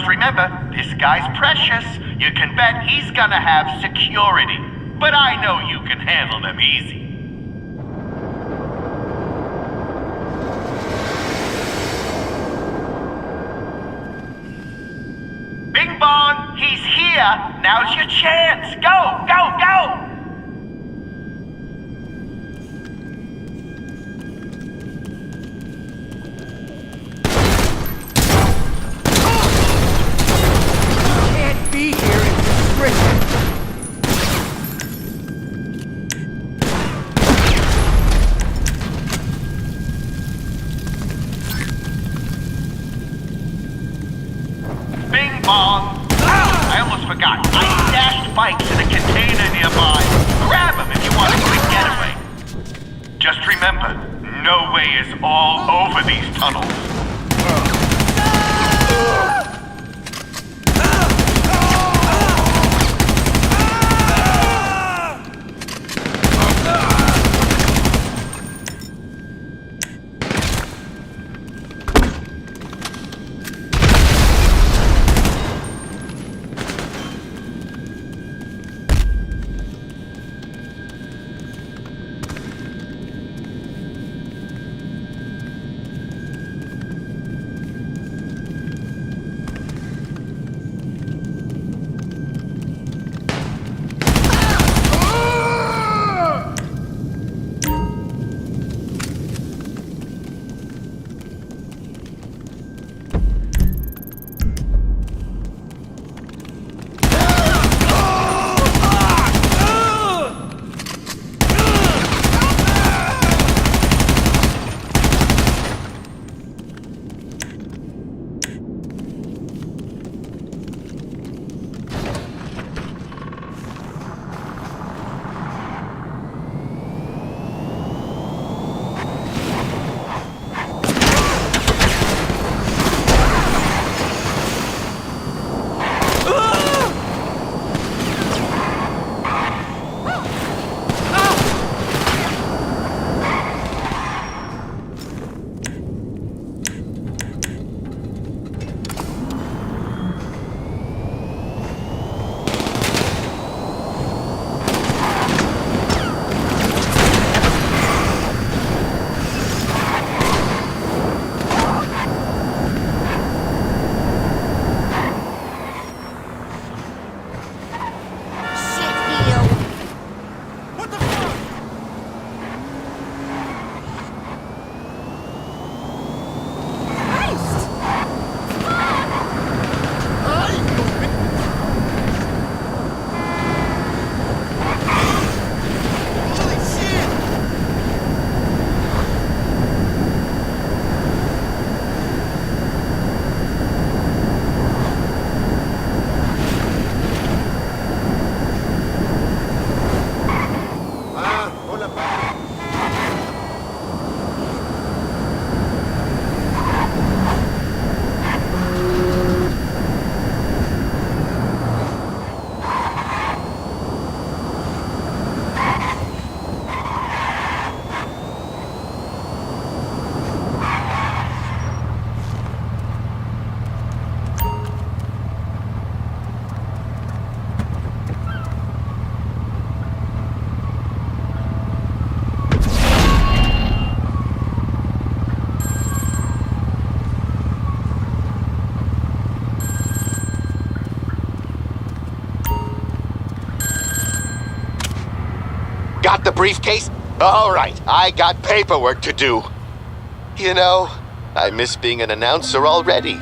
Just remember, this guy's precious. You can bet he's gonna have security. But I know you can handle them easy. Bing Bong, he's here. Now's your chance. Go, go, go! Can't be here in restriction. Bing Bong! I almost forgot. I stashed bikes in a container nearby. Grab them if you want a quick getaway. Just remember, no way is all over these tunnels. Got the briefcase? All right, I got paperwork to do. You know, I miss being an announcer already.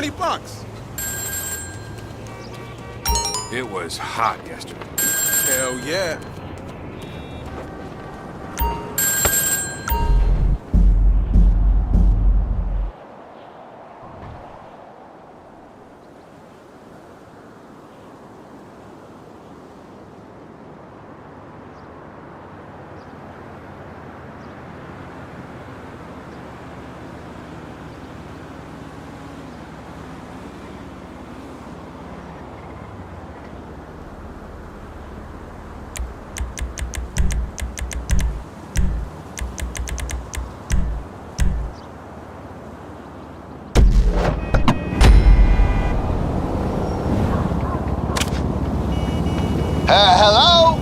$20. It was hot yesterday. Hell yeah. Hello?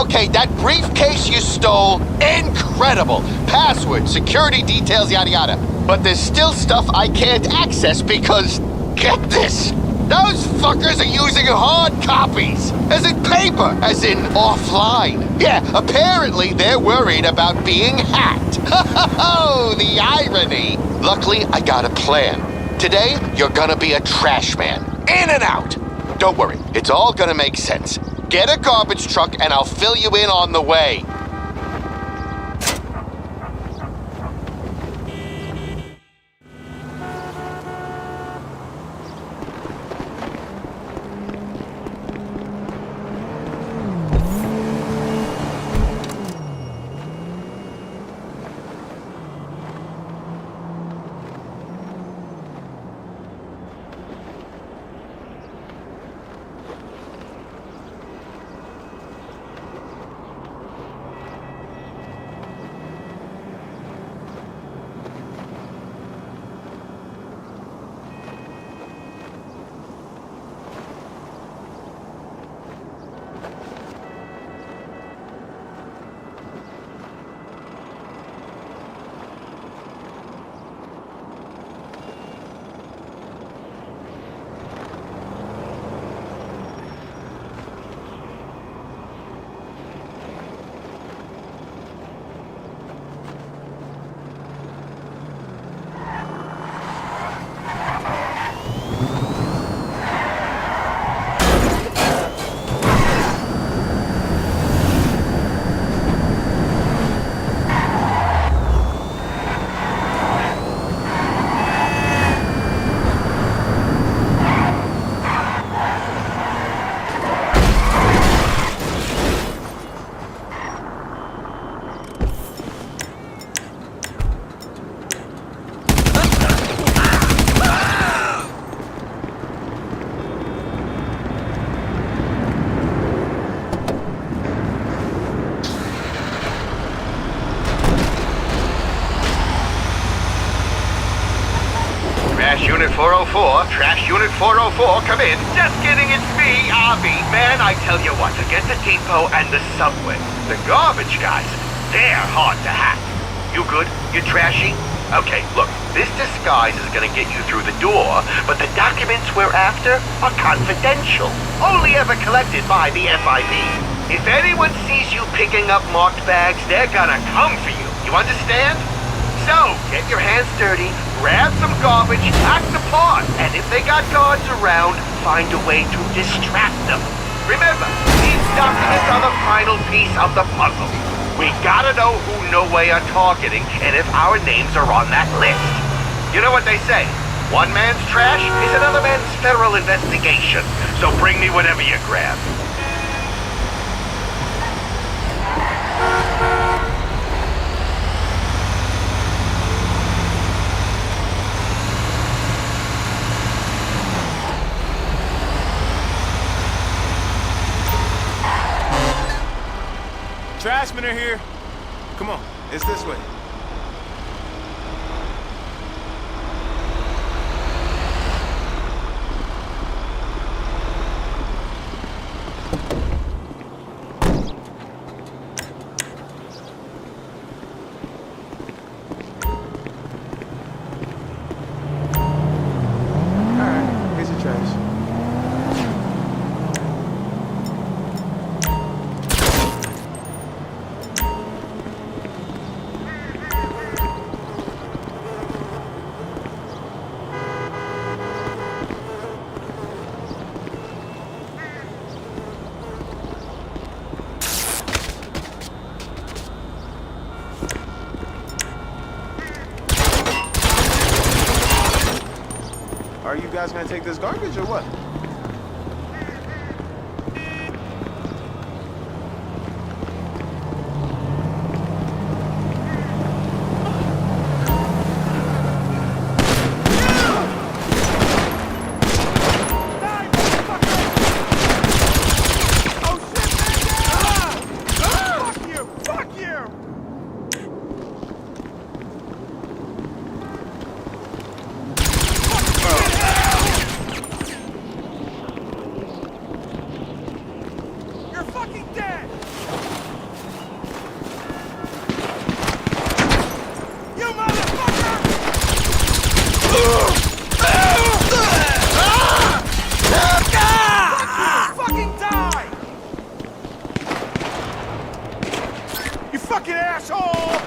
Okay, that briefcase you stole, incredible. Password, security details, yada yada. But there's still stuff I can't access because, get this, those fuckers are using hard copies. As in paper, as in offline. Yeah, apparently they're worried about being hacked. Oh, the irony. Luckily, I got a plan. Today, you're gonna be a trash man. In and out. Don't worry, it's all gonna make sense. Get a garbage truck and I'll fill you in on the way. Trash Unit 404, Trash Unit 404, come in. Just kidding, it's me, Avi. Man, I tell you what, forget the depot and the subway. The garbage guys, they're hard to hack. You good? You trashy? Okay, look, this disguise is gonna get you through the door, but the documents we're after are confidential. Only ever collected by the FIB. If anyone sees you picking up marked bags, they're gonna come for you. You understand? So, get your hands dirty, grab some garbage, act the part, and if they got guards around, find a way to distract them. Remember, these documents are the final piece of the puzzle. We gotta know who No Way are targeting, and if our names are on that list. You know what they say? One man's trash is another man's federal investigation. So bring me whatever you grab. Trashmen are here. Come on, it's this way. All right, here's your trash. you guys gonna take this garbage or what? Fucking asshole!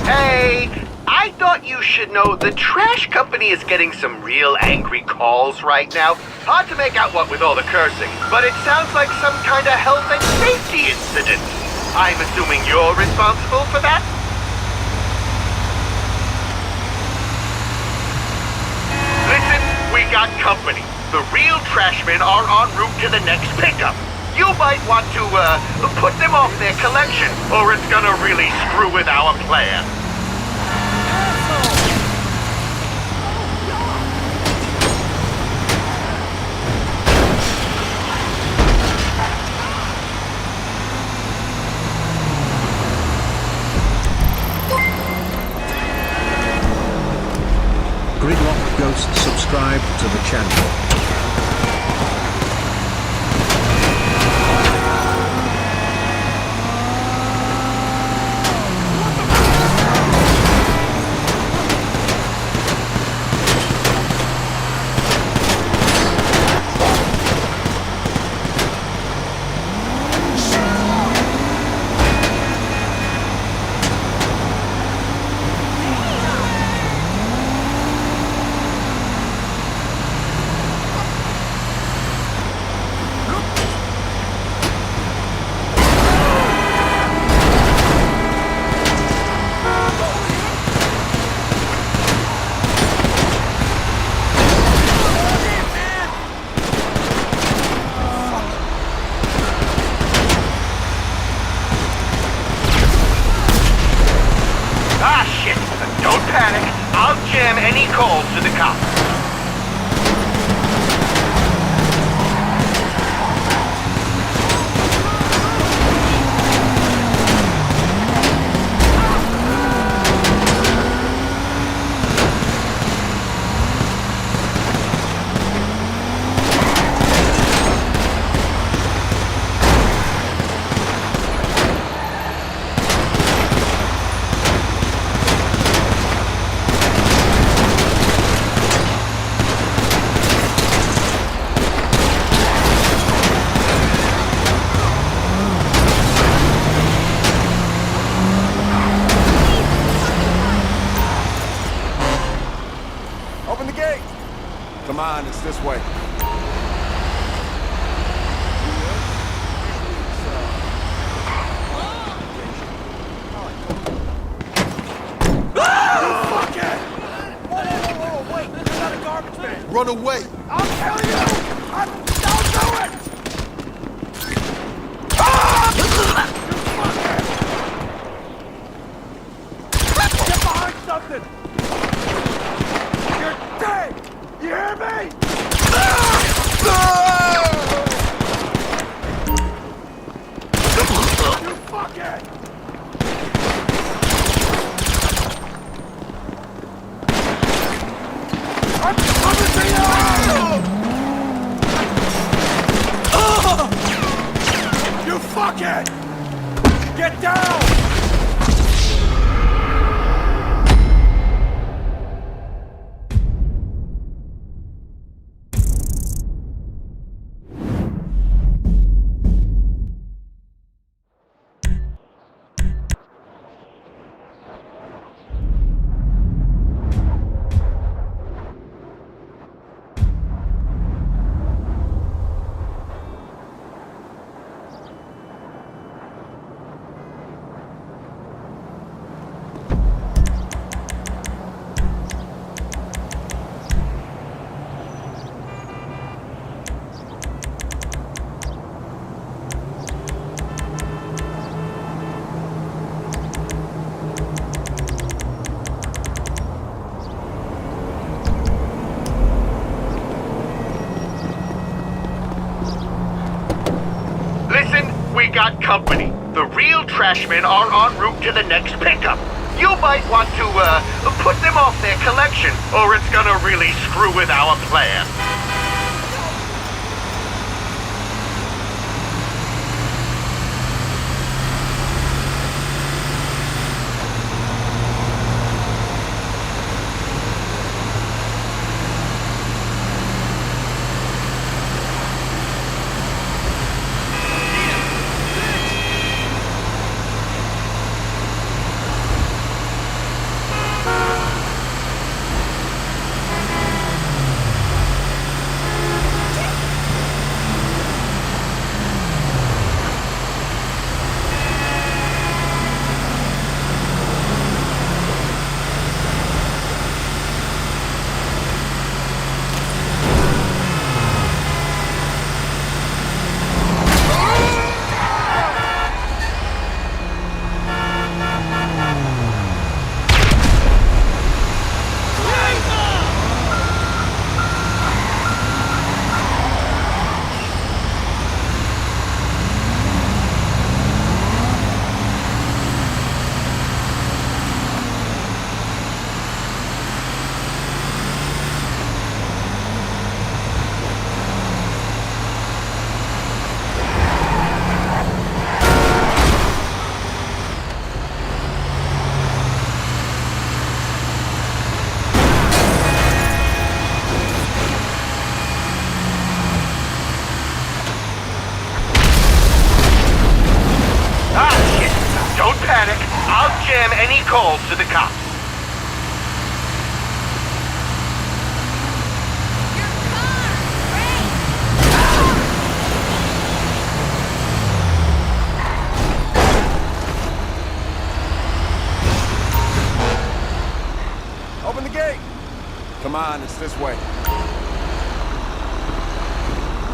Hey, I thought you should know the trash company is getting some real angry calls right now. Hard to make out what with all the cursing, but it sounds like some kind of health and safety incident. I'm assuming you're responsible for that? Listen, we got company. The real trashmen are en route to the next pickup. you might want to, put them off their collection, or it's gonna really screw with our plan. Gridlock Ghost subscribe to the channel. Don't panic. I'll jam any calls to the cops. Open the gate! Come on, it's this way. Wait, there's not a garbage man. Run away! I'll tell you! Don't do it! Get behind something! You're dead! You hear me? You fucking! I'm coming to you! You fucking! Get down! We got company. The real trashmen are en route to the next pickup. You might want to, put them off their collection, or it's gonna really screw with our plan. spam any calls to the cops. Open the gate! Come on, it's this way.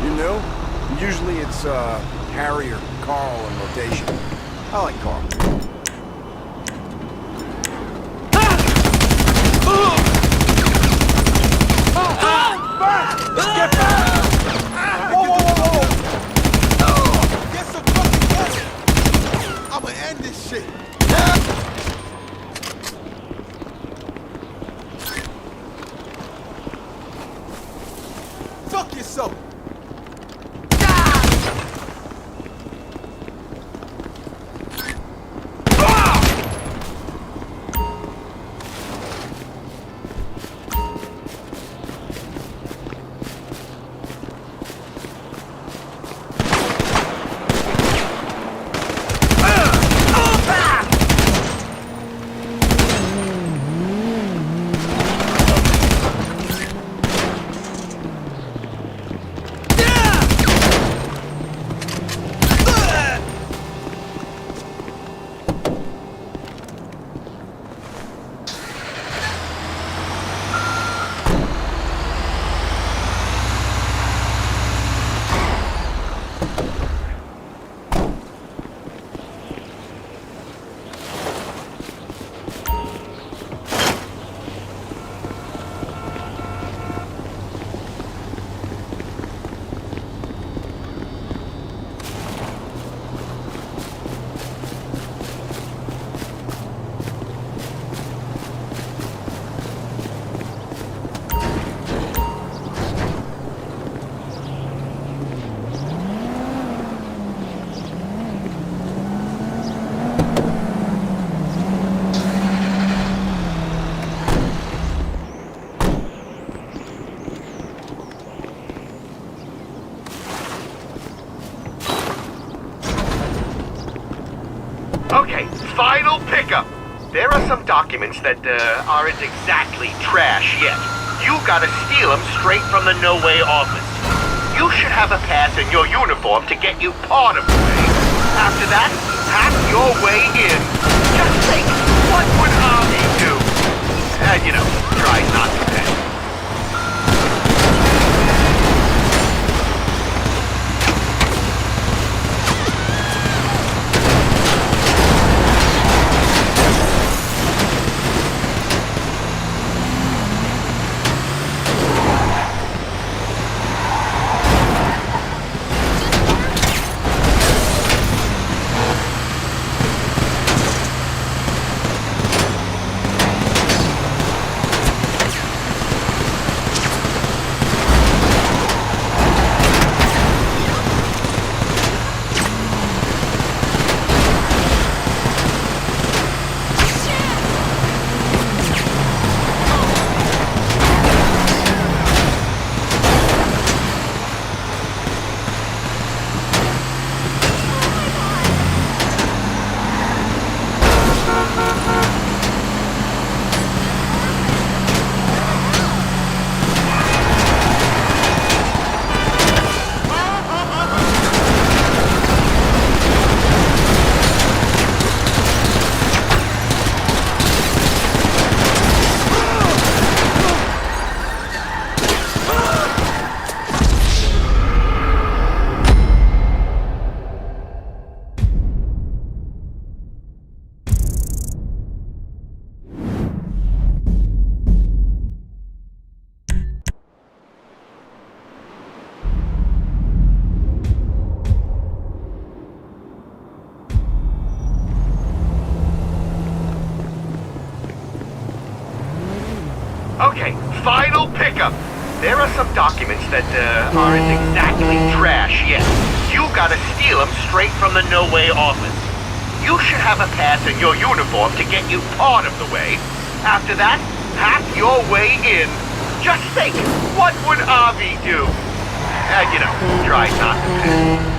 You new? Usually it's, Harry or Carl in rotation. I like Carl. Get back! Whoa, whoa, whoa, whoa! Get some fucking gas! I'ma end this shit. Fuck yourself! Okay, final pickup. There are some documents that aren't exactly trash yet. You gotta steal them straight from the No Way office. You should have a pass in your uniform to get you part of the way. After that, hack your way in. Just think, what would Army do? And try not to pay. Okay, final pickup. There are some documents that aren't exactly trash yet. You gotta steal them straight from the No Way office. You should have a pass in your uniform to get you part of the way. After that, hack your way in. Just think, what would Avi do? And try not to pay.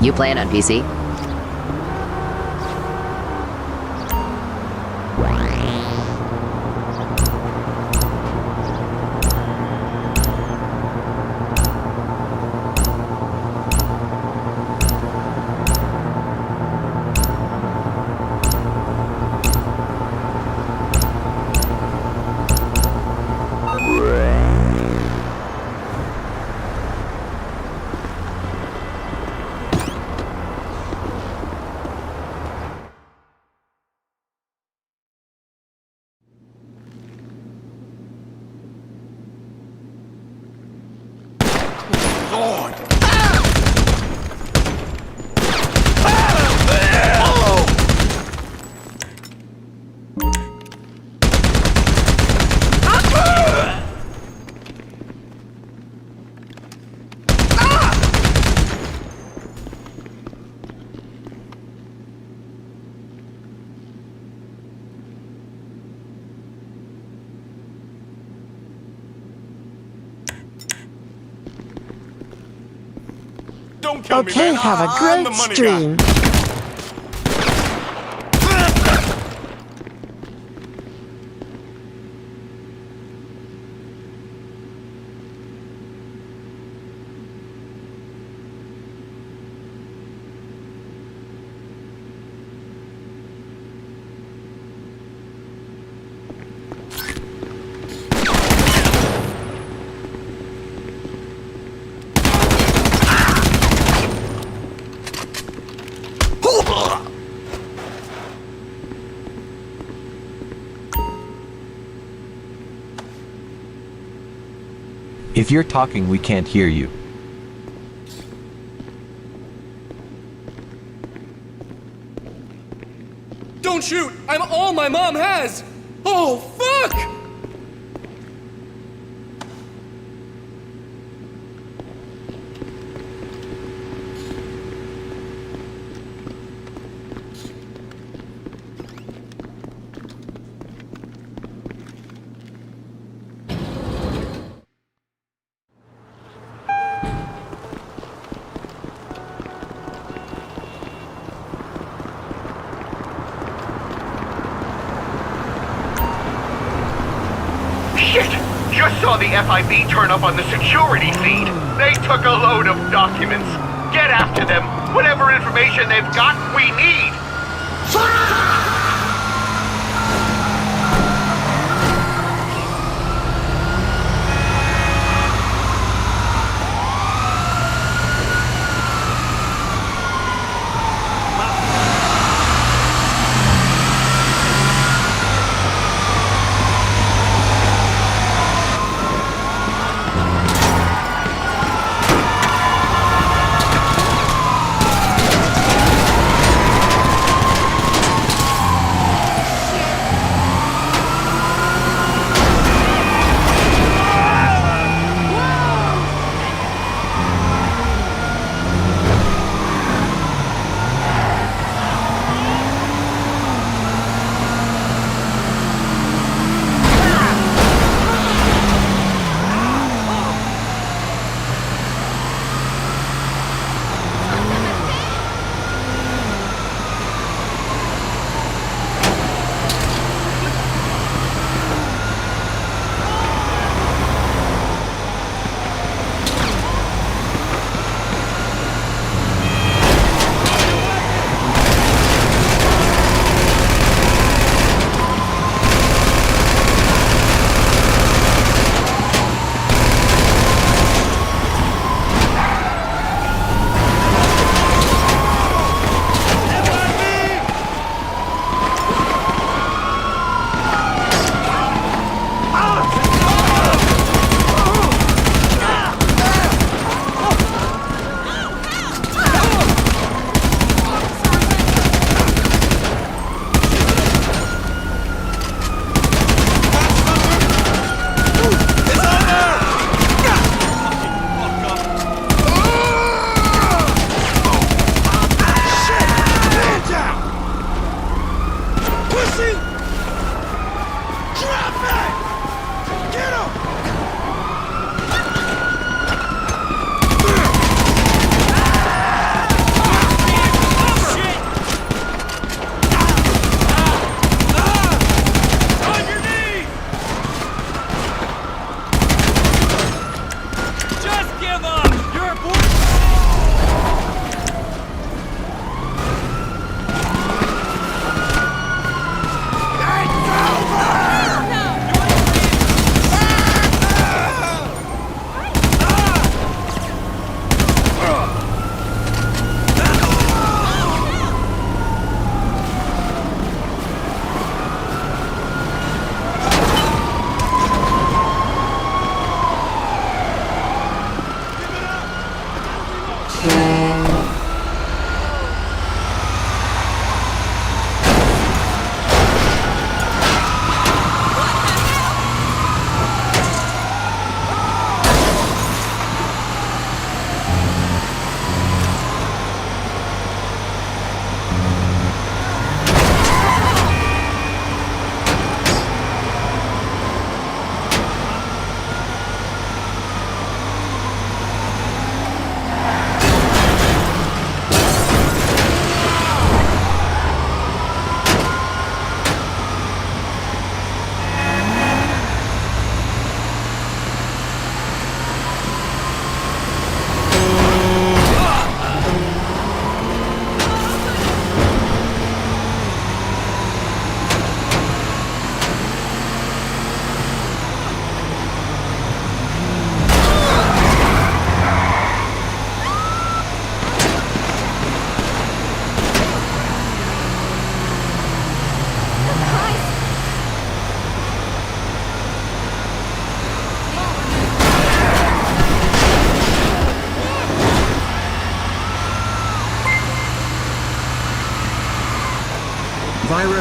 You playing on PC? Don't kill me, Okay, man. have a I'm the great money stream. guy. If you're talking, we can't hear you. Don't shoot! I'm all my mom has! Oh, fuck! Shit! Just saw the FIB turn up on the security feed. They took a load of documents. Get after them. Whatever information they've got, we need.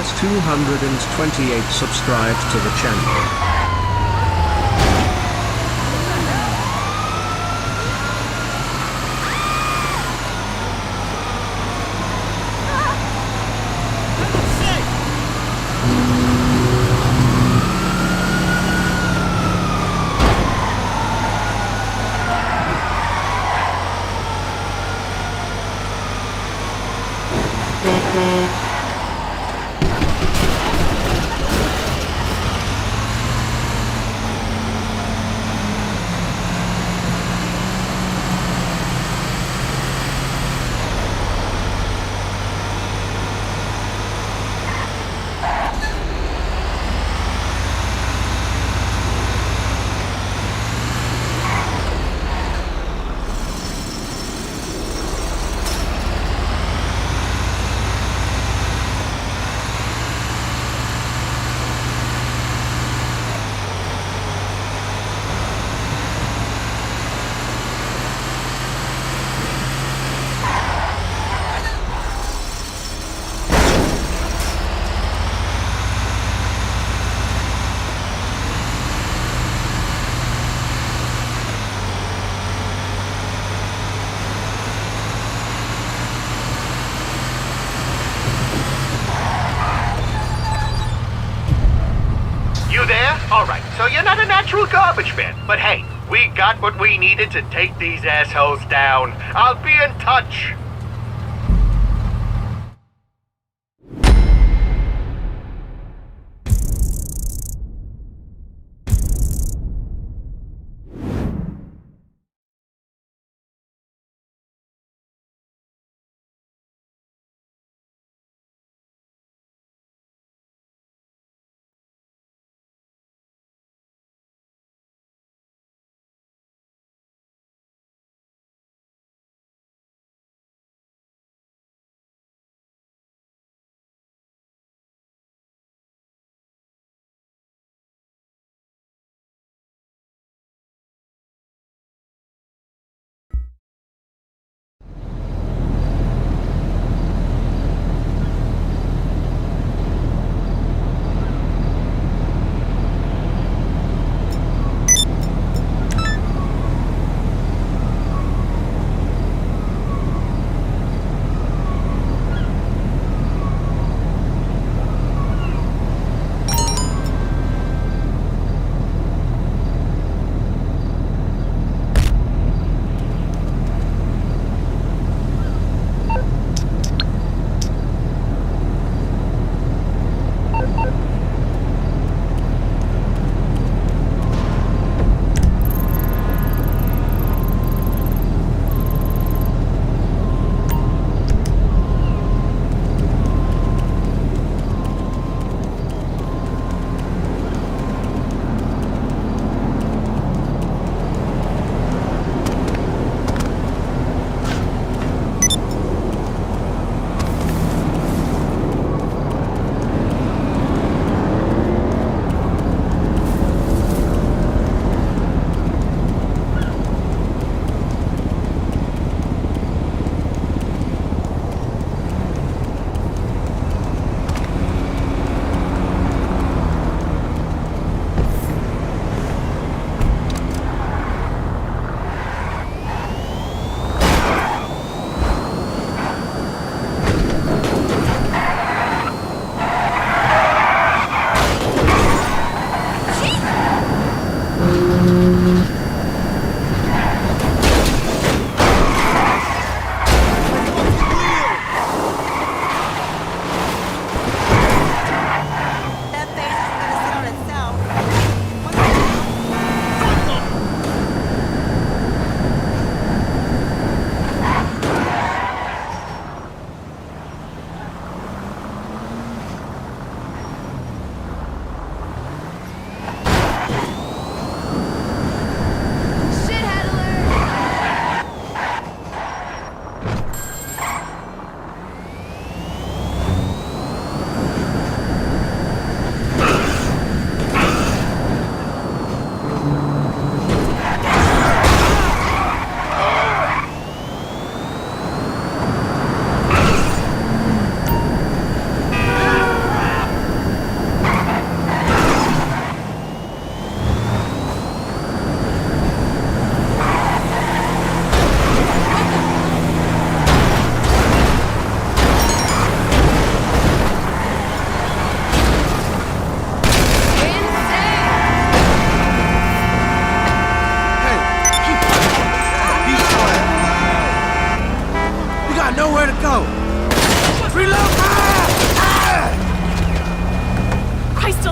has 228 subscribed to the channel. You there? Alright, so you're not a natural garbage man. But hey, we got what we needed to take these assholes down. I'll be in touch.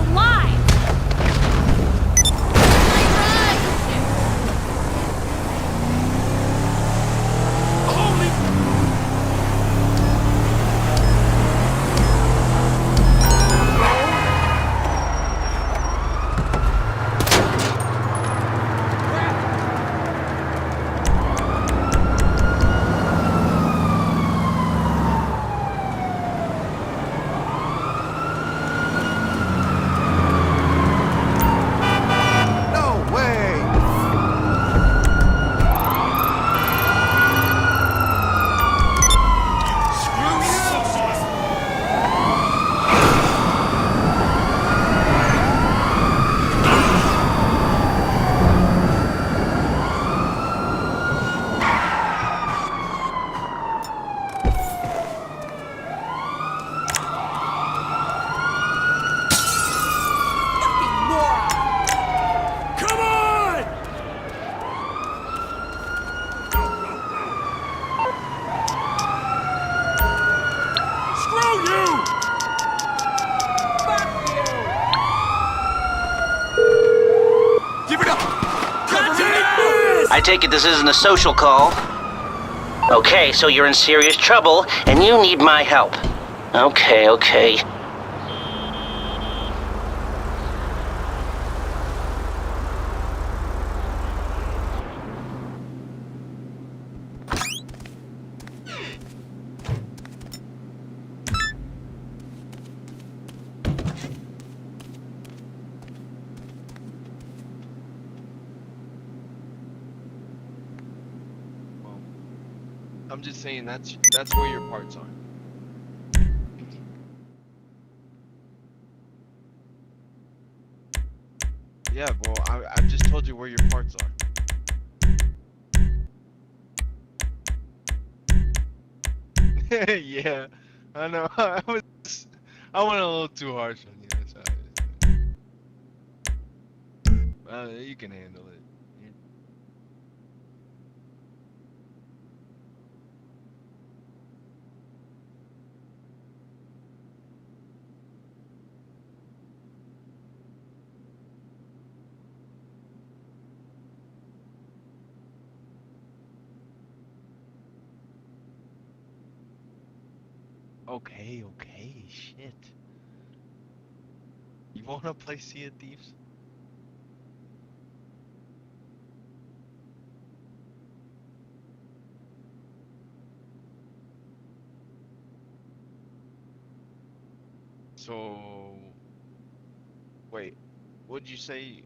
alive! No way! Fucking moron! Come on! Screw you! Fuck you! Give it up! I take it this isn't a social call? Okay, so you're in serious trouble, and you need my help. Okay. I'm just saying that's where your parts are. Yeah, well, I've just told you where your parts are. Yeah, I know. I went a little too harsh on you. That's all right. You can handle it. Okay, shit. You wanna play Sea of Thieves? So, wait, what'd you say?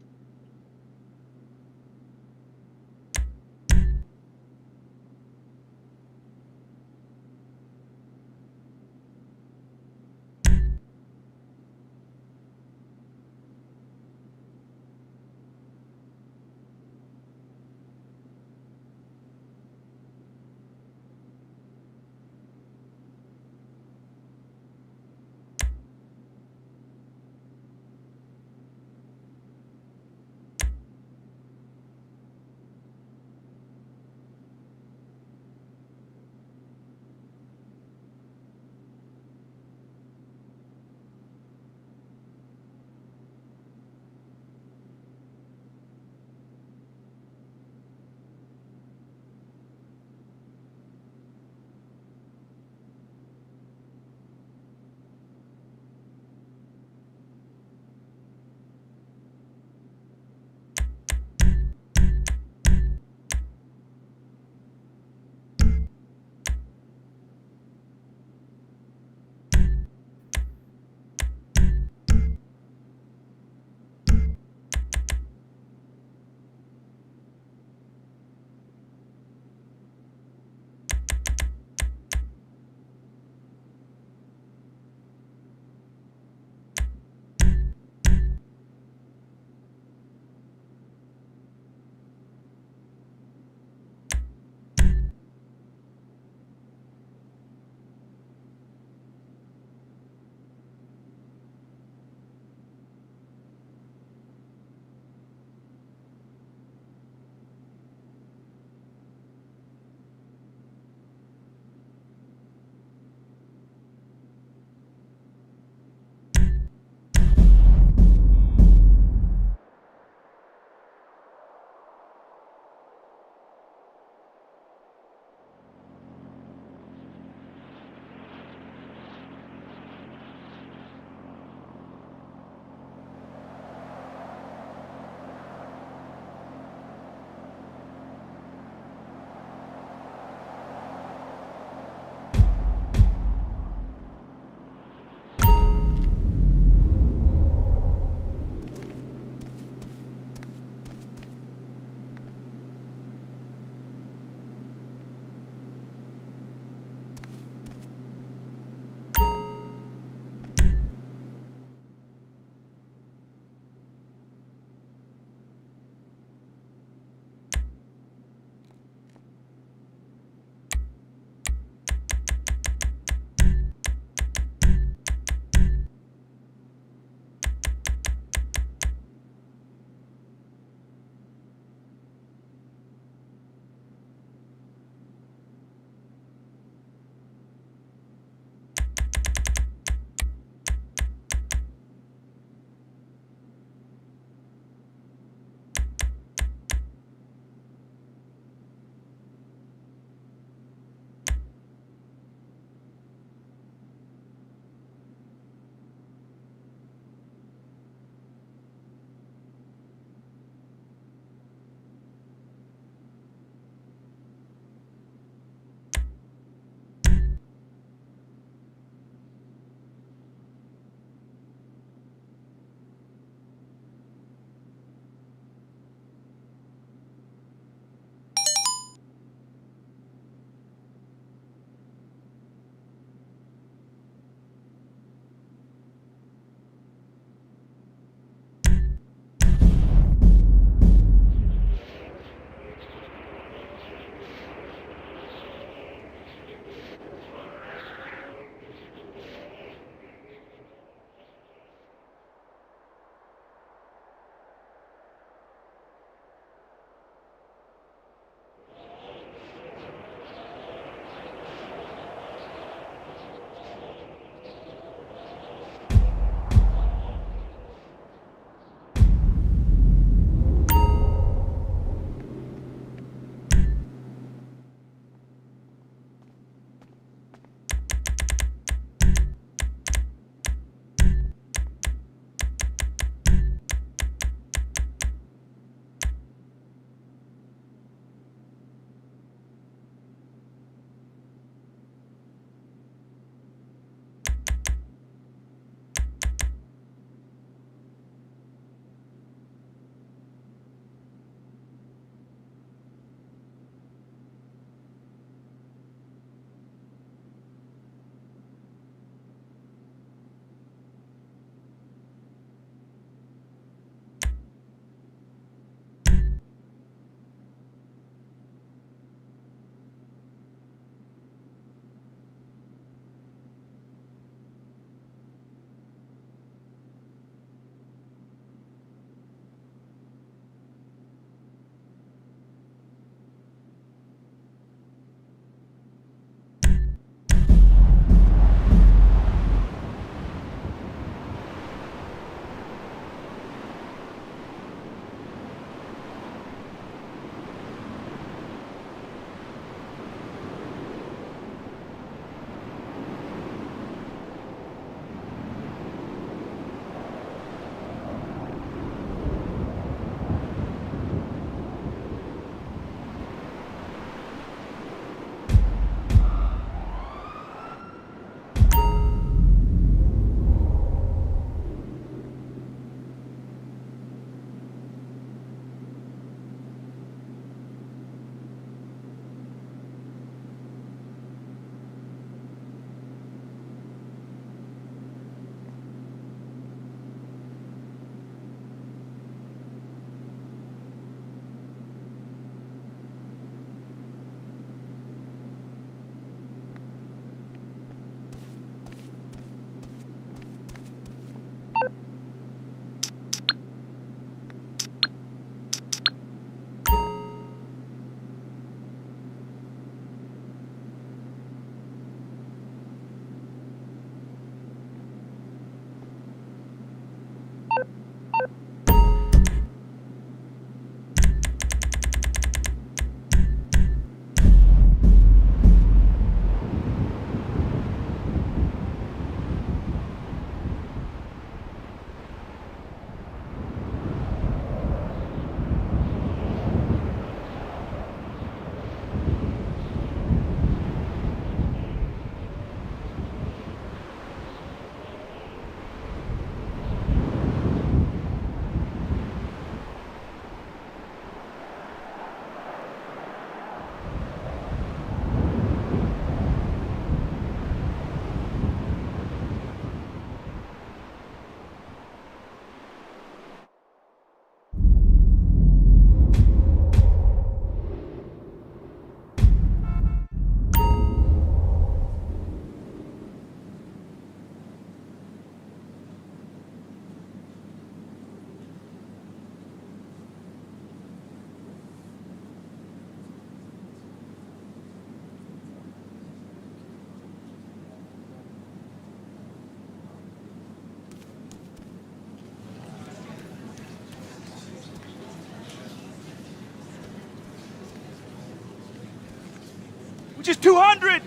which is 200.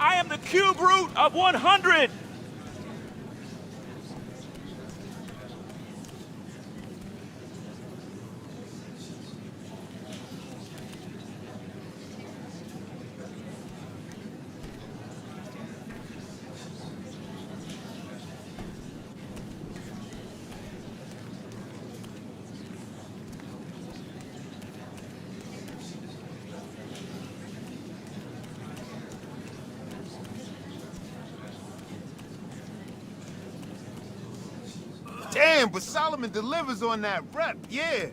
I am the cube root of 100. Damn, but Solomon delivers on that rep, yeah.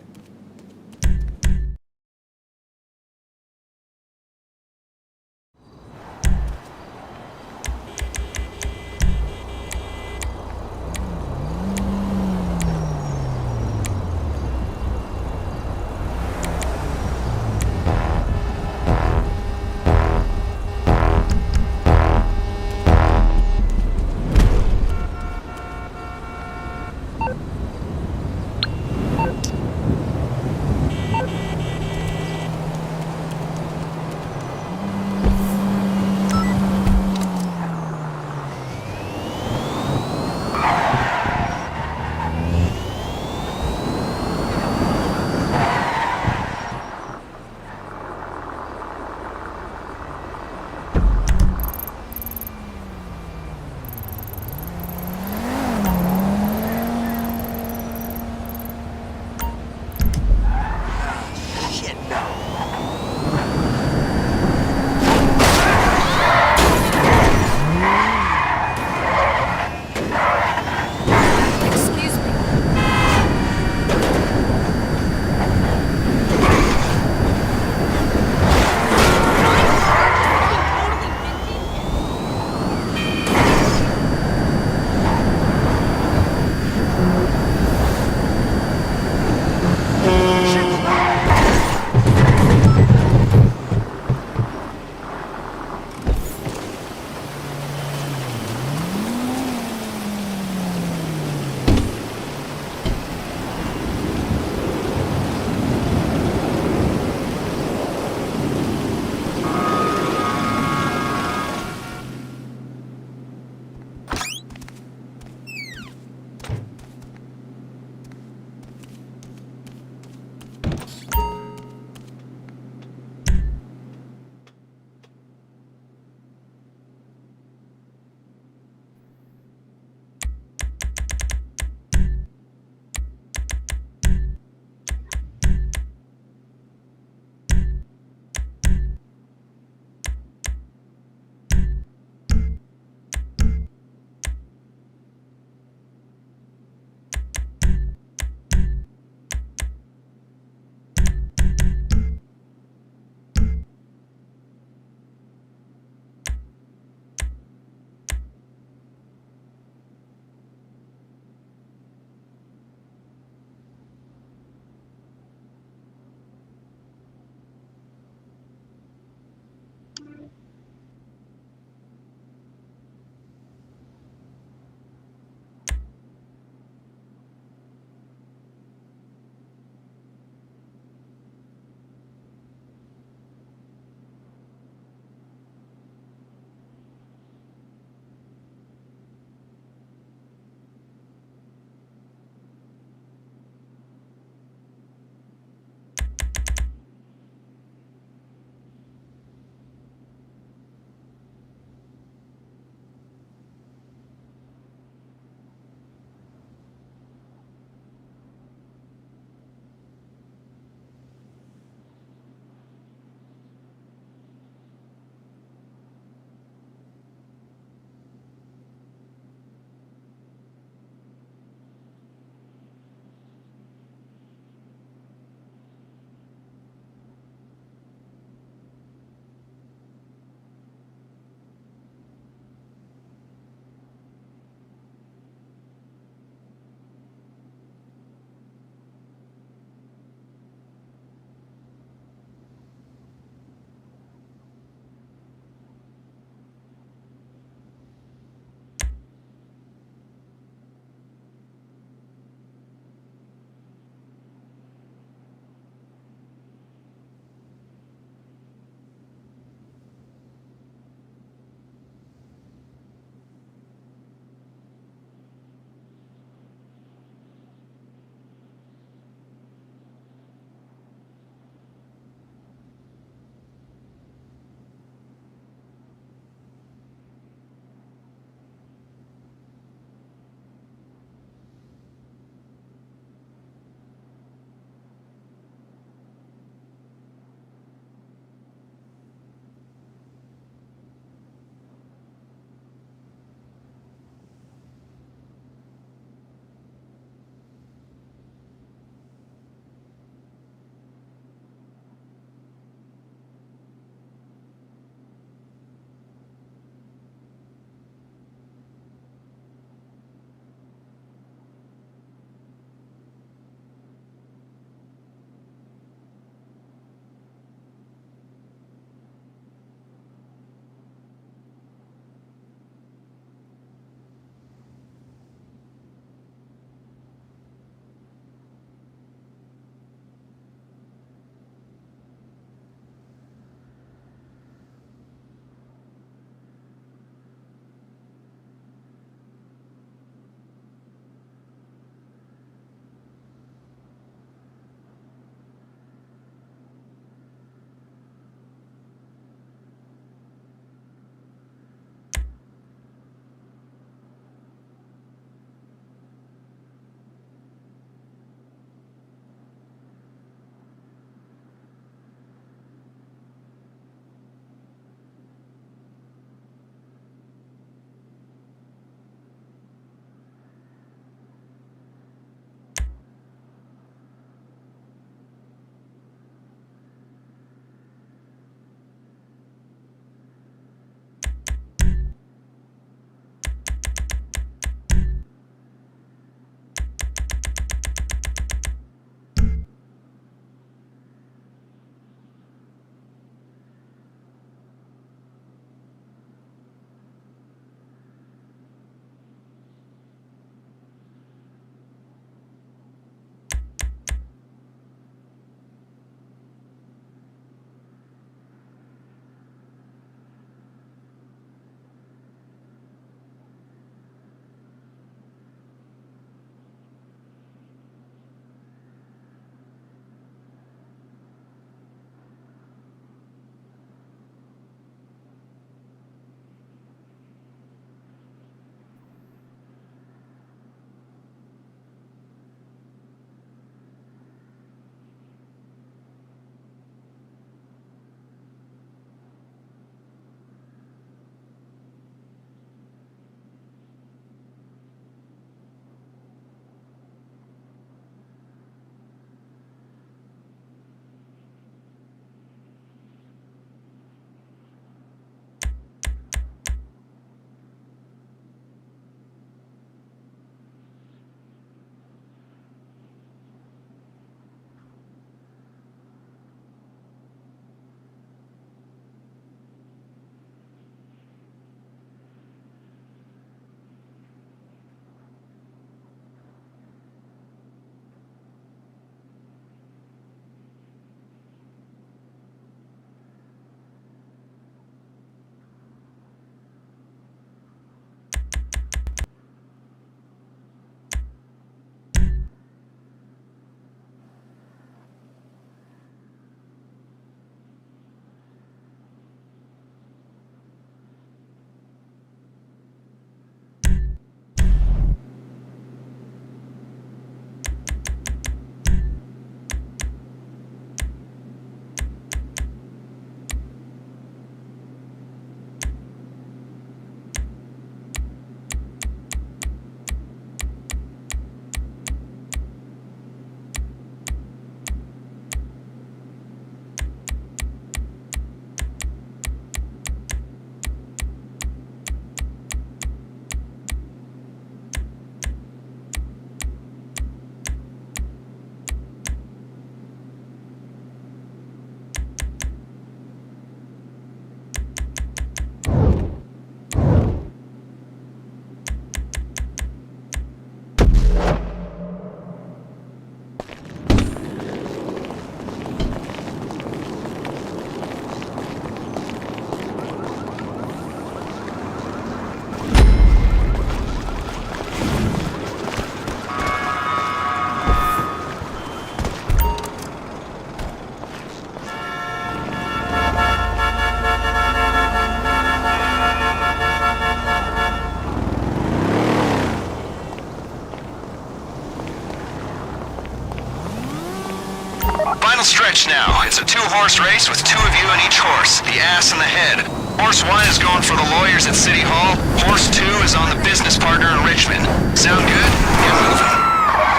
Final stretch now. It's a two-horse race with two of you in each horse, the ass and the head. Horse 1 is going for the lawyers at City Hall. Horse 2 is on the business partner in Richmond. Sound good? Get moving.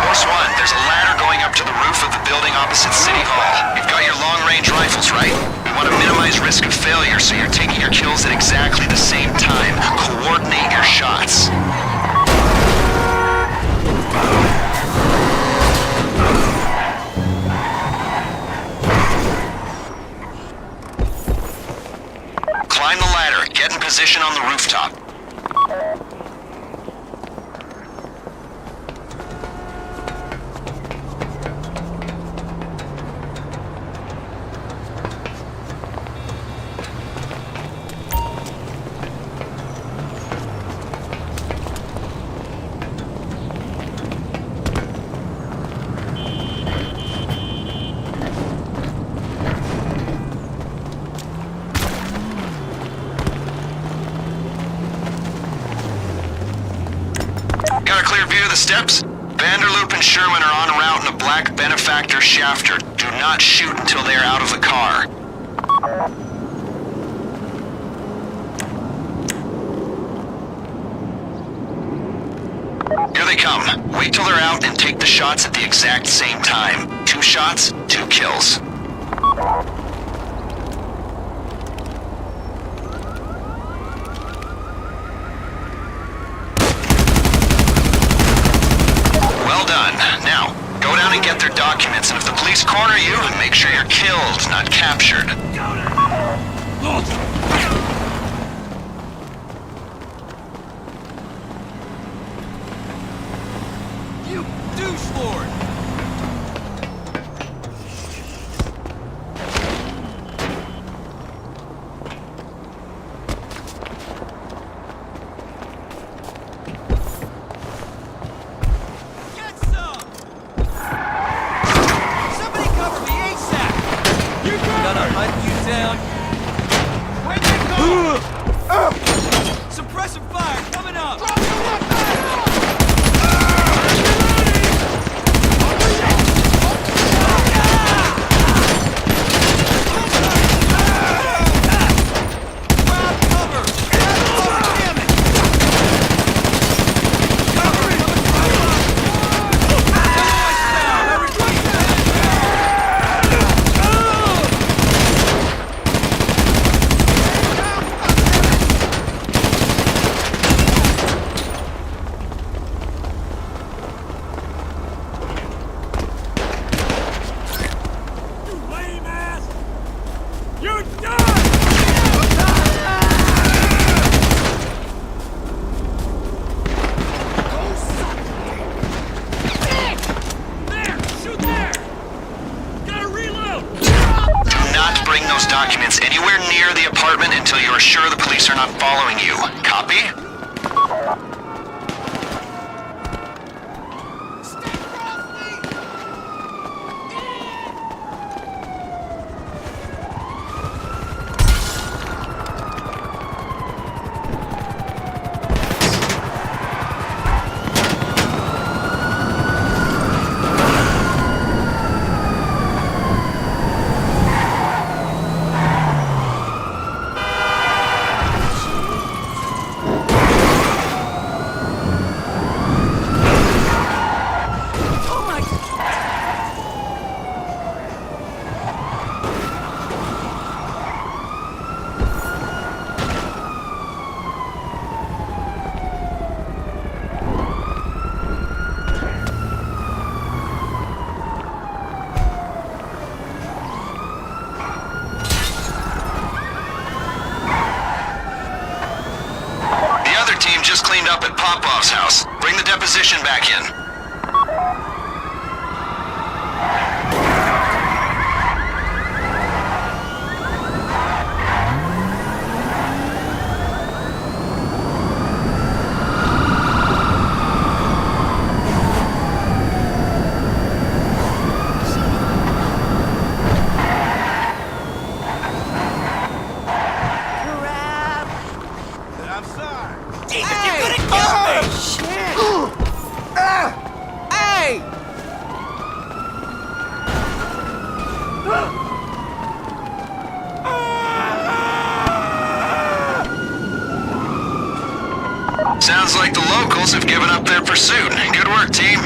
Horse 1, there's a ladder going up to the roof of the building opposite City Hall. You've got your long-range rifles, right? We want to minimize risk of failure, so you're taking your kills at exactly the same time. Coordinate your shots. Climb the ladder. Get in position on the rooftop. Got a clear view of the steps? Vanderloop and Sherman are en route in a black benefactor shafter. Do not shoot until they are out of the car. Here they come. Wait till they're out and take the shots at the exact same time. 2 shots, 2 kills. Well done. Now, go down and get their documents, and if the police corner you, make sure you're killed, not captured. You douche lord! Get some! Somebody cover me ASAP! You gonna hunt you down? Where'd you go? Suppressive fire coming up! Drop your weapon! Documents anywhere near the apartment until you are sure the police are not following you. Copy? Just cleaned up at Popov's house. Bring the deposition back in. I'm sorry. Jesus, you're gonna kill me! Shit! locals have given up their pursuit. Good work, team.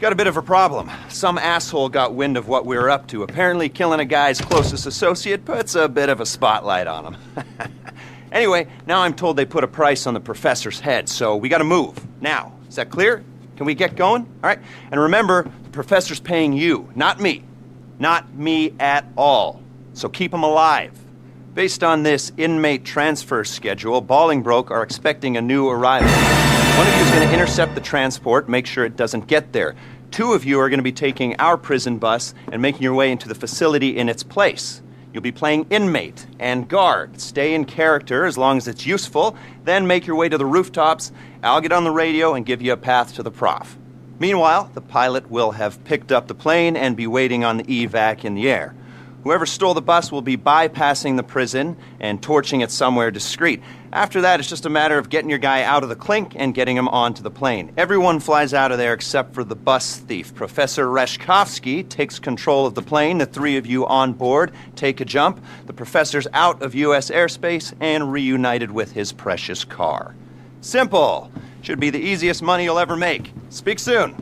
Got a bit of a problem. Some asshole got wind of what we were up to. Apparently killing a guy's closest associate puts a bit of a spotlight on him. Anyway, now I'm told they put a price on the professor's head, so we gotta move. Now, is that clear? Can we get going? All right? And remember, the professor's paying you, not me. Not me at all. So keep him alive. Based on this inmate transfer schedule, Bolingbroke are expecting a new arrival. One of you is going to intercept the transport, make sure it doesn't get there. 2 of you are going to be taking our prison bus and making your way into the facility in its place. You'll be playing inmate and guard. Stay in character as long as it's useful, then make your way to the rooftops. I'll get on the radio and give you a path to the prof. Meanwhile, the pilot will have picked up the plane and be waiting on the evac in the air. Whoever stole the bus will be bypassing the prison and torching it somewhere discreet. After that, it's just a matter of getting your guy out of the clink and getting him onto the plane. Everyone flies out of there except for the bus thief. Professor Reshkovsky takes control of the plane. The three of you on board take a jump. The professor's out of U.S. airspace and reunited with his precious car. Simple. Should be the easiest money you'll ever make. Speak soon.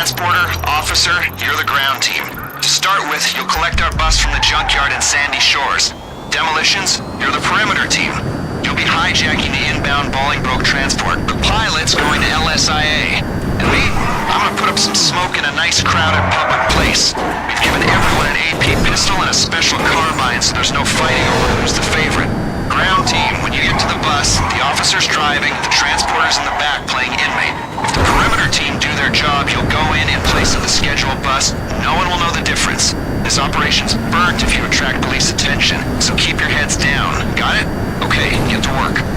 Transporter, officer, you're the ground team. To start with, you'll collect our bus from the junkyard in Sandy Shores. Demolitions, you're the perimeter team. You'll be hijacking the inbound Bolingbroke transport. The pilot's going to LSIA. And me, I'm gonna put up some smoke in a nice crowded public place. We've given everyone an AP pistol and a special carbine so there's no fighting over who's the favorite. Ground team, when you get to the bus, the officer's driving, the transporter's in the back playing inmate. If the perimeter team do their job, you'll go in place of the scheduled bus. No one will know the difference. This operation's burnt if you attract police attention, so keep your heads down. Got it? Okay, get to work.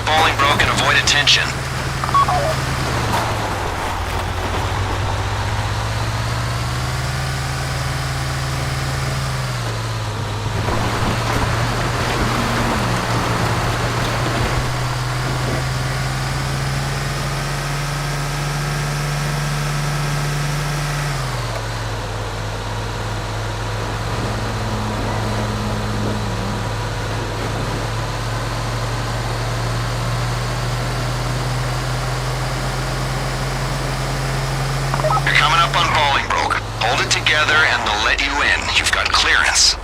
Bolingbroke and avoid attention. Coming up on Bolingbroke. Hold it together and they'll let you in. You've got clearance.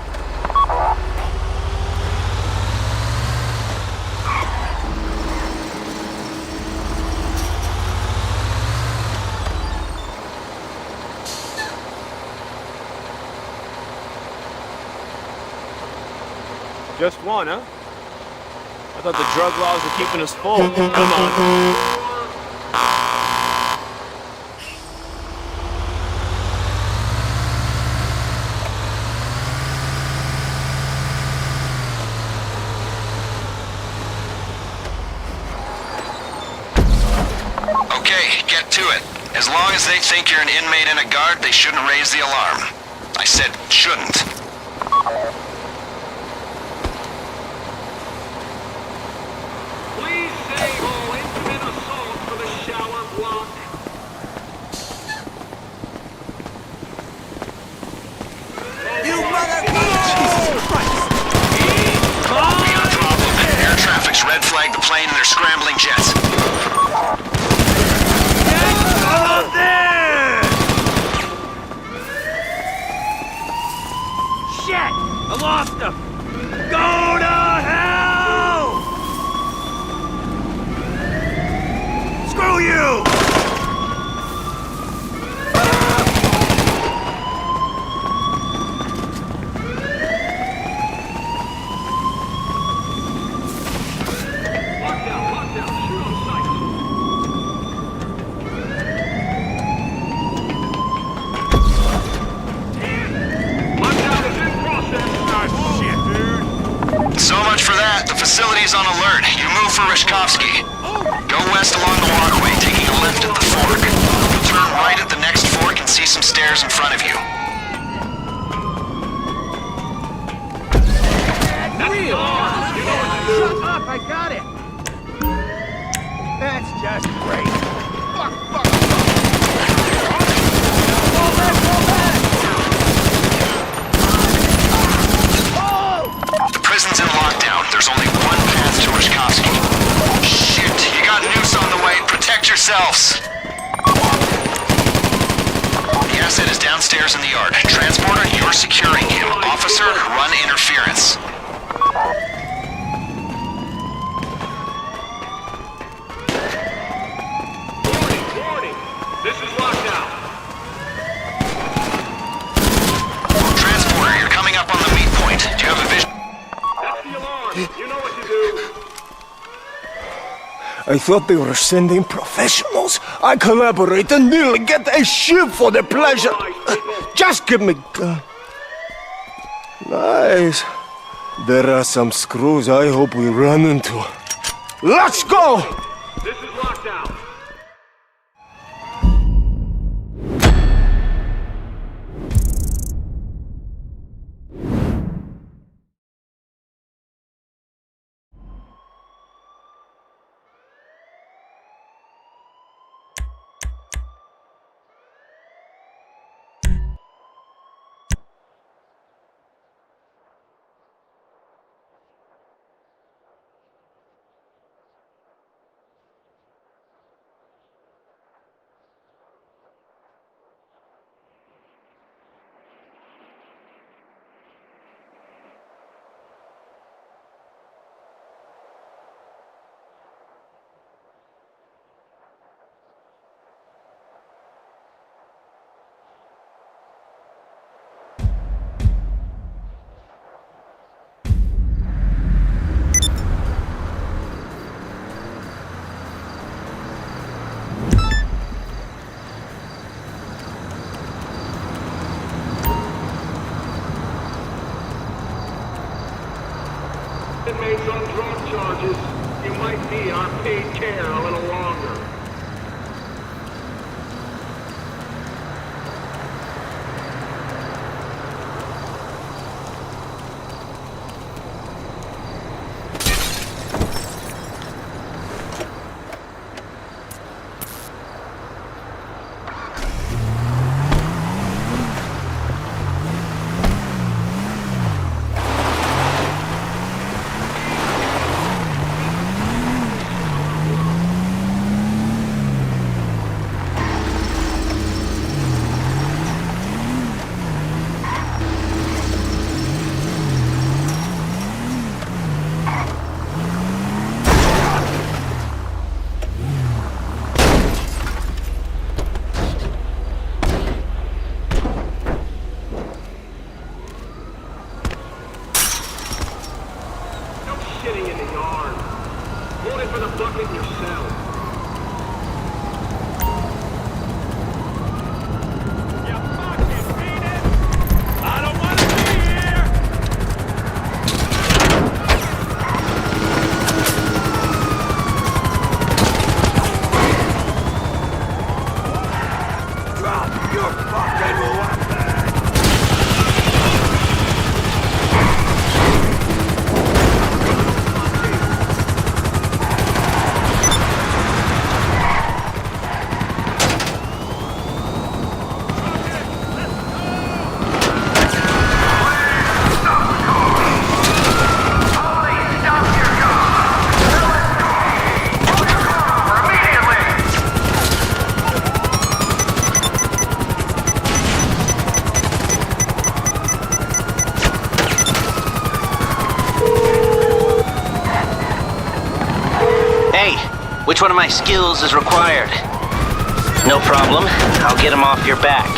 Just one, huh? I thought the drug laws were keeping us full. Come on. Okay, get to it. As long as they think you're an inmate and a guard, they shouldn't raise the alarm. I said shouldn't. Please save all intimate assault for the shower block. You Jesus Christ! We got a problem. Air traffic's red flagged the plane and they're scrambling jets. Up there! Shit! I lost him! Go to hell! Screw you! So much for that. The facility's on alert. You move for Rishkovsky. Go west along the walkway, taking a left at the fork. You'll turn right at the next fork and see some stairs in front of you. Real! Shut up, I got it! That's just great. Fuck, fuck, Fall back, fall back! The prison's in lockdown. There's only one path to Rishkovsky. Shit, you got noose on the way. Protect yourselves. The asset is downstairs in the yard. Transporter, you're securing him. Officer, run interference. Warning! This is lockdown. Transporter, you're coming up on the meet point. Do you have a vision? That's the alarm. You know what to do. I thought they were sending professionals. I collaborate and nearly get a ship for the pleasure. Just give me gun. Nice. There are some screws I hope we run into. Let's go! This is lockdown. Inmates on drug charges. You might need our paid care a little longer. Shitting in the yard. Hold it for the bucket in your cell. You fucking beat it! I don't want to be here! Drop your fucking weapon! Which one of my skills is required? No problem. I'll get him off your back.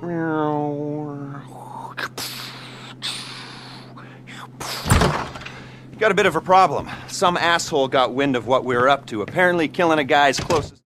Got a bit of a problem. Some asshole got wind of what we were up to, apparently killing a guy's closest.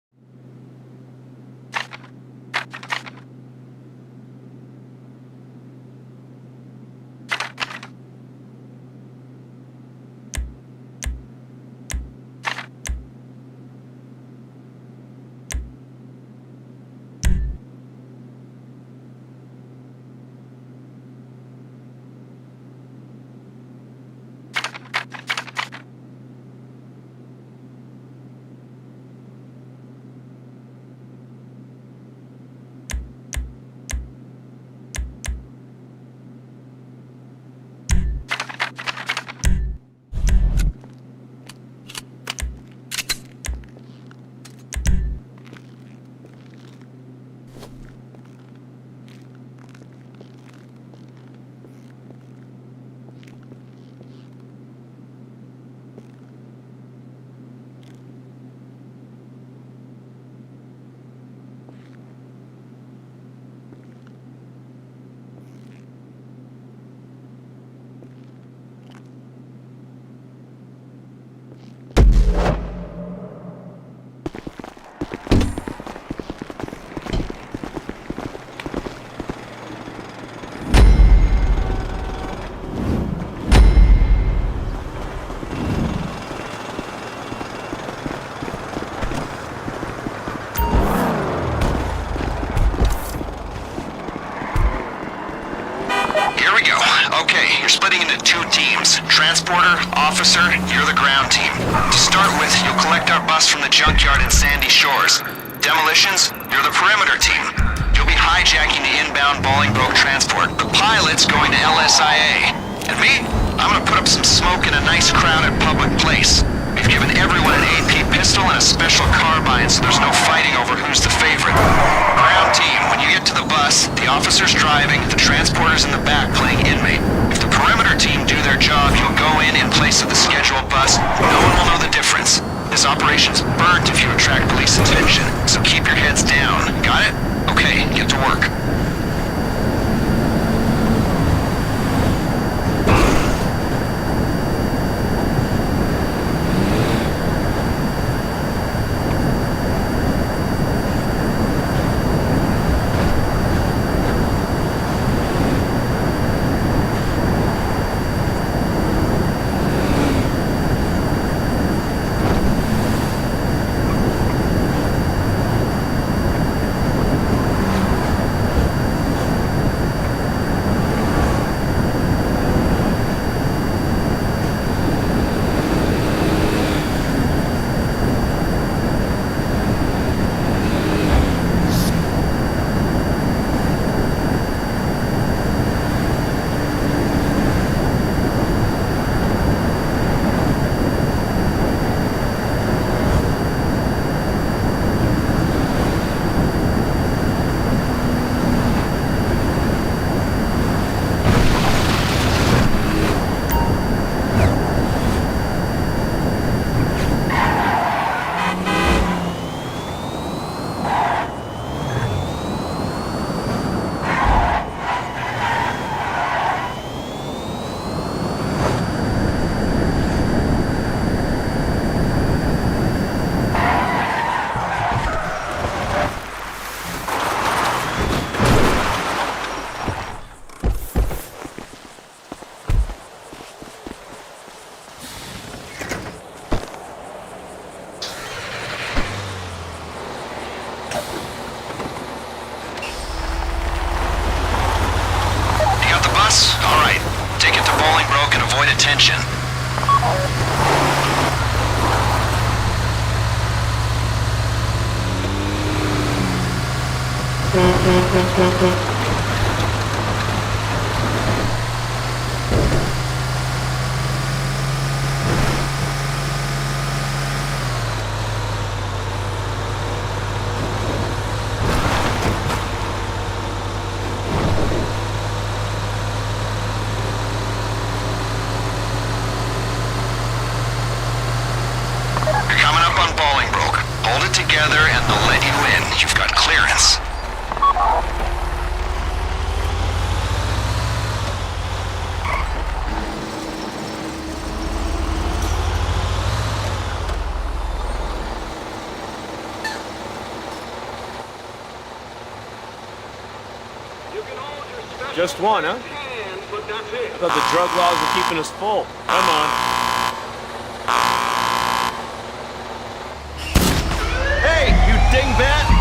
Transporter, officer, you're the ground team. To start with, you'll collect our bus from the junkyard in Sandy Shores. Demolitions, you're the perimeter team. You'll be hijacking the inbound Bolingbroke transport. The pilot's going to LSIA. And me, I'm gonna put up some smoke in a nice crowded public place. We've given everyone an AP pistol and a special carbine so there's no fighting over who's the favorite. Ground team, when you get to the bus, the officer's driving, the transporter's in the back playing inmate. If the perimeter team do their job, you'll go in place of the scheduled bus. No one will know the difference. This operation's burnt if you attract police attention, so keep your heads down. Got it? Okay, get to work. Attention. Together and they'll let you in. You've got clearance. Just one, huh? I thought the drug laws were keeping us full. Come on. Hey, you dingbat!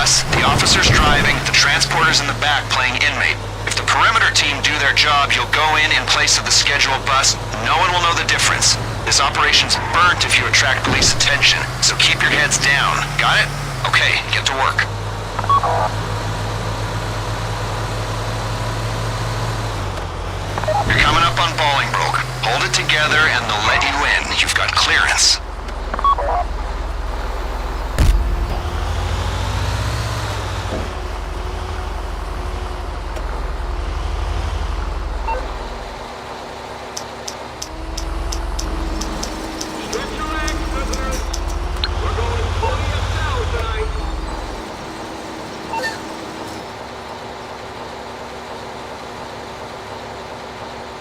The officer's driving, the transporter's in the back playing inmate. If the perimeter team do their job, you'll go in place of the scheduled bus. No one will know the difference. This operation's burnt if you attract police attention, so keep your heads down. Got it? Okay, get to work. You're coming up on Bolingbroke. Hold it together and they'll let you in. You've got clearance.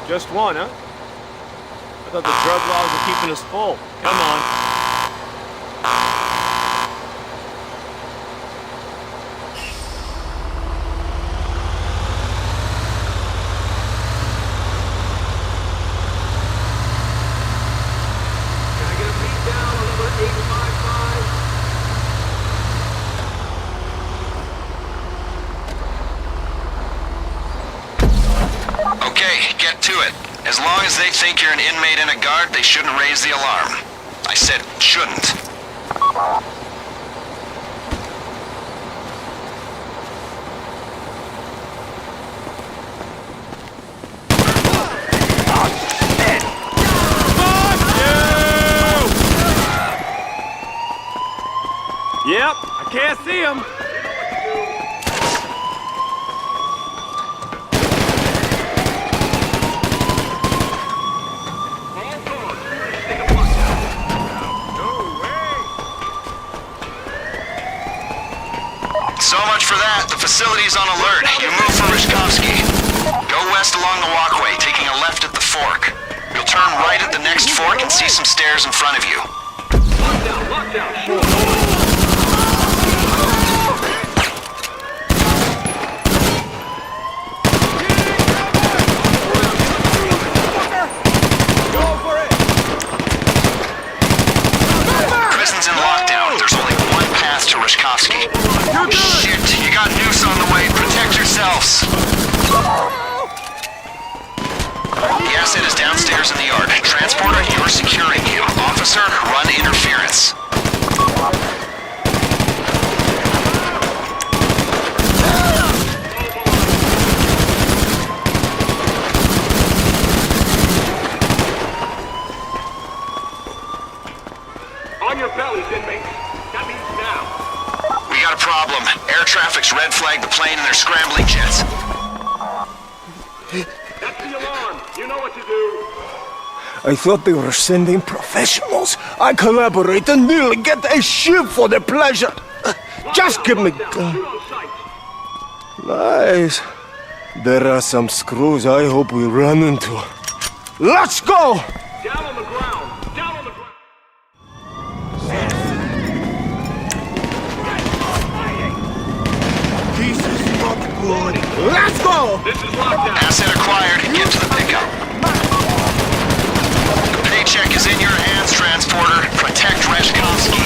Just one, huh? I thought the drug laws were keeping us full. Come on. As long as they think you're an inmate and a guard, they shouldn't raise the alarm. I said shouldn't. Yep, I can't see him. So much for that. The facility's on alert. You move for Rishkovsky. Go west along the walkway, taking a left at the fork. You'll turn right at the next fork and see some stairs in front of you. Prison's in lockdown. There's only one path to Rishkovsky. Shit, you got noose on the way. Protect yourselves. The asset is downstairs in the yard. Transporter, you're securing you. Officer, run interference. On your bellies, inmates. That means now. We got a problem. Air traffic's red flagged the plane and they're scrambling jets. That's the alarm. You know what to do. I thought they were sending professionals. I collaborate and nearly get a ship for the pleasure. Just give me gun. Nice. There are some screws I hope we run into. Let's go! Down on the ground. Down on the ground. Jesus, not Let's go! Asset acquired. Get to the pickup. The paycheck is in your hands, Transporter. Protect Reshkovsky.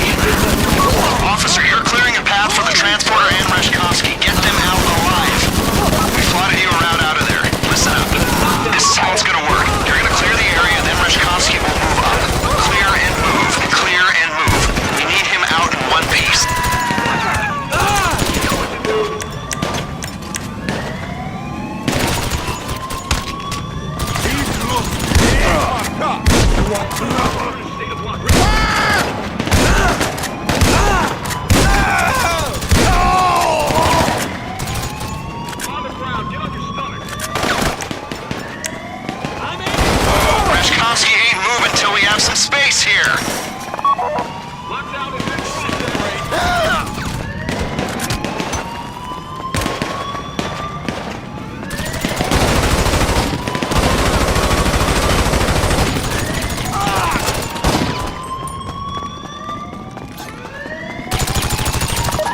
Officer, you're clearing a path for the Transporter and Reshkovsky. Get them out alive. We plotted you a route out of there. Listen up. This is how it's gonna work. You're gonna clear the area, then Reshkovsky will move up. Clear and move. Clear and move. We need him out in one piece. Reshkovsky ain't moving till we have some space here.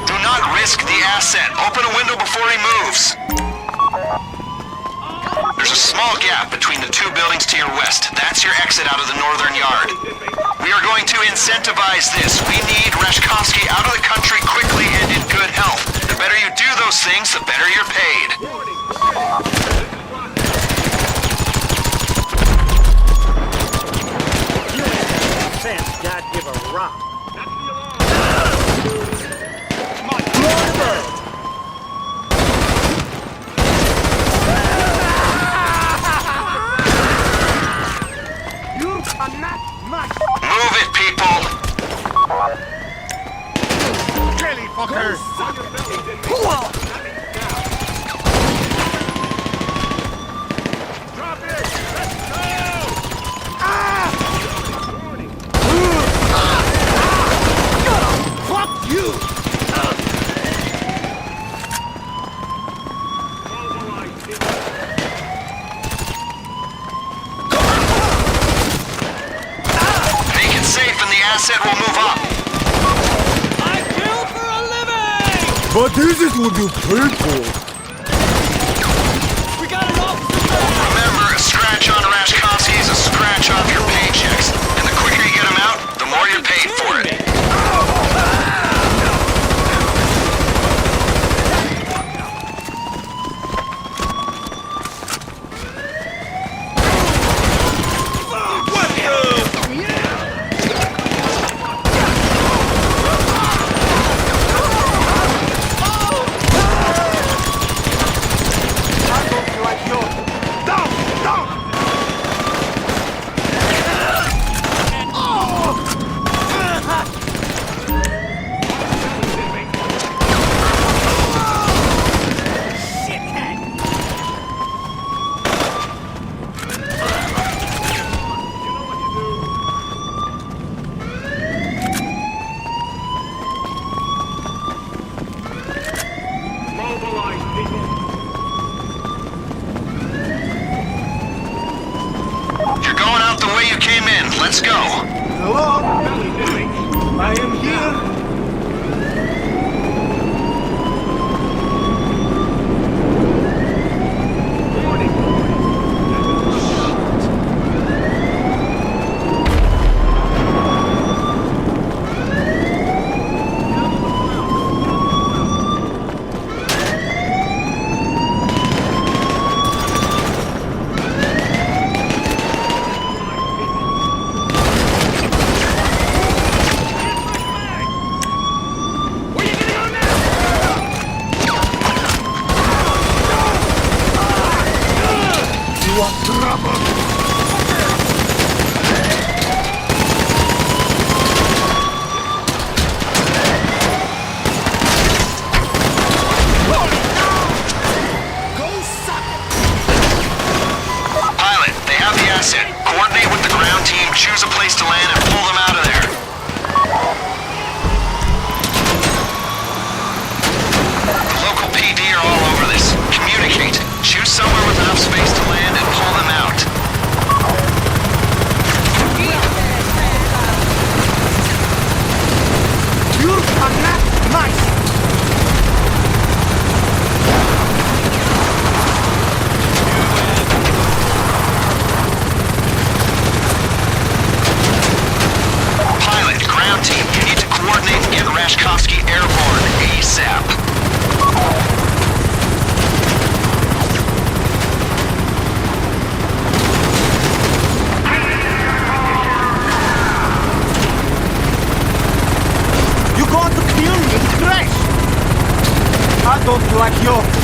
Do not risk the asset. Open a window before he moves. There's a small gap between the two buildings to your west. That's your exit out of the northern yard. We are going to incentivize this. We need Reshkovsky out of the country quickly and in good health. The better you do those things, the better you're paid. God give a rock. Move it, people! Jelly fuckers! Drop it! Let's go! Fuck you! Make it safe and the asset will move up. I kill for a living! But this is what you paid for. We got an officer back! Remember, a scratch on Reshkovsky is a scratch off your paychecks. And the quicker you get him out, the more you're paid for it. You're going out the way you came in. Let's go. Hello? I am here. Choose a place to land and pull them out of there. The local PD are all over this. Communicate. Choose somewhere with enough space to land and pull them out. You are not nice. going to kill me in trash. I don't like you.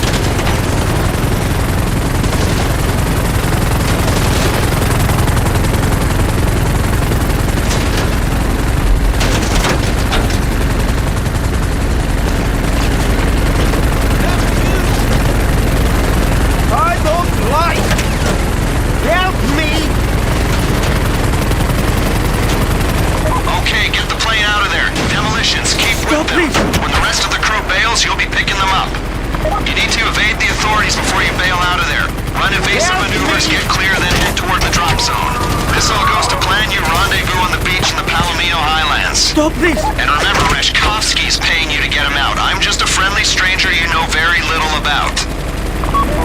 Stop this! And remember, Reshkovsky's paying you to get him out. I'm just a friendly stranger you know very little about.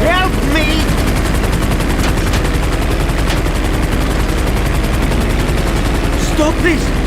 Help me! Stop this!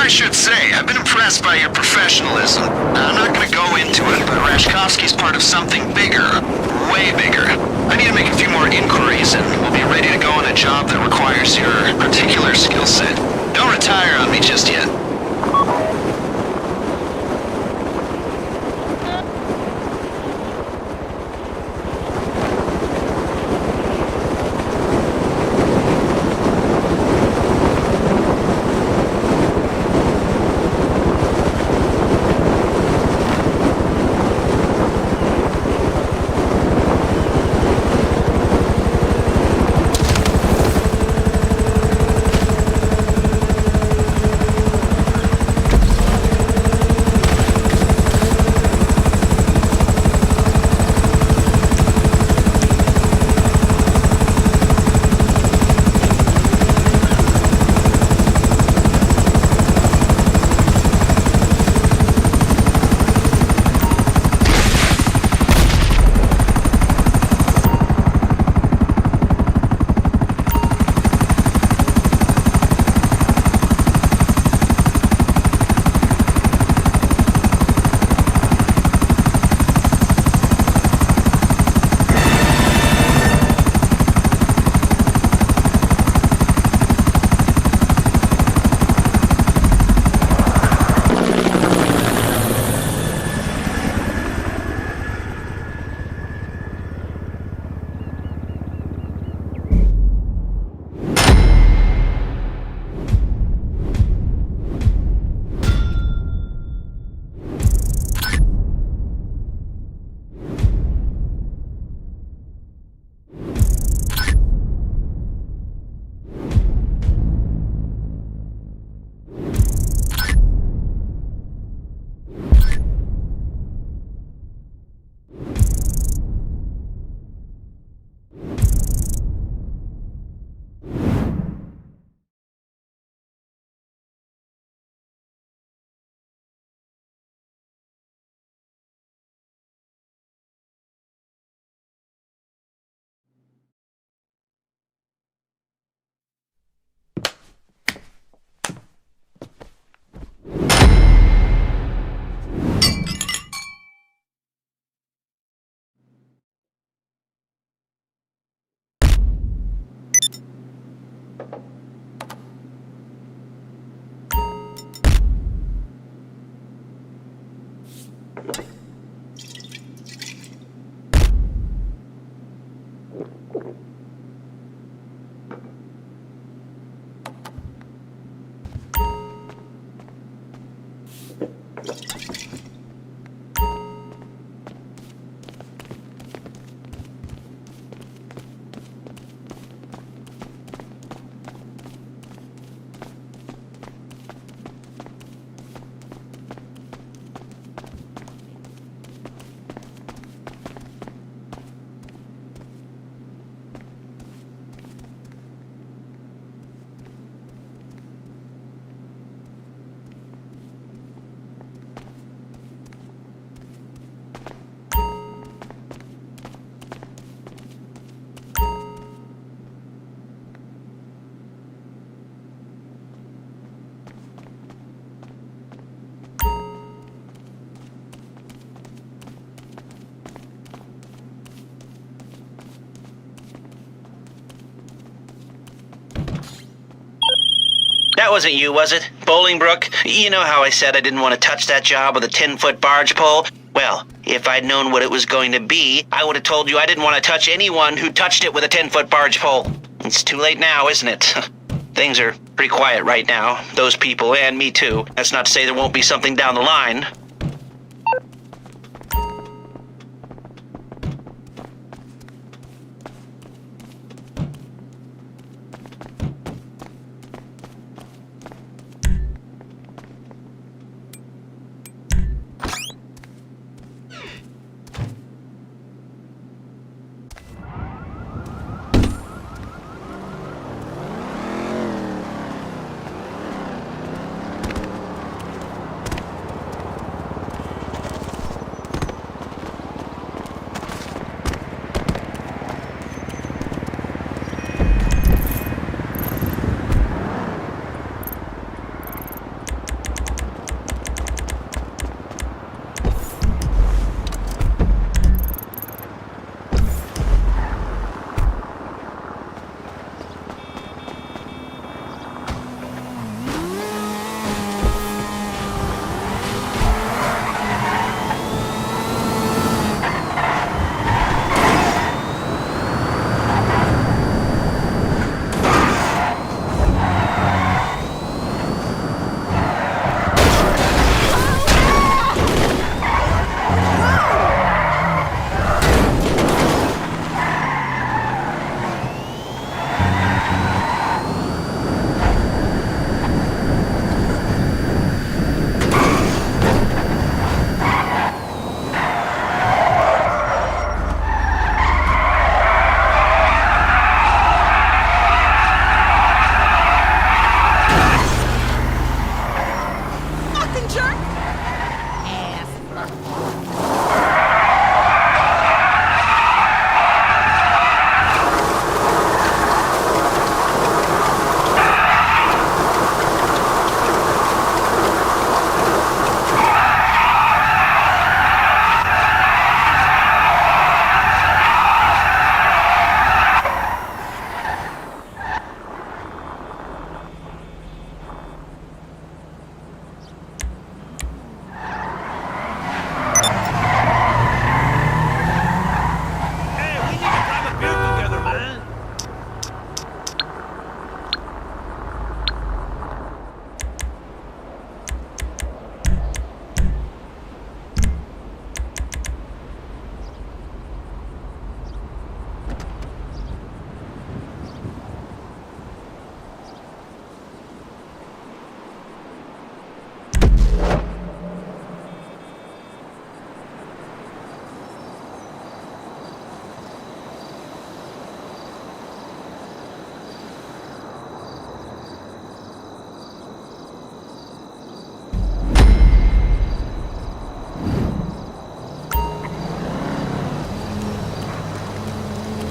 I should say, I've been impressed by your professionalism. I'm not gonna go into it, but Reshkovsky's part of something bigger. Way bigger. I need to make a few more inquiries, and we'll be ready to go on a job that requires your particular skill set. Don't retire on me just yet. That wasn't you, was it? Bolingbrook? You know how I said I didn't want to touch that job with a 10-foot barge pole? Well, if I'd known what it was going to be, I would have told you I didn't want to touch anyone who touched it with a 10-foot barge pole. It's too late now, isn't it? Things are pretty quiet right now. Those people, and me too. That's not to say there won't be something down the line.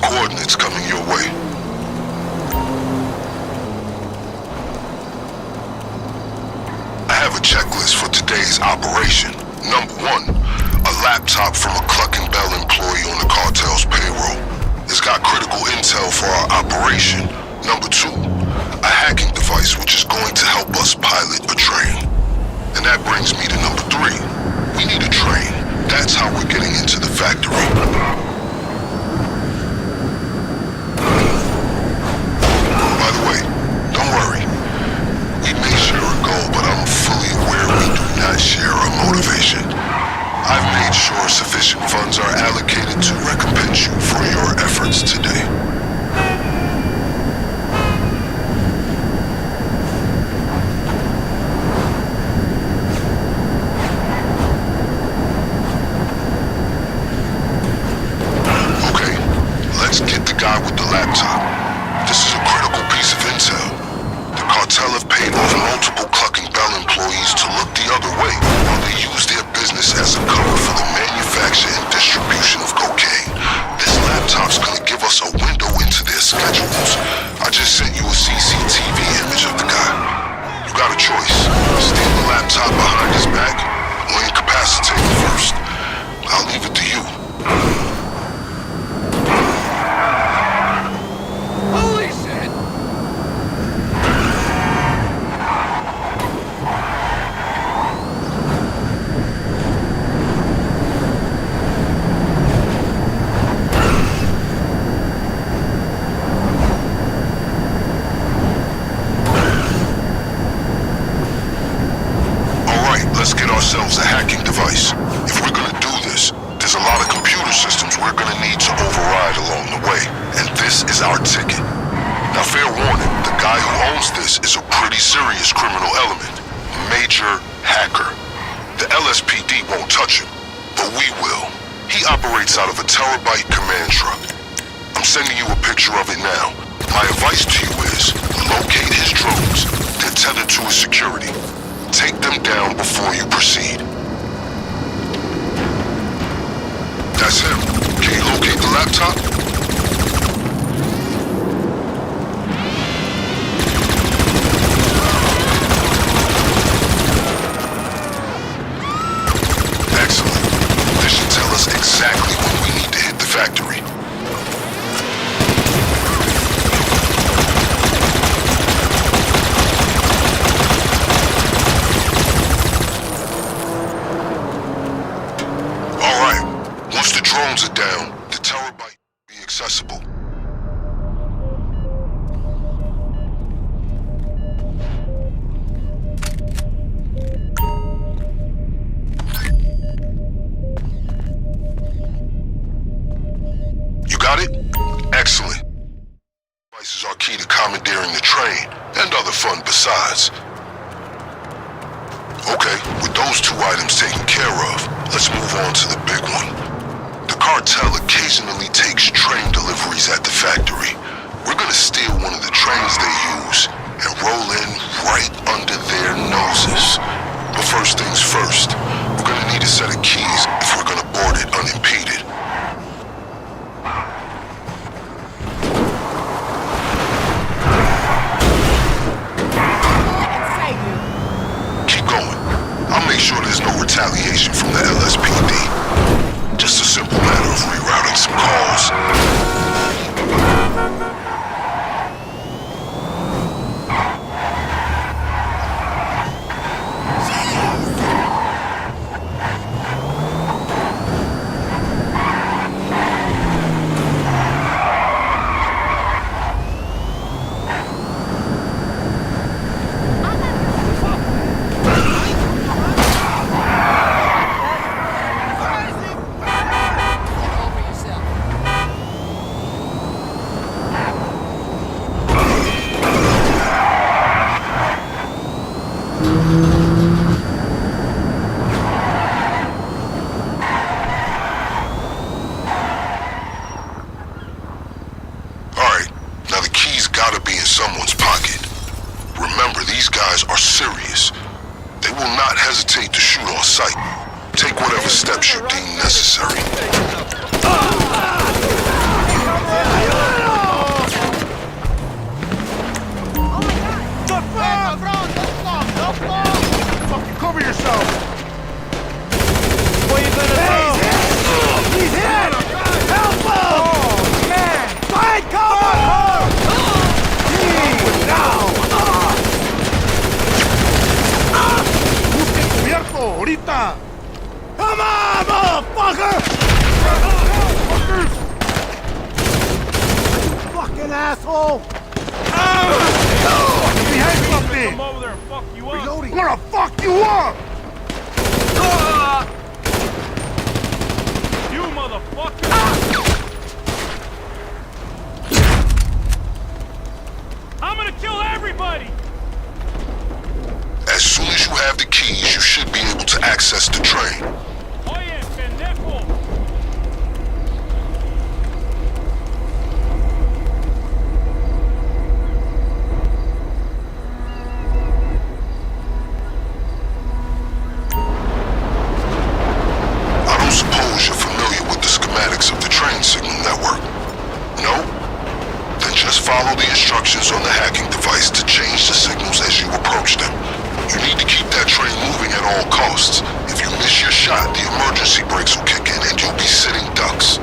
Coordinates coming your way. I have a checklist for today's operation. Number 1, a laptop from a Cluck and Bell employee on the cartel's payroll. It's got critical intel for our operation. Number 2, a hacking device which is going to help us pilot a train. And that brings me to number 3. We need a train. That's how we're getting into the factory. By the way, don't worry. We may share a goal, but I'm fully aware we do not share a motivation. I've made sure sufficient funds are allocated to recompense you for your efforts today. Guy with the laptop. This is a critical piece of intel. The cartel have paid off multiple Cluck and Bell employees to look the other way while they use their business as a cover for the manufacture and distribution of cocaine. This laptop's gonna give us a window into their schedules. I just sent you a CCTV image of the guy. You got a choice. Steal the laptop behind his back or incapacitate him first. I'll leave it to you. Let's get ourselves a hacking device. If we're gonna do this, there's a lot of computer systems we're gonna need to override along the way, and this is our ticket. Now, fair warning, the guy who owns this is a pretty serious criminal element. Major hacker. The LSPD won't touch him, but we will. He operates out of a terabyte command truck. I'm sending you a picture of it now. My advice to you is, locate his drones. They're tethered to his security. Take them down before you proceed. That's him. Can you locate the laptop? Excellent. This should tell us exactly when we need to hit the factory. Drones are down. The terabyte will be accessible. You got it? Excellent. Devices are key to commandeering the train and other fun besides. Okay, with those two items taken care of, let's move on to the big one. The cartel occasionally takes train deliveries at the factory. We're gonna steal one of the trains they use and roll in right under their noses. But first things first, we're gonna need a set of keys if we're gonna board it unimpeded. Keep going. I'll make sure there's no retaliation from the LSPD. Just a simple matter of rerouting some calls. Someone's pocket. Remember, these guys are serious. They will not hesitate to shoot on sight. Take whatever steps you deem necessary. Fucking cover yourself! What are you gonna do? He's hit! Help him! Oh, man! Find cover! Ahorita! Come on, motherfucker! You fucking asshole! Come over there and fuck you up. I'm gonna fuck you up! You motherfucker! I'm gonna kill everybody! As soon as you have the keys, you should be able to access the train. Oye, pendejo! I don't suppose you're familiar with the schematics of the train signal network? No? Then just follow the instructions on the hacking device to change the signals as you approach them. You need to keep that train moving at all costs. If you miss your shot, the emergency brakes will kick in and you'll be sitting ducks.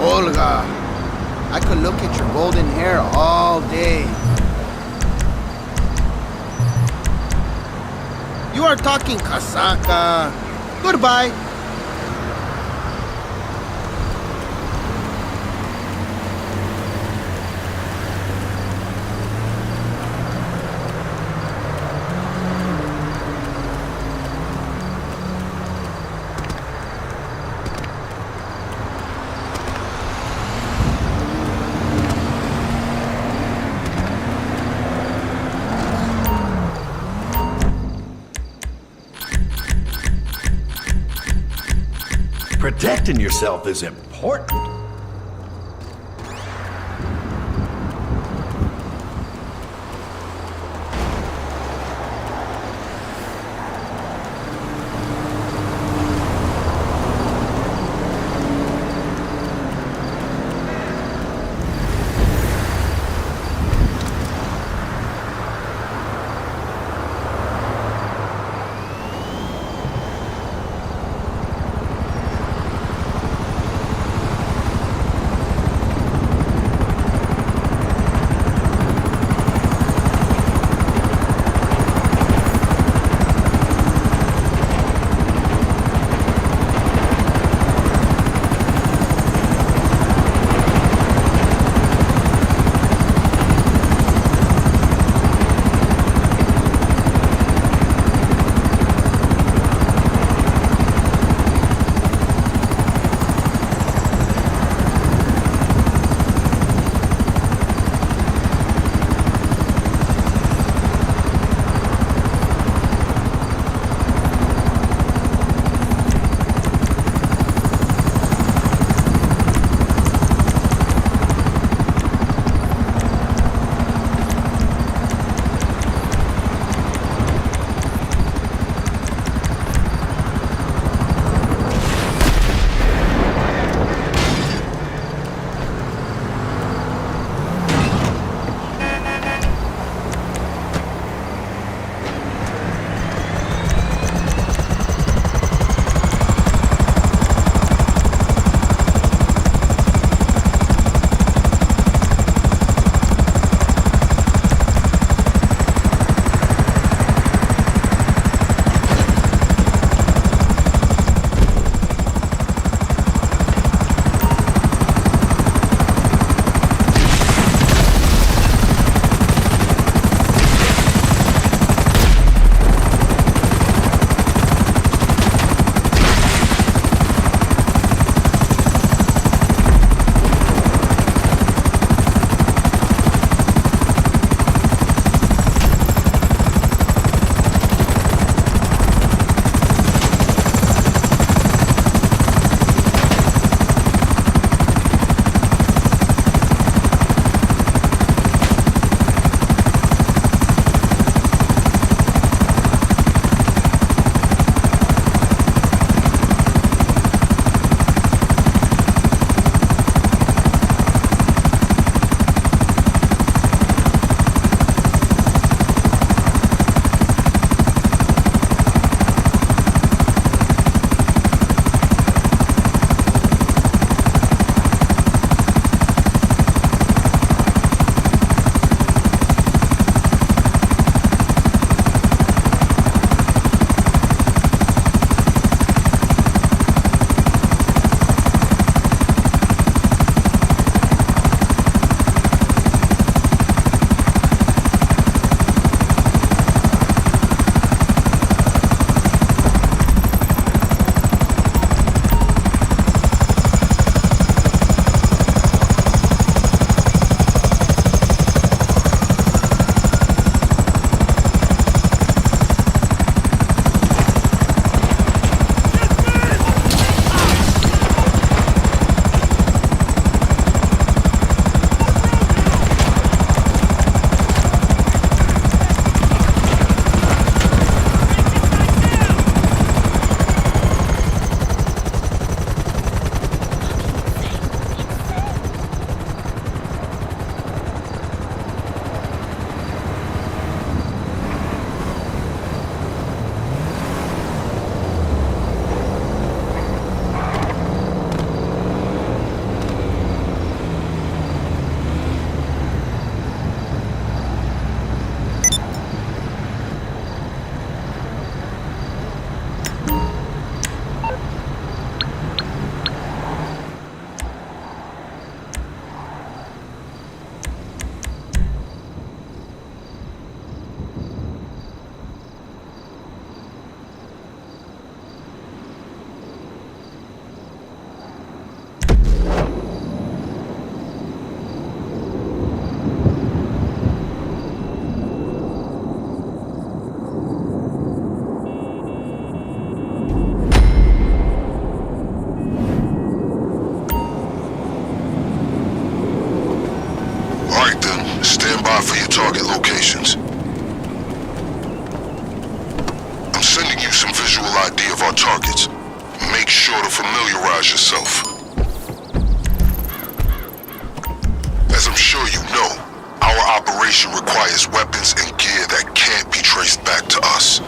Olga, I could look at your golden hair all day. You are talking casaca. Goodbye. Protecting yourself is important. our targets. Make sure to familiarize yourself. As I'm sure you know, our operation requires weapons and gear that can't be traced back to us.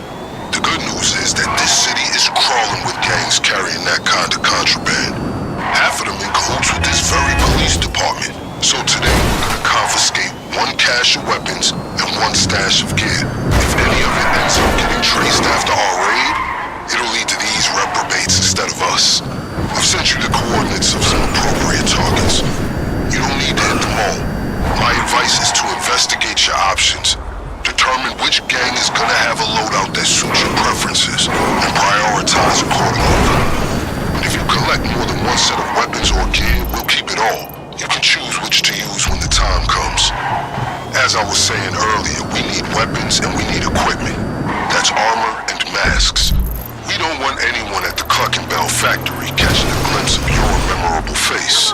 The good news is that this city is crawling with gangs carrying that kind of contraband. Half of them in cahoots with this very police department. So today, we're gonna confiscate one cache of weapons and one stash of gear. If any of it ends up getting traced after our raid, it'll lead to these reprobates instead of us. I've sent you the coordinates of some appropriate targets. You don't need to hit them all. My advice is to investigate your options. Determine which gang is gonna have a loadout that suits your preferences, and prioritize accordingly. And if you collect more than one set of weapons or gear, we'll keep it all. You can choose which to use when the time comes. As I was saying earlier, we need weapons and we need equipment. That's armor and masks. We don't want anyone at the Cluck and Bell factory catching a glimpse of your memorable face.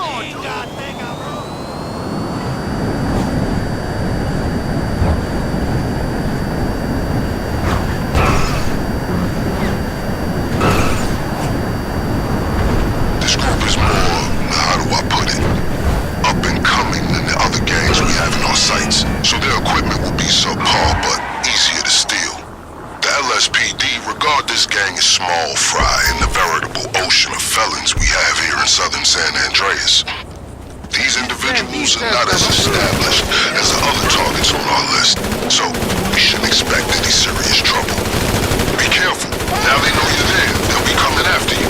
This group is more, how do I put it, up and coming than the other gangs we have in our sights. So their equipment will be subpar, but easier to steal. The LSPD regard this gang as small fry in the veritable ocean of felons we have here in southern San Andreas. These individuals are not as established as the other targets on our list, so we shouldn't expect any serious trouble. Be careful. Now they know you're there, they'll be coming after you.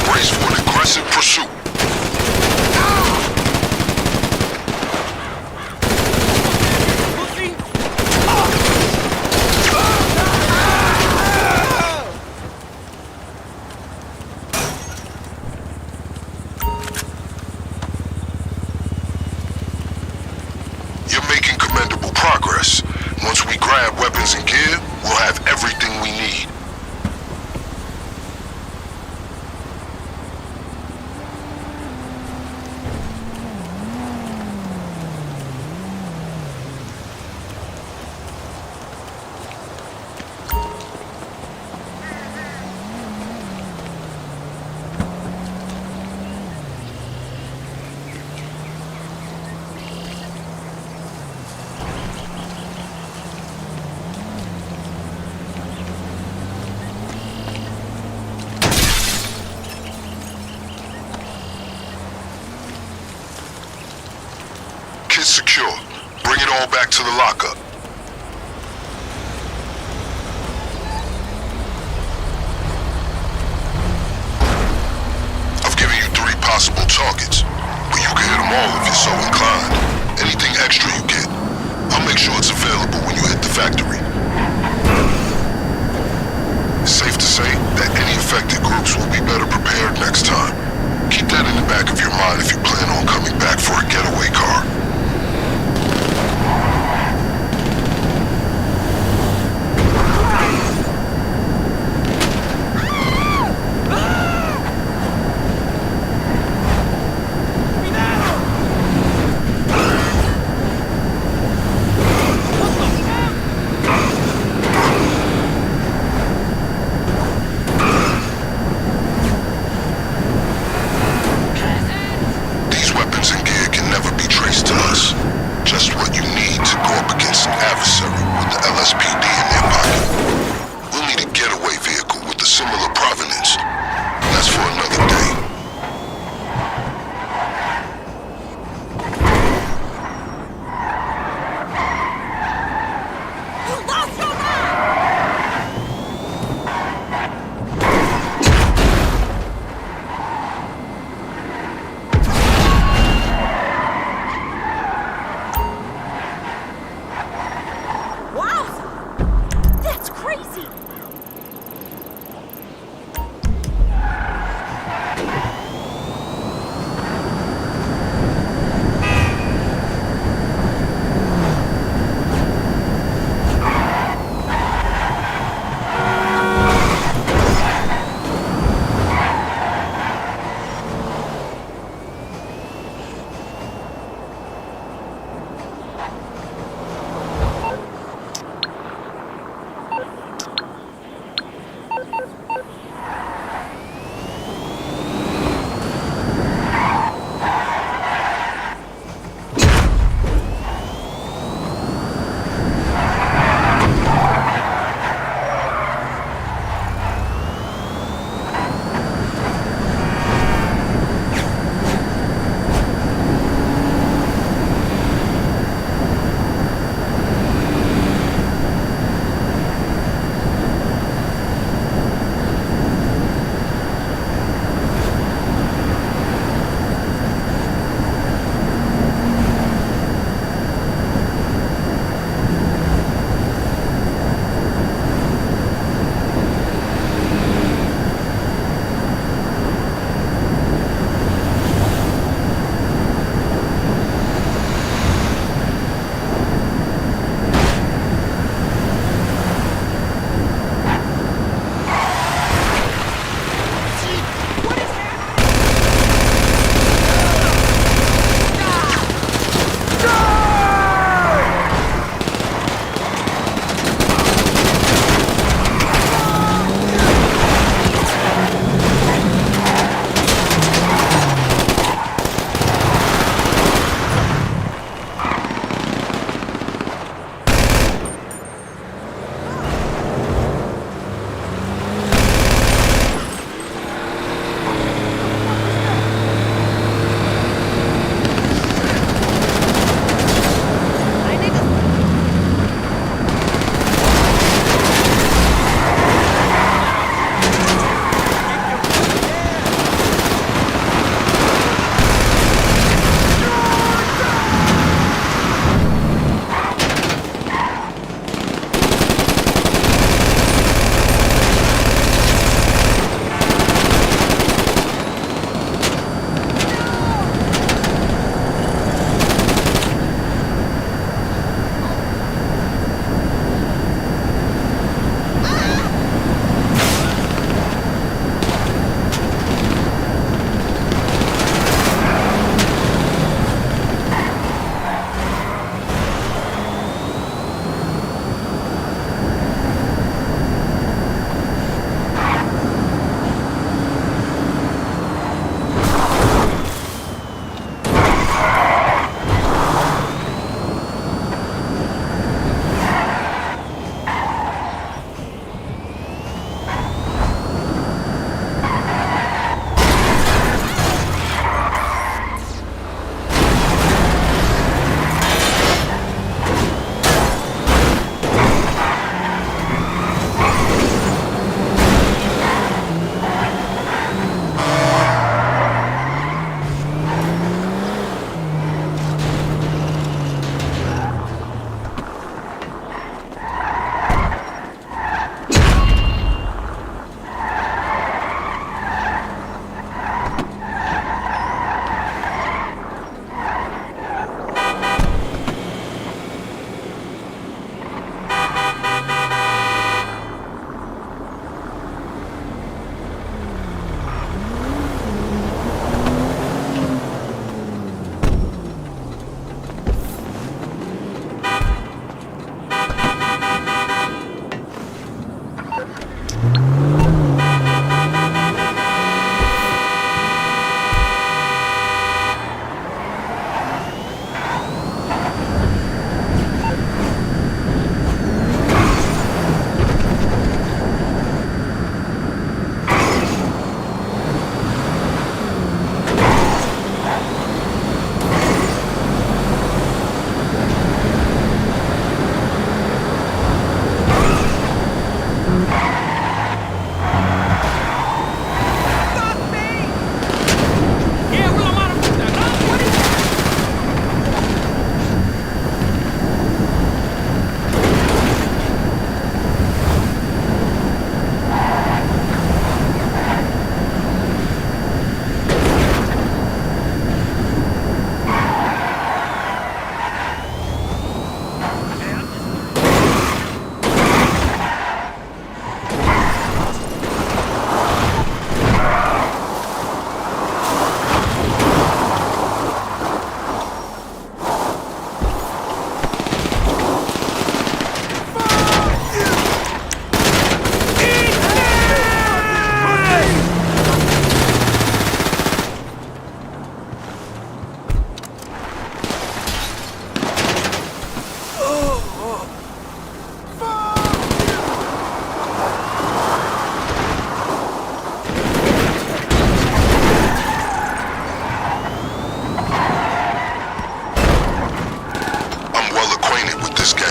Brace for an aggressive pursuit. You're making commendable progress. Once we grab weapons and gear, we'll have everything we need. Secure. Bring it all back to the lockup. I've given you 3 possible targets, but you can hit them all if you're so inclined. Anything extra you get, I'll make sure it's available when you hit the factory. It's safe to say that any affected groups will be better prepared next time. Keep that in the back of your mind if you plan on coming back for a getaway car.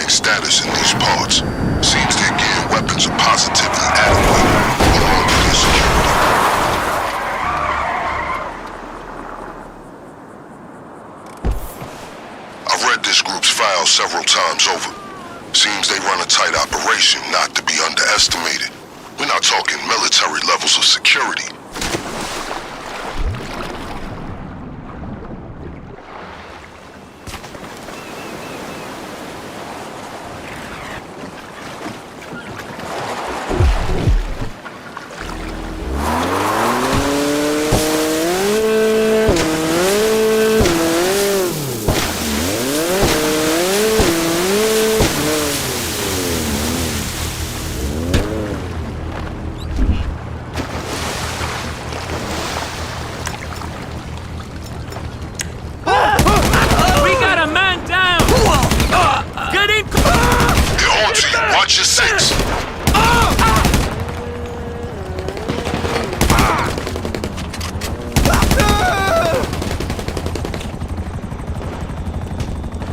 gang status in these parts. Seems their gear and weapons are positively adequate, along with their security. I've read this group's files several times over. Seems they run a tight operation, not to be underestimated. We're not talking military levels of security. Watch your six.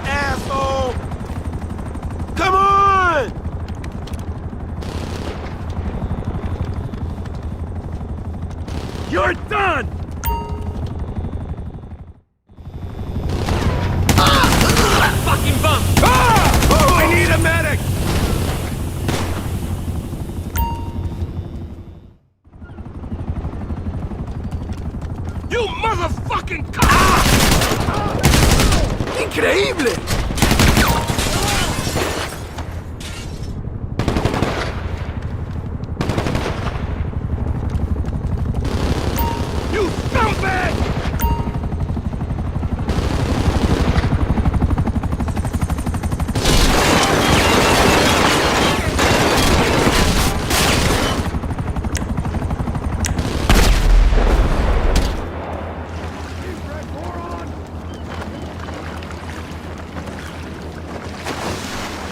Asshole! Come on! You're done! Fucking bump! Oh, I need a medic! You motherfucking cock! Increíble! You scumbag!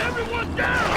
Everyone down!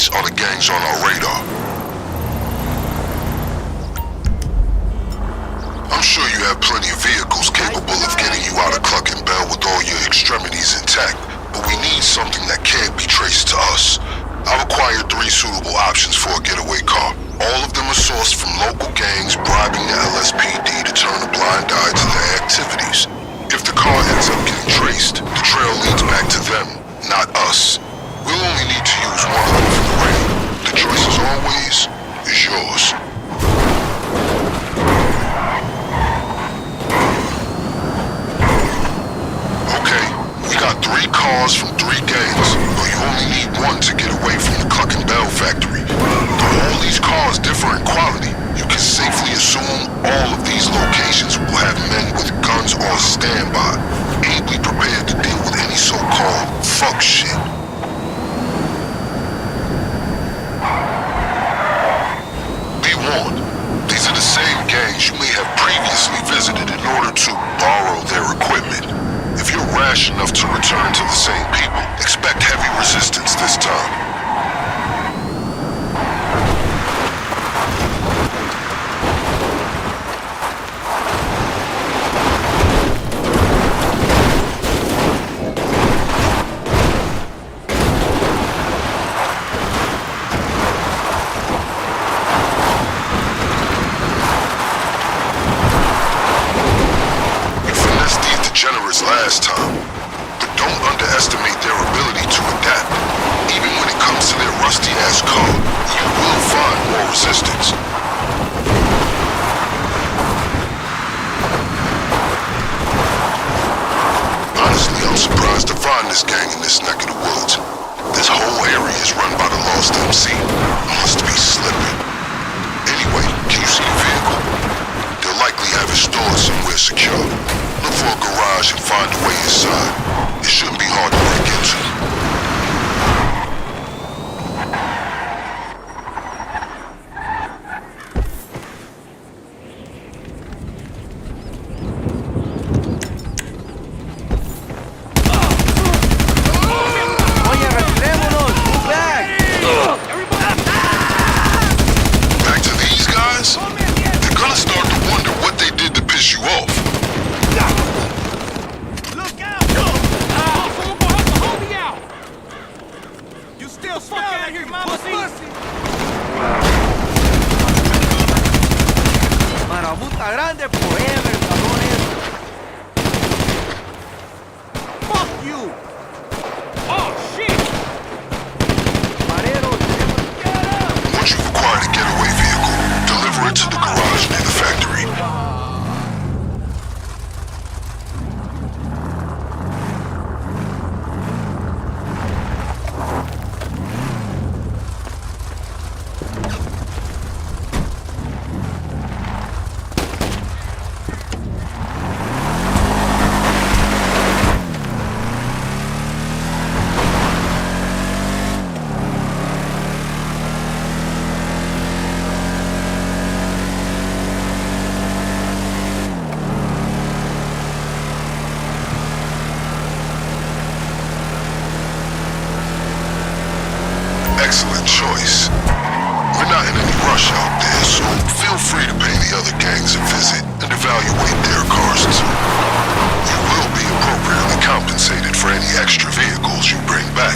these are the gangs on our radar. I'm sure you have plenty of vehicles capable of getting you out of Cluck and Bell with all your extremities intact, but we need something that can't be traced to us. I've acquired 3 suitable options for a getaway car. All of them are sourced from local gangs bribing the LSPD to turn a blind eye to their activities. If the car ends up getting traced, the trail leads back to them, not us. We'll only need to use one of them for the raid. The choice, as always, is yours. Okay, we got 3 cars from 3 gangs, but you only need 1 to get away from the Cluck and Bell factory. Though all these cars differ in quality, you can safely assume all of these locations will have men with guns on standby, ably prepared to deal with any so-called fuck shit. Be warned, these are the same gangs you may have previously visited in order to borrow their equipment. If you're rash enough to return to the same people, expect heavy resistance this time. Last time, but don't underestimate their ability to adapt. Even when it comes to their rusty-ass car, you will find more resistance. Honestly, I'm surprised to find this gang in this neck of the woods. This whole area is run by the Lost MC. Must be slipping. Anyway, can you see the vehicle? They'll likely have it stored somewhere secure. Look for a garage and find a way inside. It shouldn't be hard to break into. Oye, retirémonos! Move back! Back to these guys? They're gonna start to wonder what they did to piss you off. Look out! Someone go help the homie out! You still fuck out of here, you pussy! Marabuta grande forever, cabrones! Fuck you! Oh, shit! Marero, Once you've acquired a getaway vehicle, deliver it to the garage near the factory. Excellent choice. We're not in any rush out there, so feel free to pay the other gangs a visit and evaluate their cars too. You will be appropriately compensated for any extra vehicles you bring back.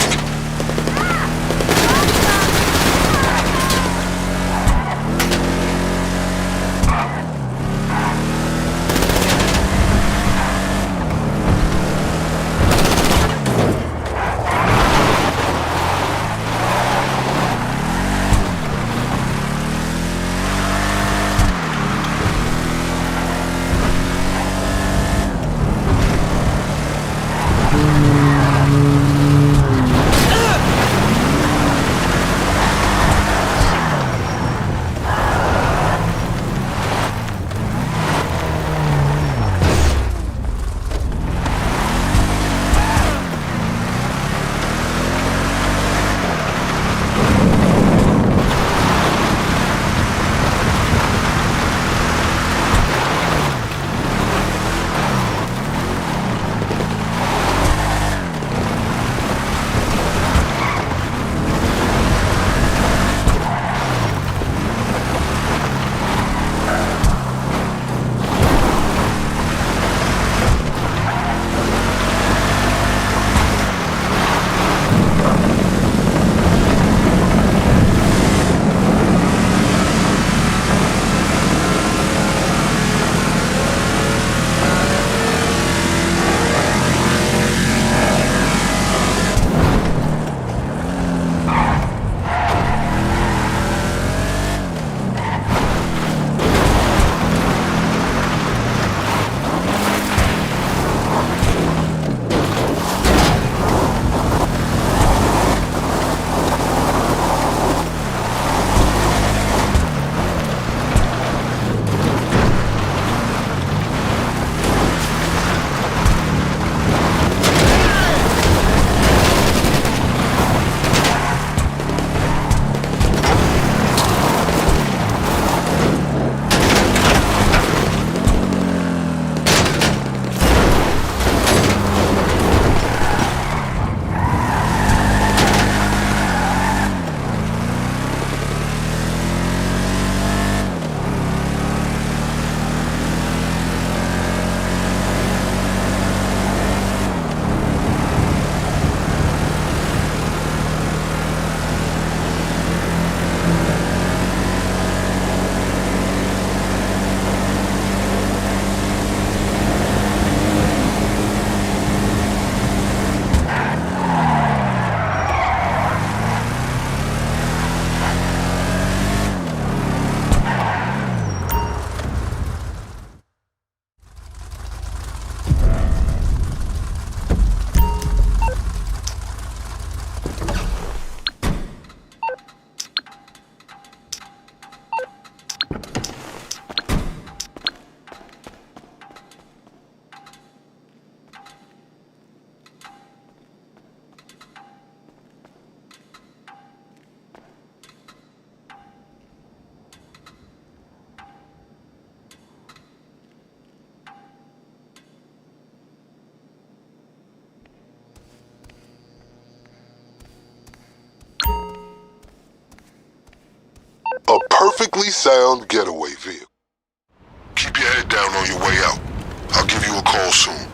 A perfectly sound getaway vehicle. Keep your head down on your way out. I'll give you a call soon.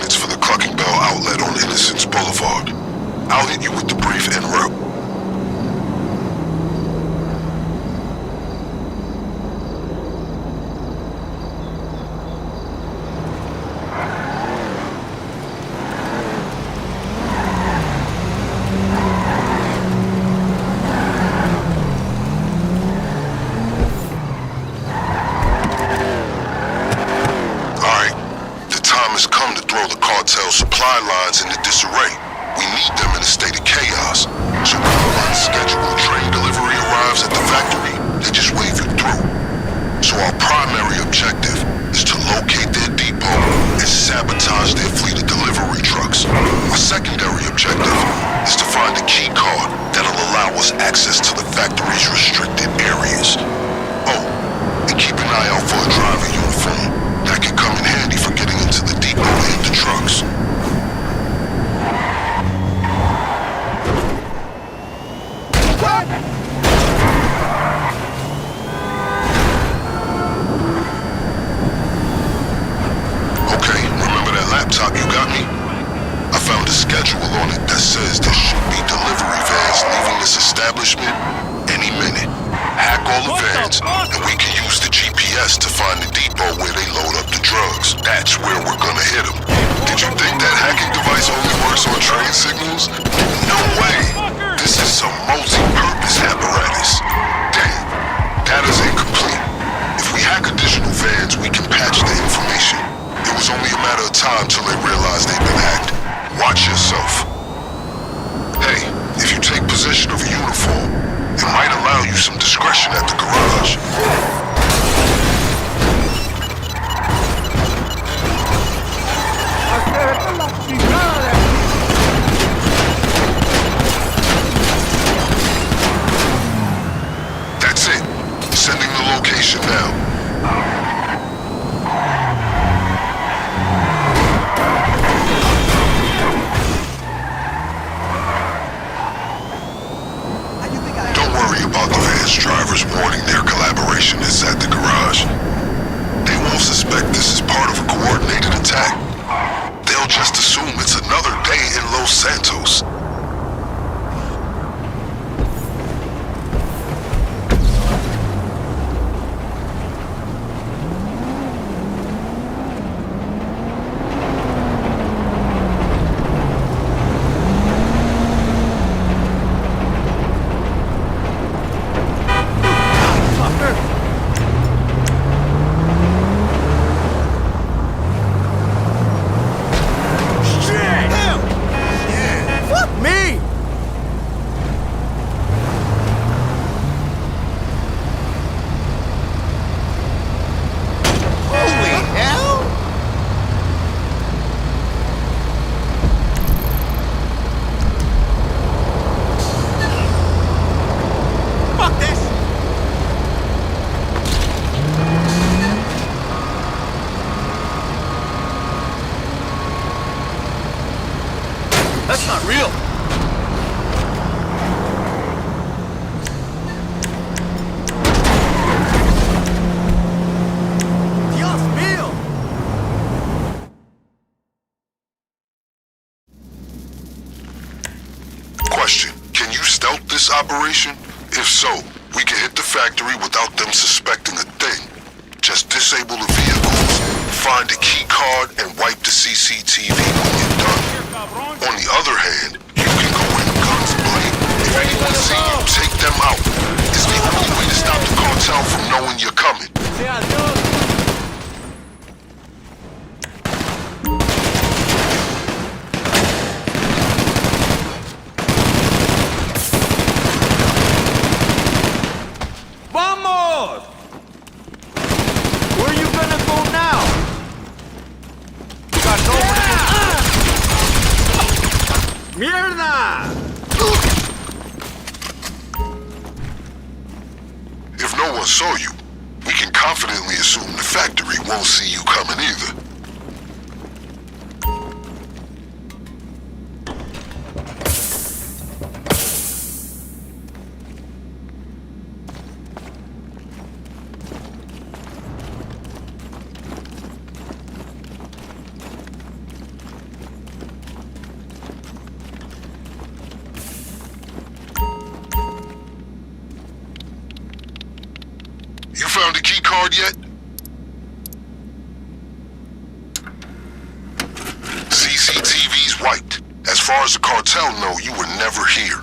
coordinates for the Clucking Bell outlet on Innocence Boulevard. I'll hit you with the brief en route. Supply lines into disarray. We need them in a state of chaos. So when an unscheduled train delivery arrives at the factory, they just wave you through. So our primary objective is to locate their depot and sabotage their fleet of delivery trucks. Our secondary objective is to find a key card that'll allow us access to the factory's restricted areas. Oh, and keep an eye out for a driver uniform. That can come in handy for getting into the depot and the trucks. Okay, remember that laptop you got me? I found a schedule on it that says there should be delivery vans leaving this establishment any minute. Hack all the vans, and we can use the GPS to find the depot where they load up the drugs. That's where we're gonna hit them. Did you think that hacking device only works on train signals? No way! This is some multi-purpose apparatus. Damn, data's incomplete. If we hack additional vans, we can patch the information. It was only a matter of time till they realized they'd been hacked. Watch yourself. Hey, if you take possession of a uniform, it might allow you some discretion at the garage. That's it. Sending the location now. Drivers warning their collaboration is at the garage. They won't suspect this is part of a coordinated attack. They'll just assume it's another day in Los Santos. That's not real. Dios mío. Question, can you stealth this operation? If so, we can hit the factory without them suspecting a thing. Just disable the vehicles, find a key card, and wipe the CCTV when you're done. On the other hand, you can go in guns blazing. If anyone sees you, take them out. It's the only way to stop the cartel from knowing you're coming. Vamos! Where are you gonna go now? You got nowhere to go. Mierda! If no one saw you, we can confidently assume the factory won't see you coming either. found a key card yet? CCTV's wiped. As far as the cartel know, you were never here.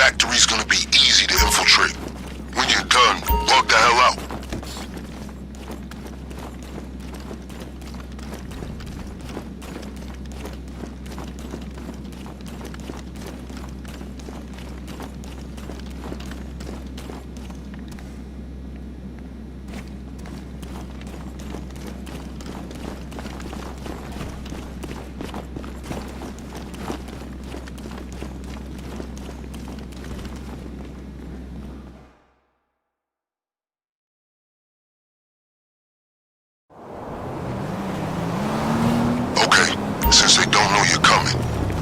Factory's gonna be easy to infiltrate. When you're done, log the hell out. Since they don't know you're coming,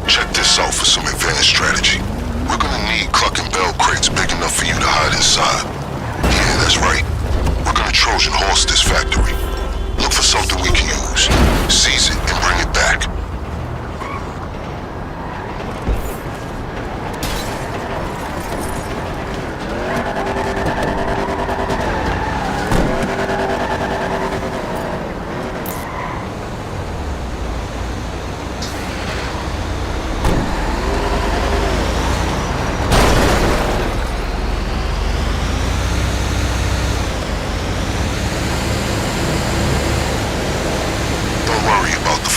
check this out for some advanced strategy. We're gonna need Cluck and Bell crates big enough for you to hide inside. Yeah, that's right. We're gonna Trojan horse this factory. Look for something we can use. Seize it and bring it back. Don't worry about the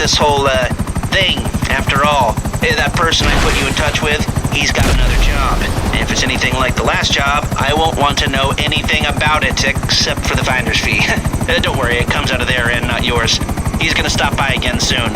this whole, thing. After all, that person I put you in touch with, he's got another job. And if it's anything like the last job, I won't want to know anything about it except for the finder's fee. Don't worry, it comes out of their end, not yours. He's gonna stop by again soon.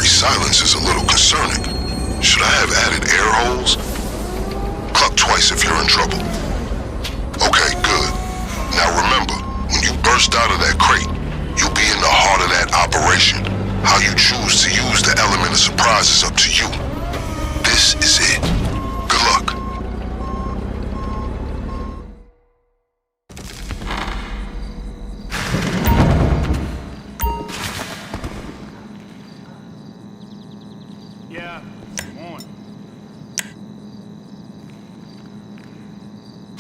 Silence is a little concerning. Should I have added air holes? Cluck twice if you're in trouble. Okay, good. Now remember, when you burst out of that crate, you'll be in the heart of that operation. How you choose to use the element of surprise is up to you. This is it. Good luck.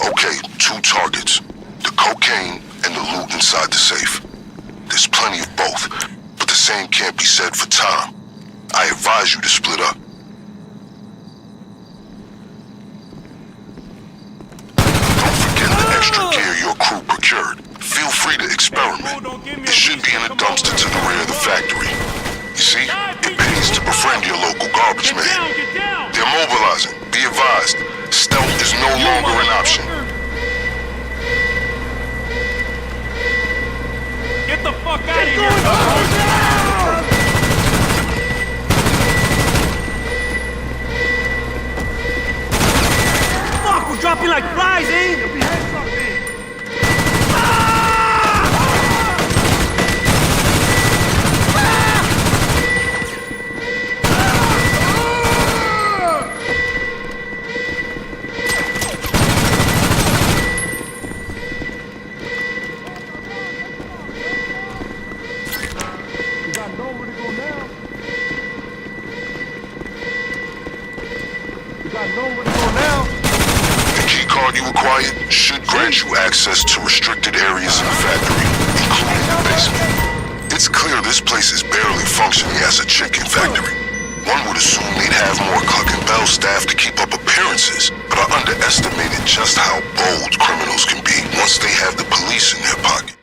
Okay, 2 targets. The cocaine and the loot inside the safe. There's plenty of both, but the same can't be said for Tom. I advise you to split up. Don't forget the extra gear your crew procured. Feel free to experiment. It should be in a dumpster to the rear of the factory. You see, it pays to befriend your local garbage man. They're mobilizing. Be advised. Stealth is no longer an option. Get the fuck out of here! Fuck, we're dropping like flies, eh? The key card you acquired should grant you access to restricted areas in the factory, including the basement. It's clear this place is barely functioning as a chicken factory. One would assume they'd have more Cluck and Bell staff to keep up appearances, but I underestimated just how bold criminals can be once they have the police in their pocket.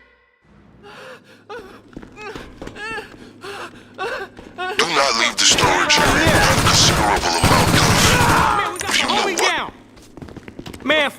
Do not leave the storage area without a considerable amount of... You know what? Man,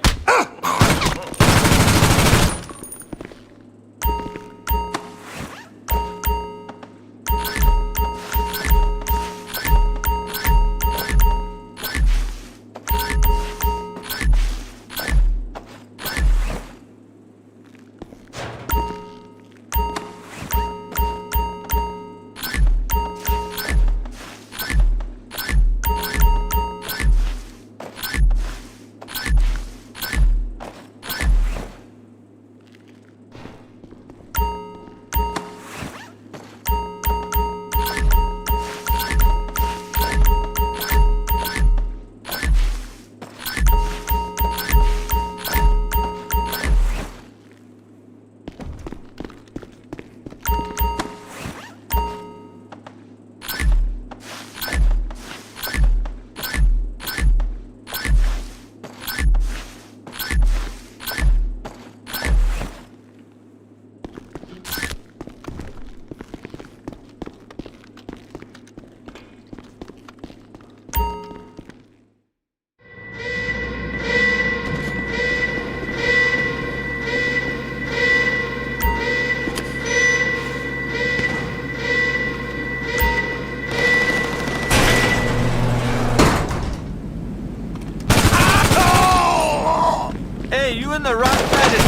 you in the rock bed.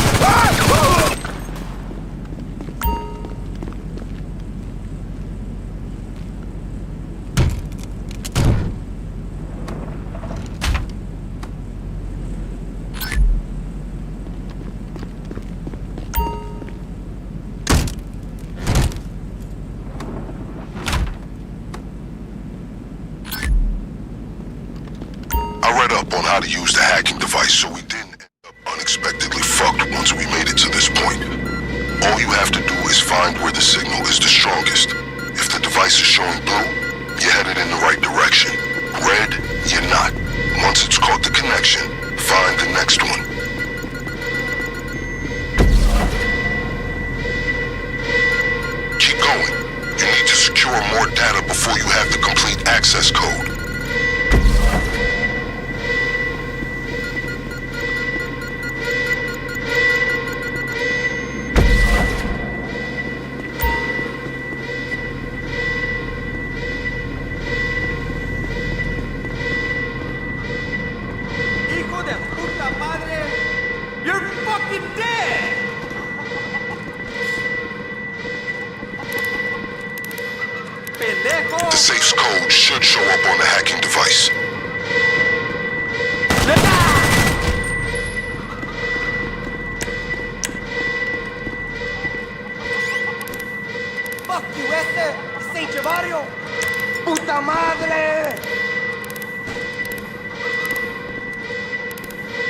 I read up on how to use the hacking device so we didn't end up unexpectedly fucked once we made it to this point. All you have to do is find where the signal is the strongest. If the device is showing blue, you're headed in the right direction. Red, you're not. Once it's caught the connection, find the next one. Keep going. You need to secure more data before you have the complete access code. The safe's code should show up on the hacking device. Fuck you, Saint Javario! Puta madre!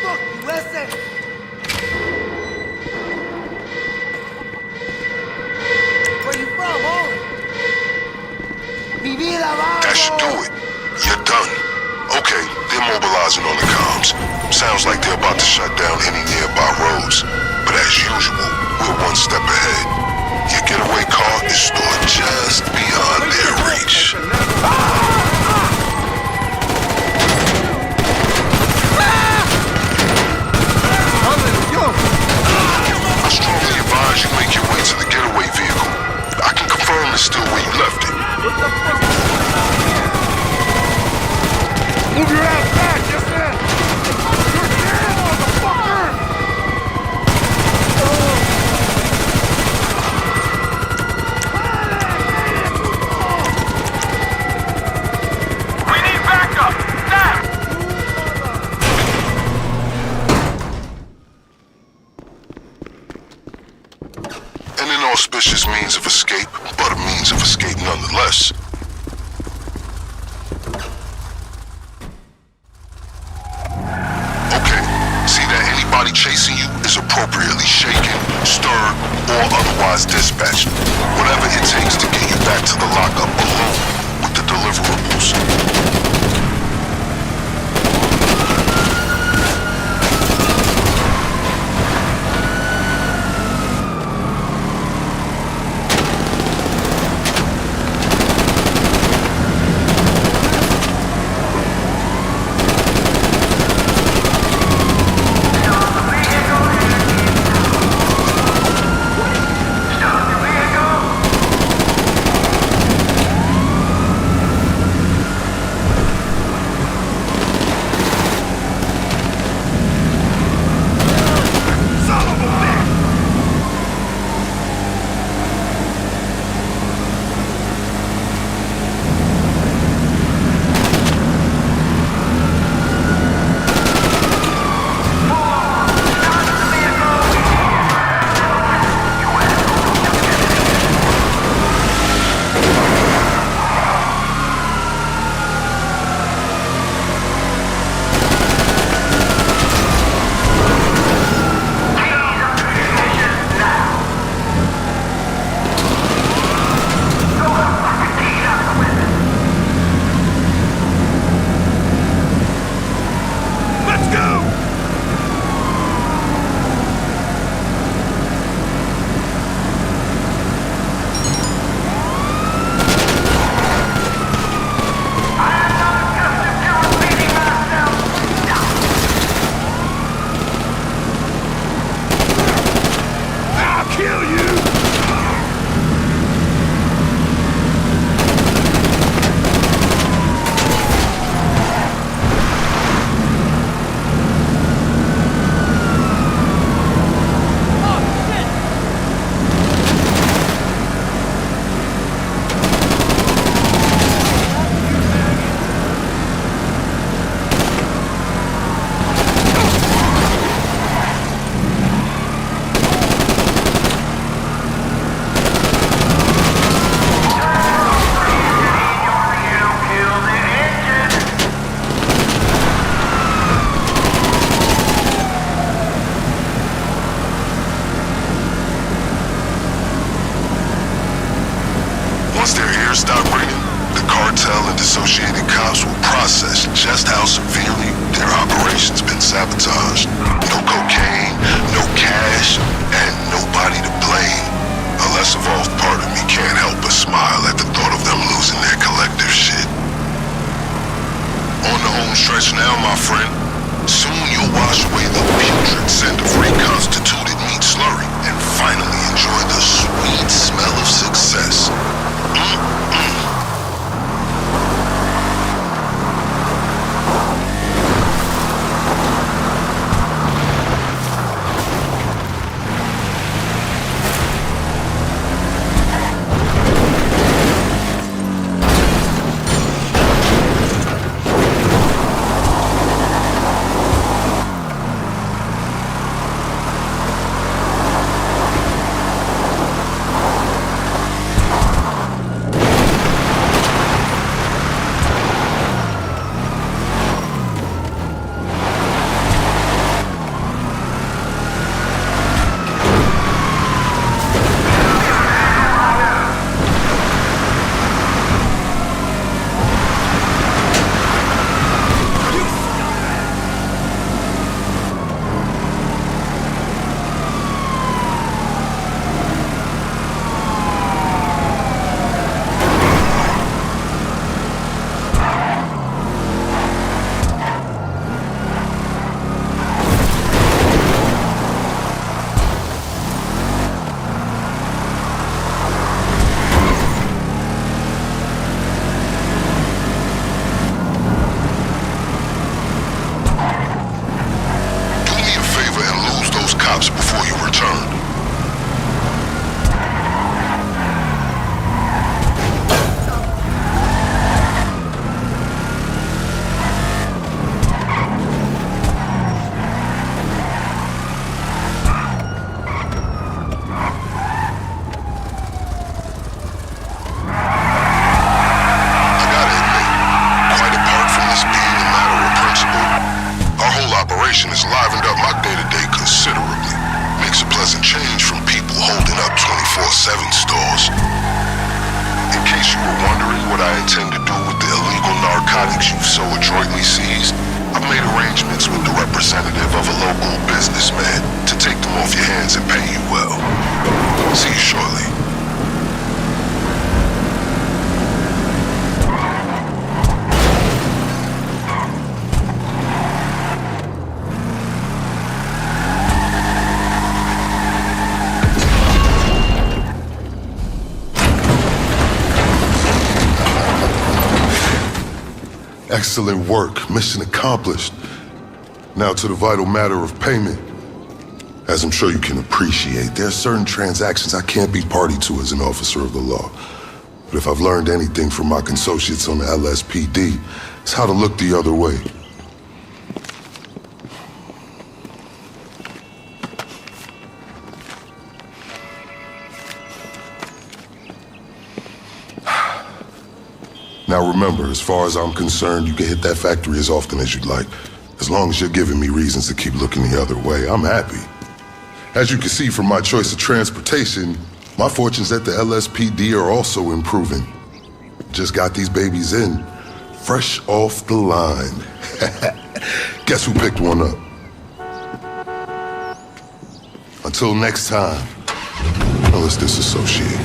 Fuck you, Where you from, homie? Mi vida, vamos! That should do it. You're done. Okay, they're mobilizing on the comms. Sounds like they're about to shut down any nearby roads. But as usual, we're one step ahead. Your getaway car is stored just beyond their reach. I strongly advise you make your way to the getaway vehicle. I can confirm it's still where you left it. Move your ass back, yes man! You're dead, motherfucker! We need backup! Now! An inauspicious means of escape, but a means of escape nonetheless. Okay, see that anybody chasing you is appropriately shaken, stirred, or otherwise dispatched. Whatever it takes to get you back to the lockup alone with the deliverables. Once their ears stop ringing, the cartel and dissociated cops will process just how severely their operation's been sabotaged. No cocaine, no cash, and nobody to blame. A less evolved part of me can't help but smile at the thought of them losing their collective shit. On the home stretch now, my friend. Soon you'll wash away the putrid scent of reconstituted meat slurry and finally enjoy the sweet smell of success. Before you return. Has livened up my day-to-day considerably. Makes a pleasant change from people holding up 24/7 stores. In case you were wondering what I intend to do with the illegal narcotics you've so adroitly seized, I've made arrangements with the representative of a local businessman to take them off your hands and pay you well. See you shortly. Excellent work. Mission accomplished. Now to the vital matter of payment. As I'm sure you can appreciate, there are certain transactions I can't be party to as an officer of the law. But if I've learned anything from my associates on the LSPD, it's how to look the other way. Now remember, as far as I'm concerned, you can hit that factory as often as you'd like. As long as you're giving me reasons to keep looking the other way, I'm happy. As you can see from my choice of transportation, my fortunes at the LSPD are also improving. Just got these babies in, fresh off the line. Guess who picked one up? Until next time, let's disassociate.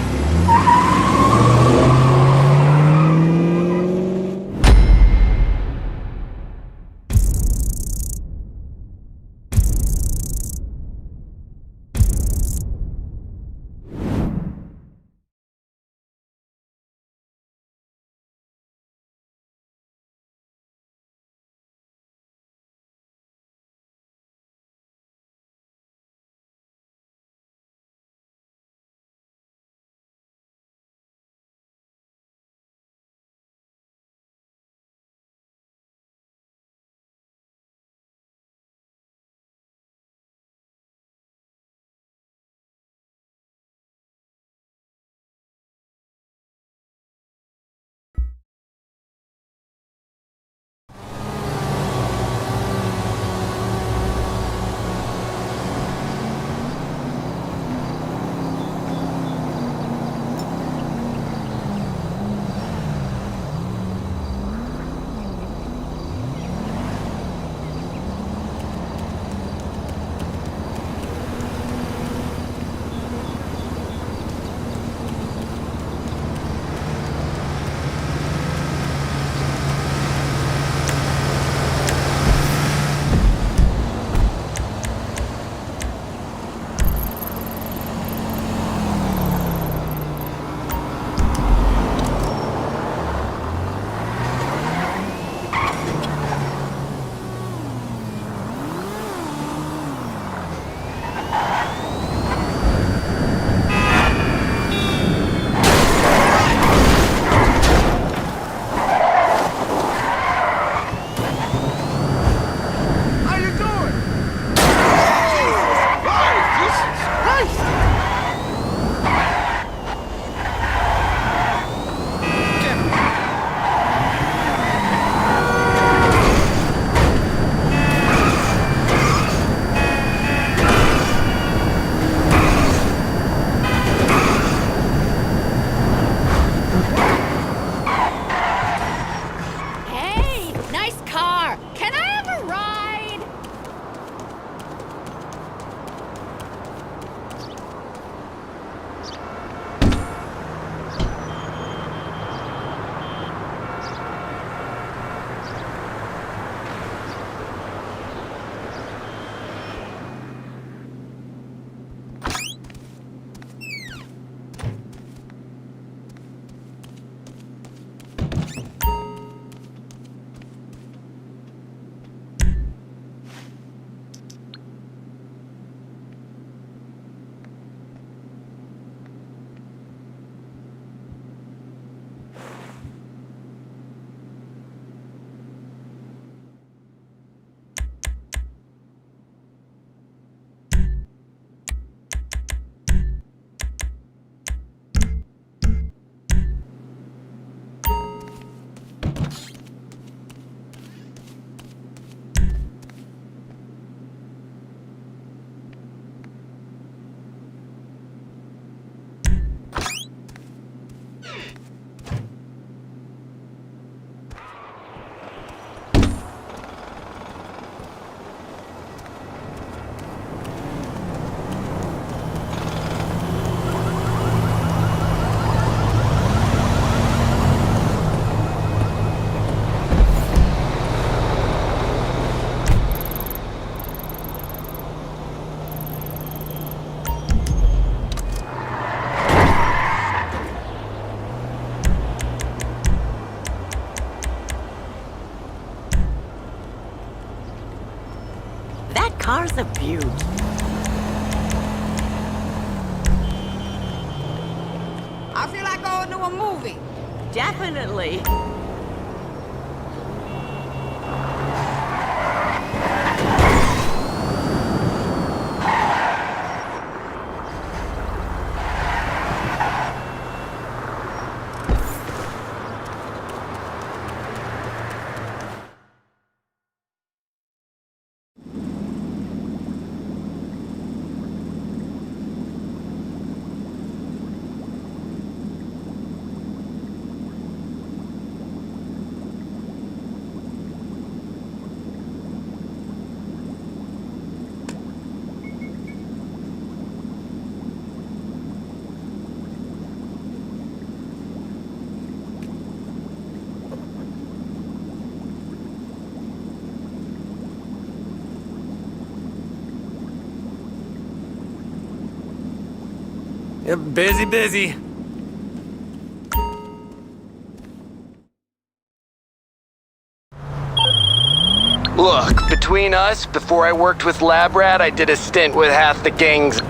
car's a beaut. I feel like going to a movie. Definitely. Yep, busy. Look, between us, before I worked with Lab Rat, I did a stint with half the gangs.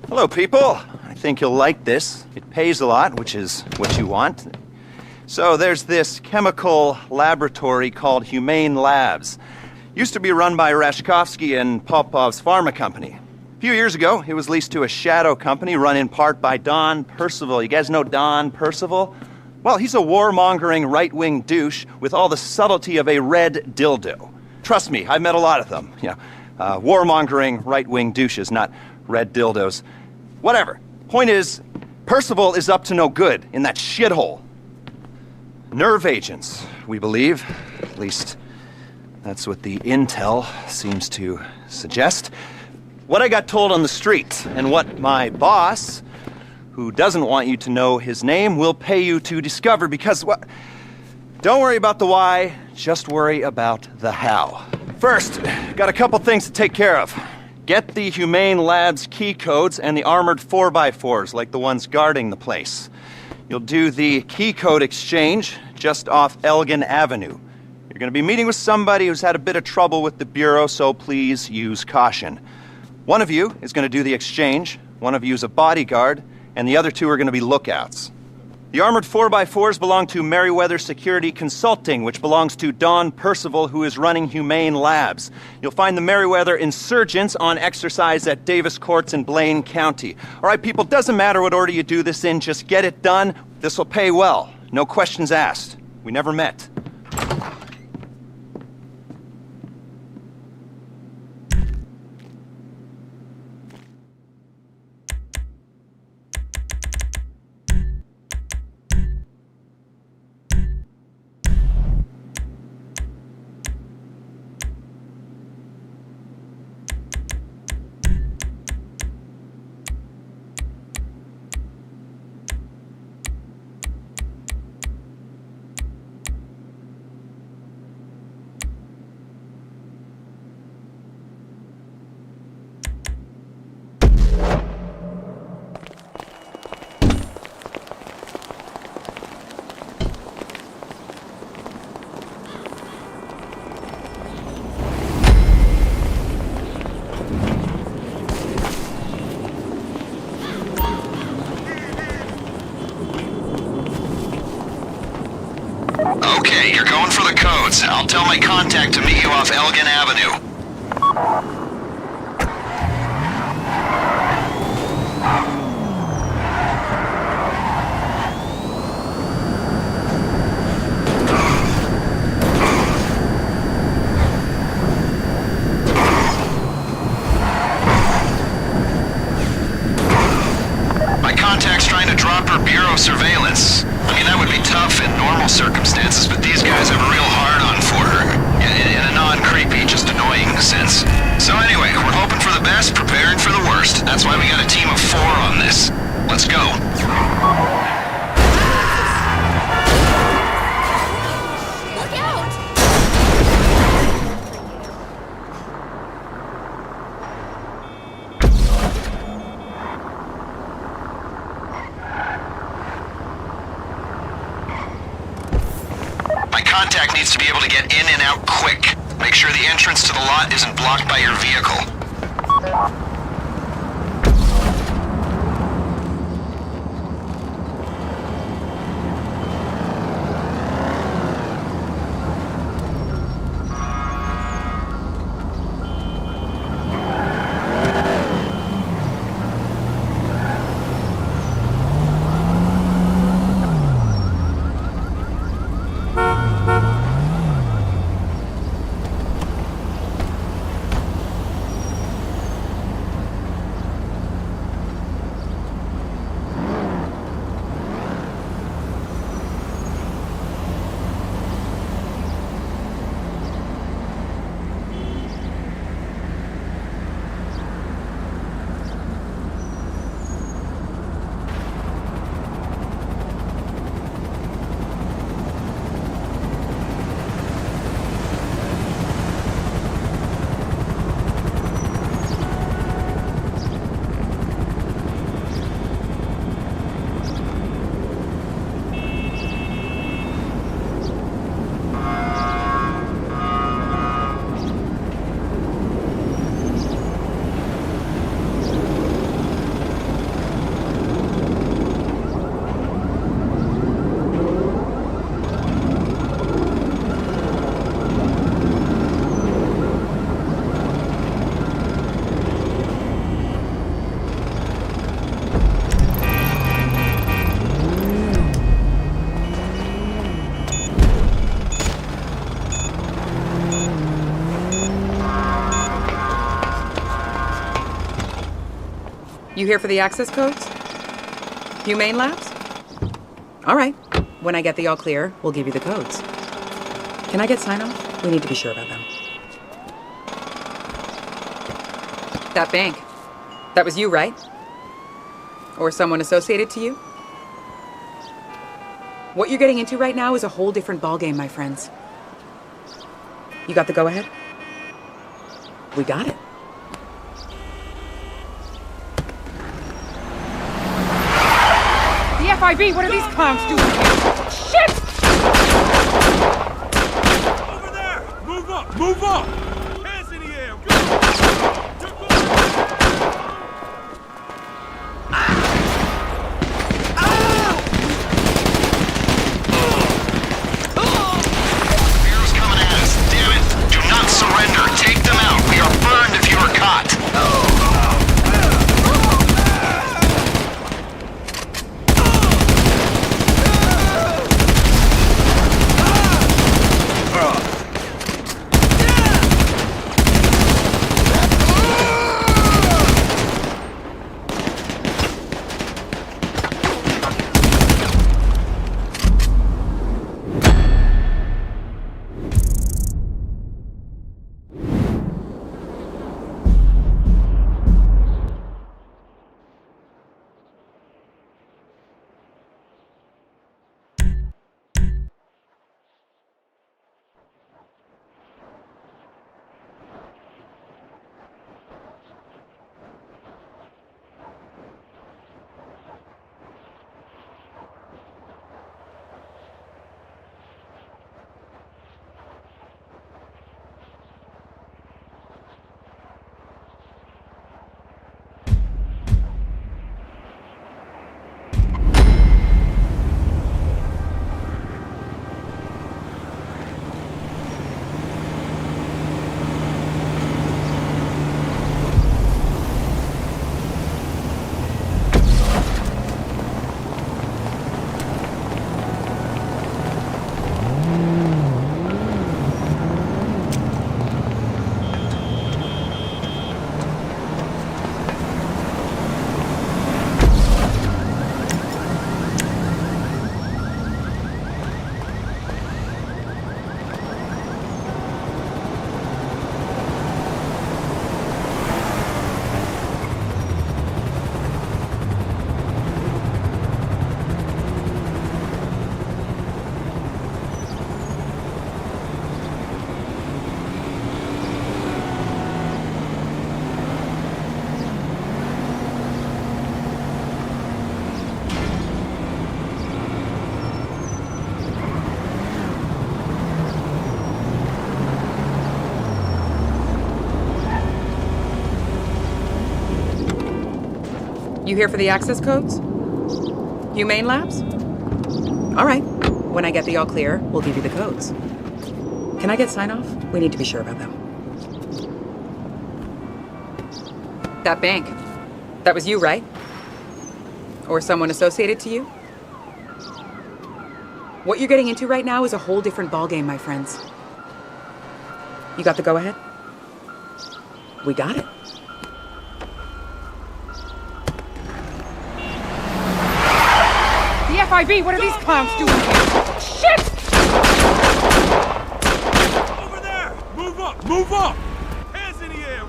Hello, people. I think you'll like this. It pays a lot, which is what you want. So there's this chemical laboratory called Humane Labs. Used to be run by Rashkovsky and Popov's pharma company. A few years ago, it was leased to a shadow company run in part by Don Percival. You guys know Don Percival? Well, he's a warmongering right-wing douche with all the subtlety of a red dildo. Trust me, I've met a lot of them. Yeah, warmongering, right-wing douches, not red dildos. Whatever. Point is, Percival is up to no good in that shithole. Nerve agents, we believe. At least, that's what the intel seems to suggest. What I got told on the street, and what my boss, who doesn't want you to know his name, will pay you to discover, because what? Don't worry about the why, just worry about the how. First, got a couple things to take care of. Get the Humane Labs key codes and the armored 4x4s, like the ones guarding the place. You'll do the key code exchange just off Elgin Avenue. You're gonna be meeting with somebody who's had a bit of trouble with the Bureau, so please use caution. One of you is gonna do the exchange, one of you is a bodyguard, and the other two are gonna be lookouts. The armored 4x4s belong to Merriweather Security Consulting, which belongs to Don Percival, who is running Humane Labs. You'll find the Merriweather insurgents on exercise at Davis Courts in Blaine County. All right, people, doesn't matter what order you do this in, just get it done. This will pay well. No questions asked. We never met. Okay, you're going for the codes. I'll tell my contact to meet you off Elgin Avenue. My contact's trying to drop her Bureau surveillance. I mean, that would be tough in normal circumstances, but these guys have a real hard-on for her. In a non-creepy, just annoying sense. So anyway, we're hoping for the best, preparing for the worst. That's why we got a team of 4 on this. Let's go. Look out! My contact needs to be able to get in and out quick. Make sure the entrance to the lot isn't blocked by your vehicle. You here for the access codes? Humane Labs? All right. When I get the all clear, we'll give you the codes. Can I get sign-off? We need to be sure about them. That bank. That was you, right? Or someone associated to you? What you're getting into right now is a whole different ballgame, my friends. You got the go-ahead? We got it. The FIB, what are these clowns doing here? Shit! Over there! Move up! Move up! Hands in the air! Bear's coming at us. Damn it! Do not surrender. Take them out. We are burned if you are caught. You here for the access codes? Humane Labs? All right. When I get the all clear, we'll give you the codes. Can I get sign-off? We need to be sure about them. That bank. That was you, right? Or someone associated to you? What you're getting into right now is a whole different ballgame, my friends. You got the go-ahead? We got it. The FIB, what are these clowns doing here? Shit! Over there! Move up! Move up! Hands in the air!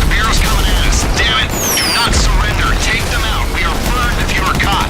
Bear's coming at us. Damn it! Do not surrender. Take them out. We are burned if you are caught.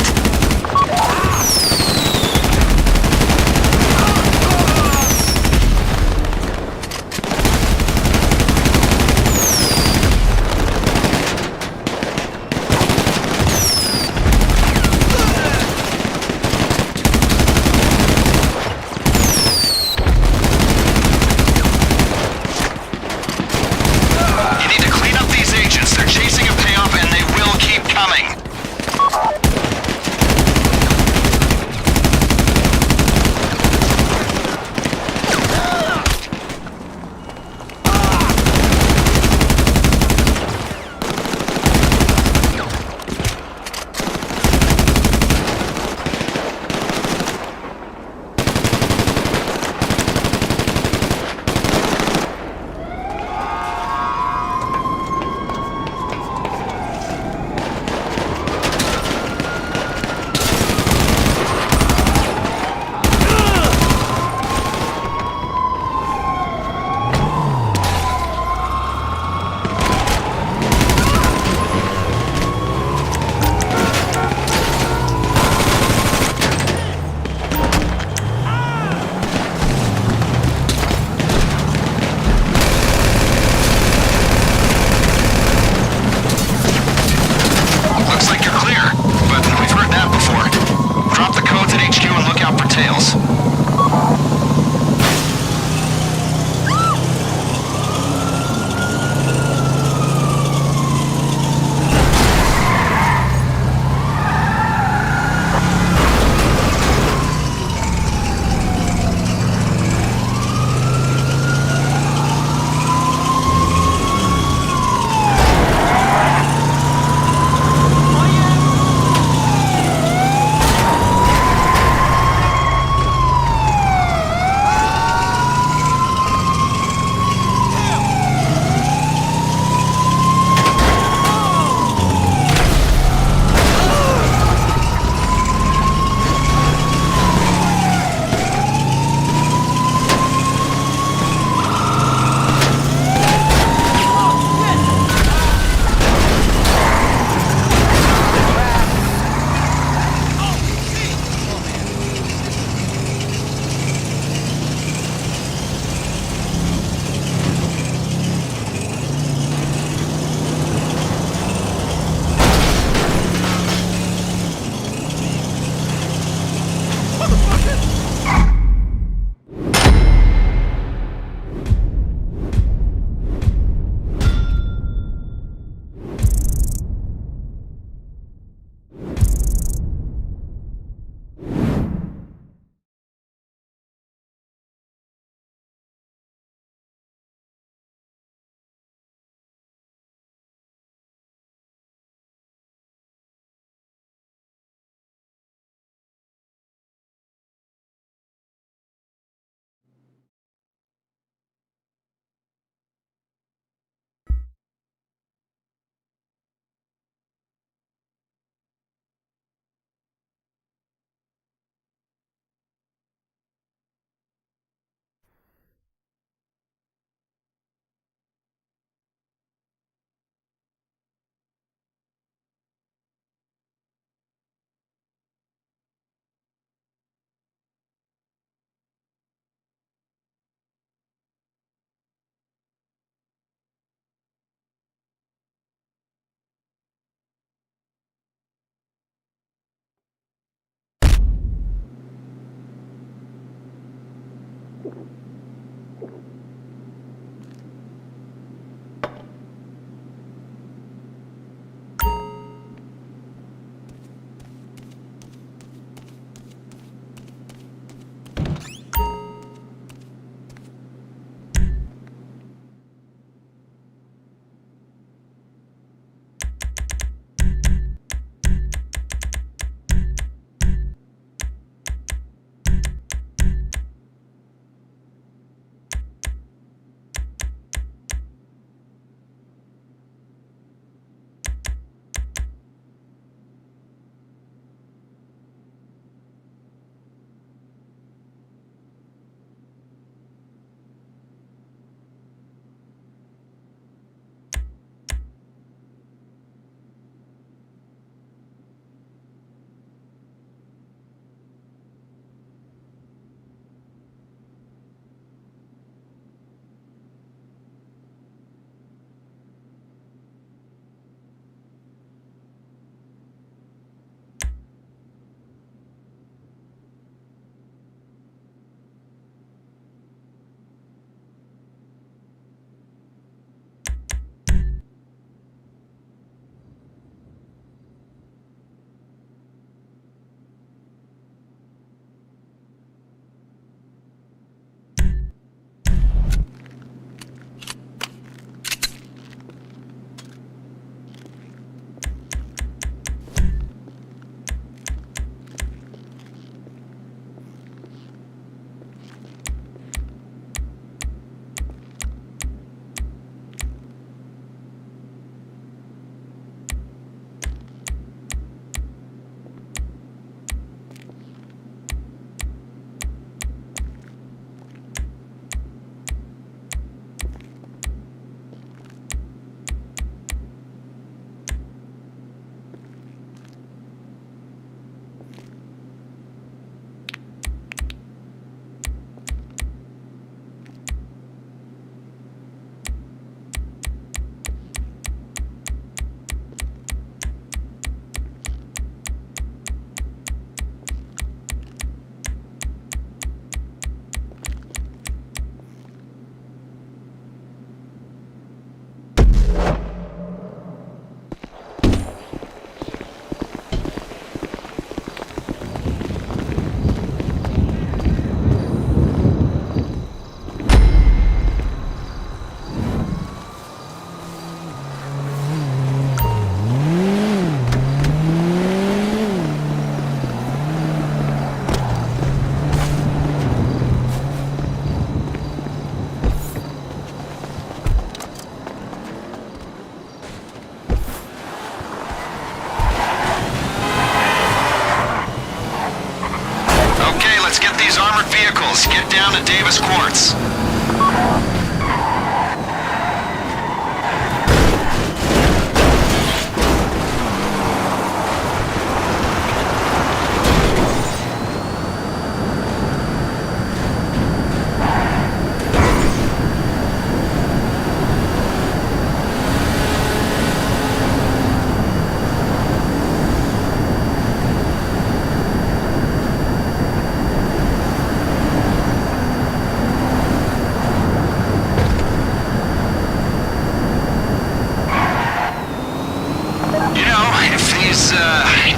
vehicles. Get down to Davis Courts.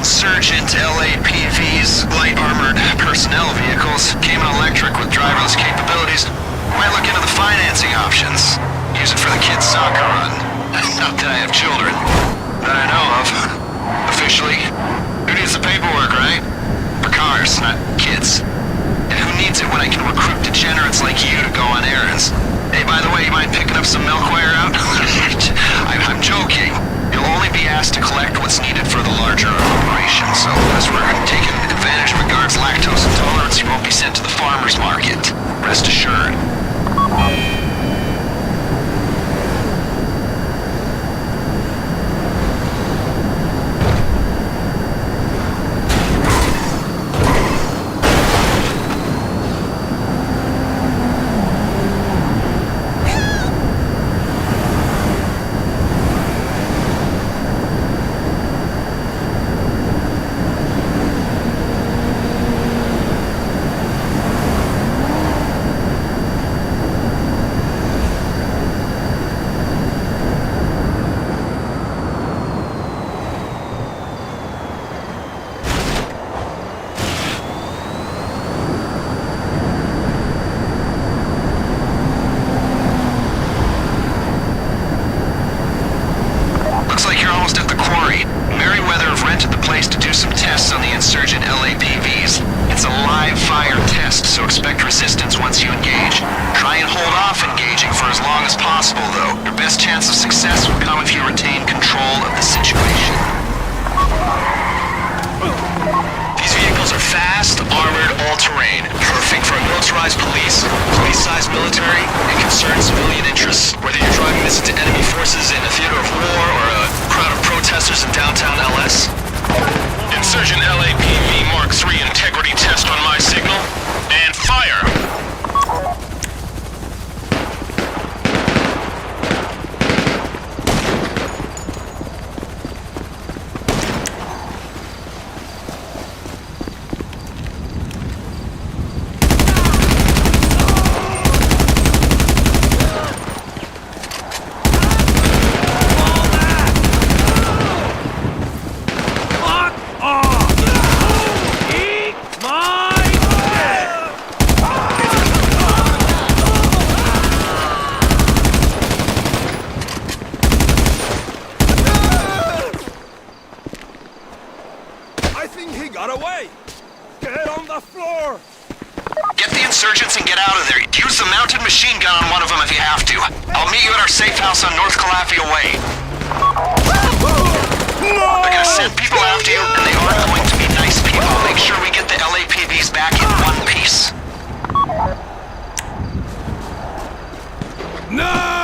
Insurgent LAPV's light armored personnel vehicles came in electric with driverless capabilities. Might look into the financing options. Use it for the kids' soccer run. Not that I have children. That I know of. Officially. Who needs the paperwork, right? For cars, not kids. And who needs it when I can recruit degenerates like you to go on errands? Hey, by the way, you mind picking up some milk while you're out? I'm joking. You'll only be asked to collect what's needed for the larger operation, so as we're taking advantage of a guard's lactose intolerance, you won't be sent to the farmer's market. Rest assured. On the insurgent LAPVs. It's a live fire test, so expect resistance once you engage. Try and hold off engaging for as long as possible, though. Your best chance of success will come if you retain control of the situation. These vehicles are fast, armored, all-terrain. Perfect for a militarized police, police-sized military, and concerned civilian interests. Whether you're driving this into enemy forces in a theater of war or a crowd of protesters in downtown LS. Insurgent LAPV Mark III integrity test on my signal, and fire! Insurgents and get out of there. Use the mounted machine gun on one of them if you have to. I'll meet you at our safe house on North Calafia Way. They're gonna send people after you, and they are going to be nice people. Make sure we get the LAPVs back in one piece. No!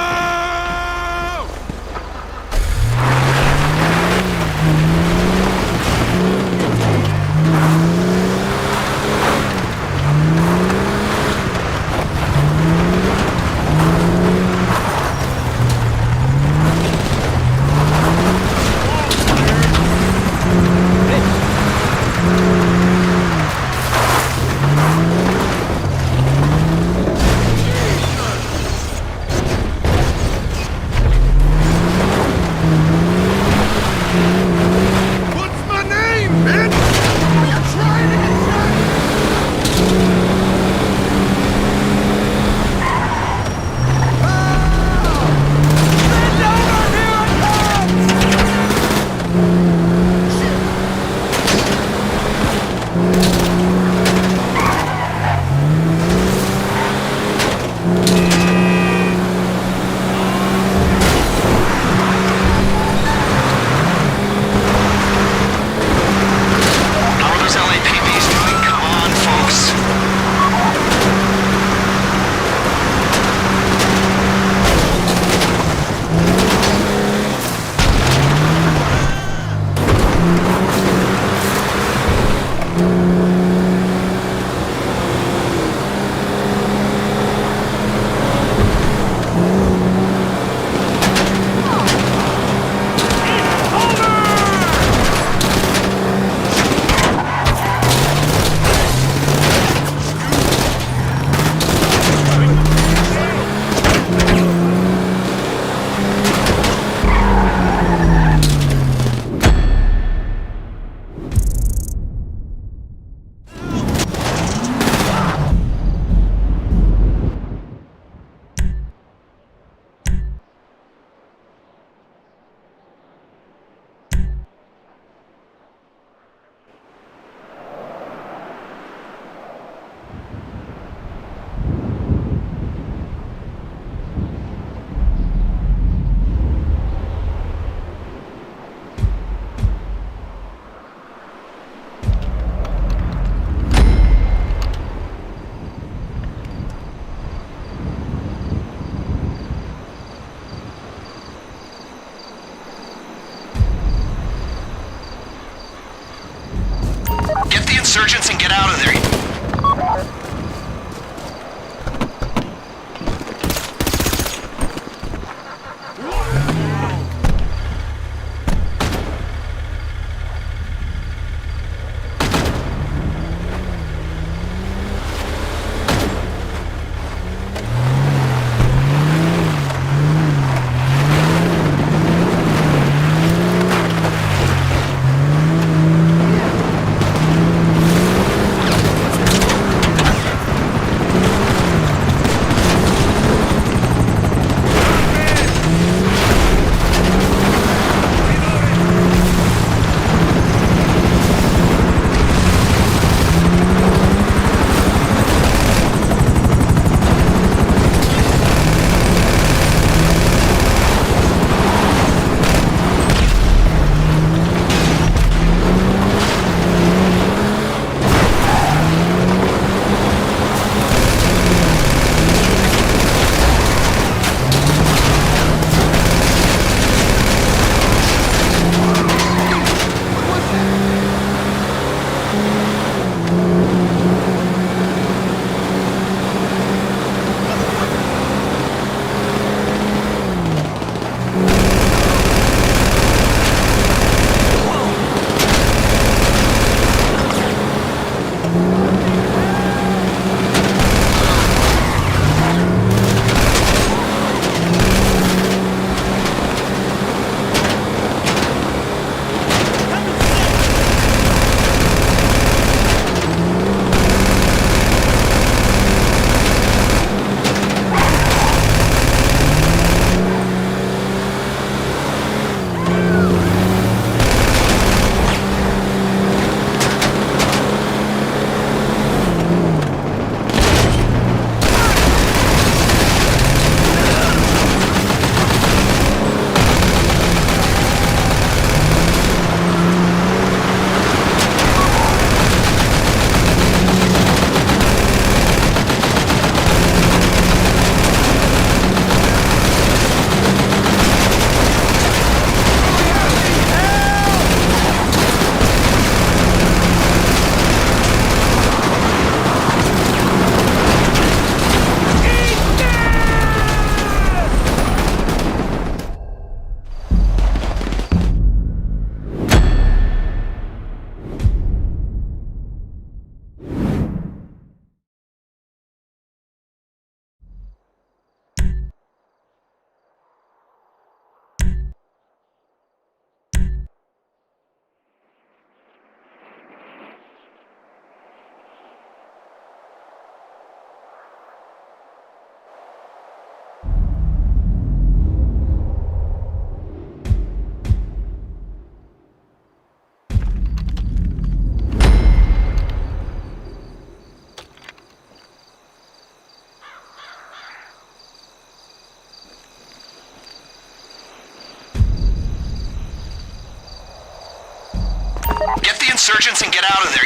Get the insurgents and get out of there.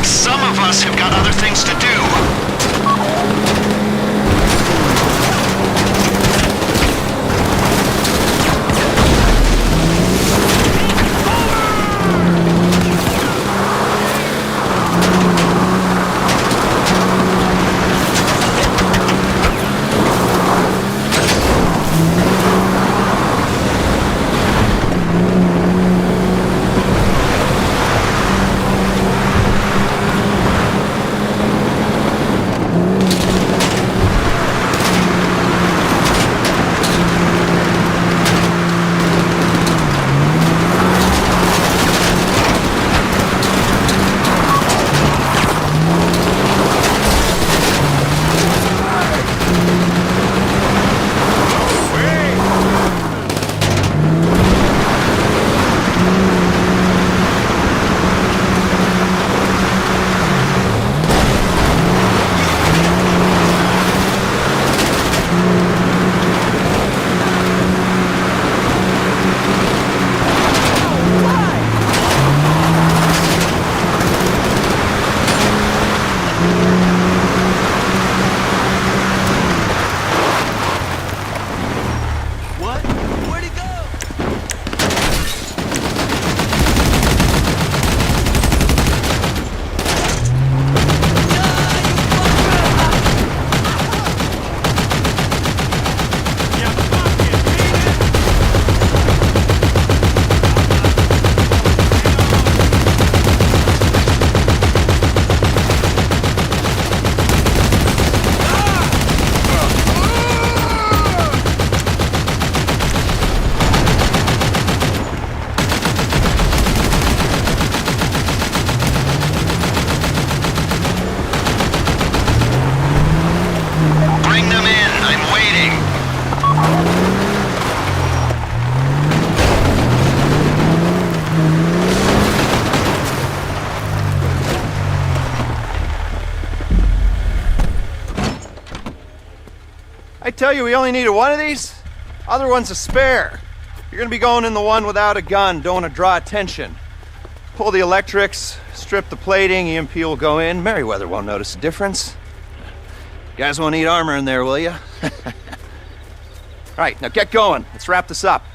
Some of us have got other things to do. I tell you, we only needed one of these. Other one's a spare. You're gonna be going in the one without a gun. Don't want to draw attention. Pull the electrics, strip the plating, EMP will go in. Merryweather won't notice a difference. You guys won't need armor in there, will you? All right, now get going. Let's wrap this up.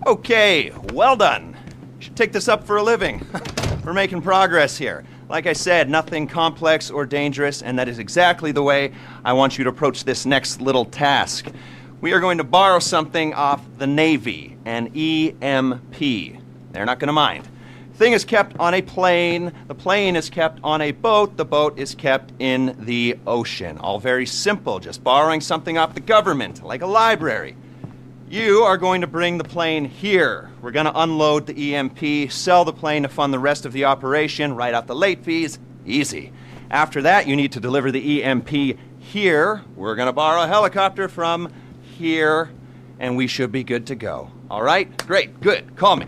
Okay, well done. You should take this up for a living. We're making progress here. Like I said, nothing complex or dangerous, and that is exactly the way I want you to approach this next little task. We are going to borrow something off the Navy, an EMP. They're not going to mind. The thing is kept on a plane, the plane is kept on a boat, the boat is kept in the ocean. All very simple, just borrowing something off the government, like a library. You are going to bring the plane here. We're going to unload the EMP, sell the plane to fund the rest of the operation, write out the late fees. Easy. After that, you need to deliver the EMP here. We're going to borrow a helicopter from here, and we should be good to go. All right? Great. Good. Call me.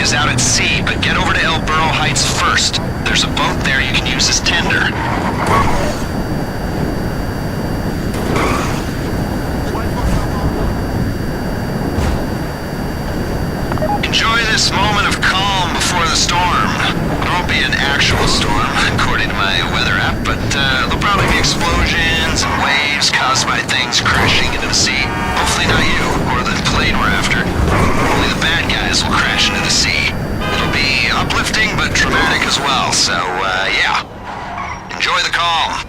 Out at sea, but get over to El Burro Heights first. There's a boat there you can use as tender. Enjoy this moment of calm before the storm. It won't be an actual storm, according to my weather app, but there'll probably be explosions and waves caused by things crashing into the sea. Hopefully not you, or the plane we're after. Only the bad guys will crash into the sea. It'll be uplifting, but dramatic as well, so, yeah. Enjoy the calm.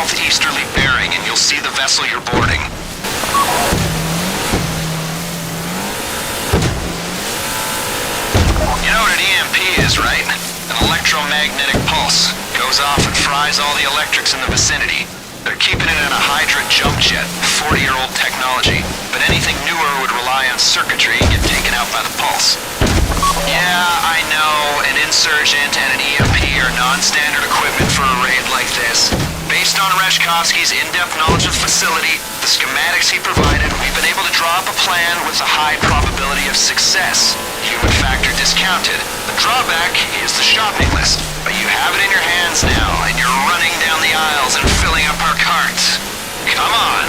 southeasterly bearing and you'll see the vessel you're boarding. You know what an EMP is, right? An electromagnetic pulse. Goes off and fries all the electrics in the vicinity. They're keeping it in a Hydra jump jet, 40-year-old technology, but anything newer would rely on circuitry and get taken out by the pulse. Yeah, I know, an insurgent and an EMP are non-standard equipment for a raid like this. Based on Reshkovsky's in-depth knowledge of the facility, the schematics he provided, we've been able to draw up a plan with a high probability of success. Human factor discounted. The drawback is the shopping list, but you have it in your hands now, and you're running down the aisles and filling up our carts. Come on!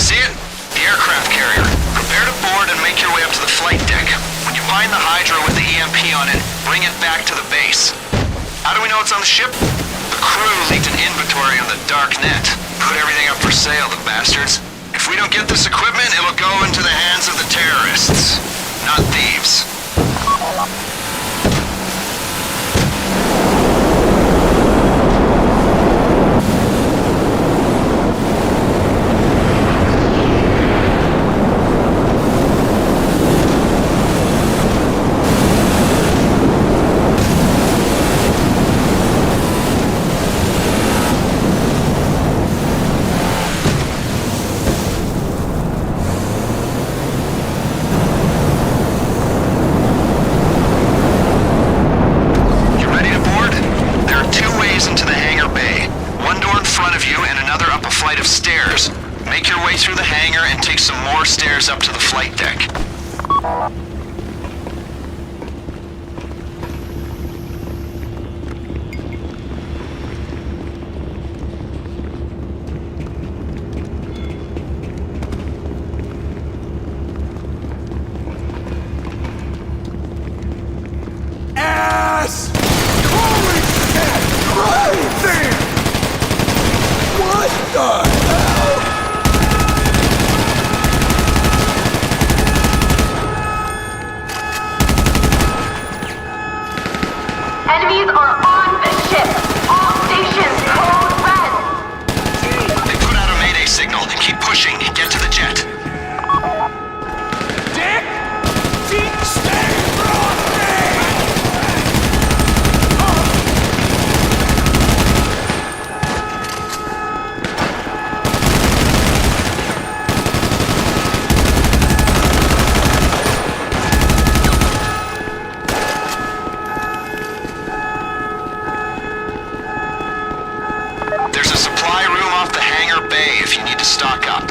See it? The aircraft carrier. Prepare to board and make your way up to the flight deck. When you find the Hydra with the EMP on it, bring it back to the base. How do we know it's on the ship? The crew leaked an inventory on the dark net. Put everything up for sale, the bastards. If we don't get this equipment, it'll go into the hands of the terrorists, not thieves. Up to the flight deck. Ass! Holy shit! Right there! What the hell? Enemies are on the ship. All stations code red. They put out a mayday signal. Keep pushing. Get to the jet. Dick! Dick, stay from me! There's a supply room off the hangar bay if you need to stock up.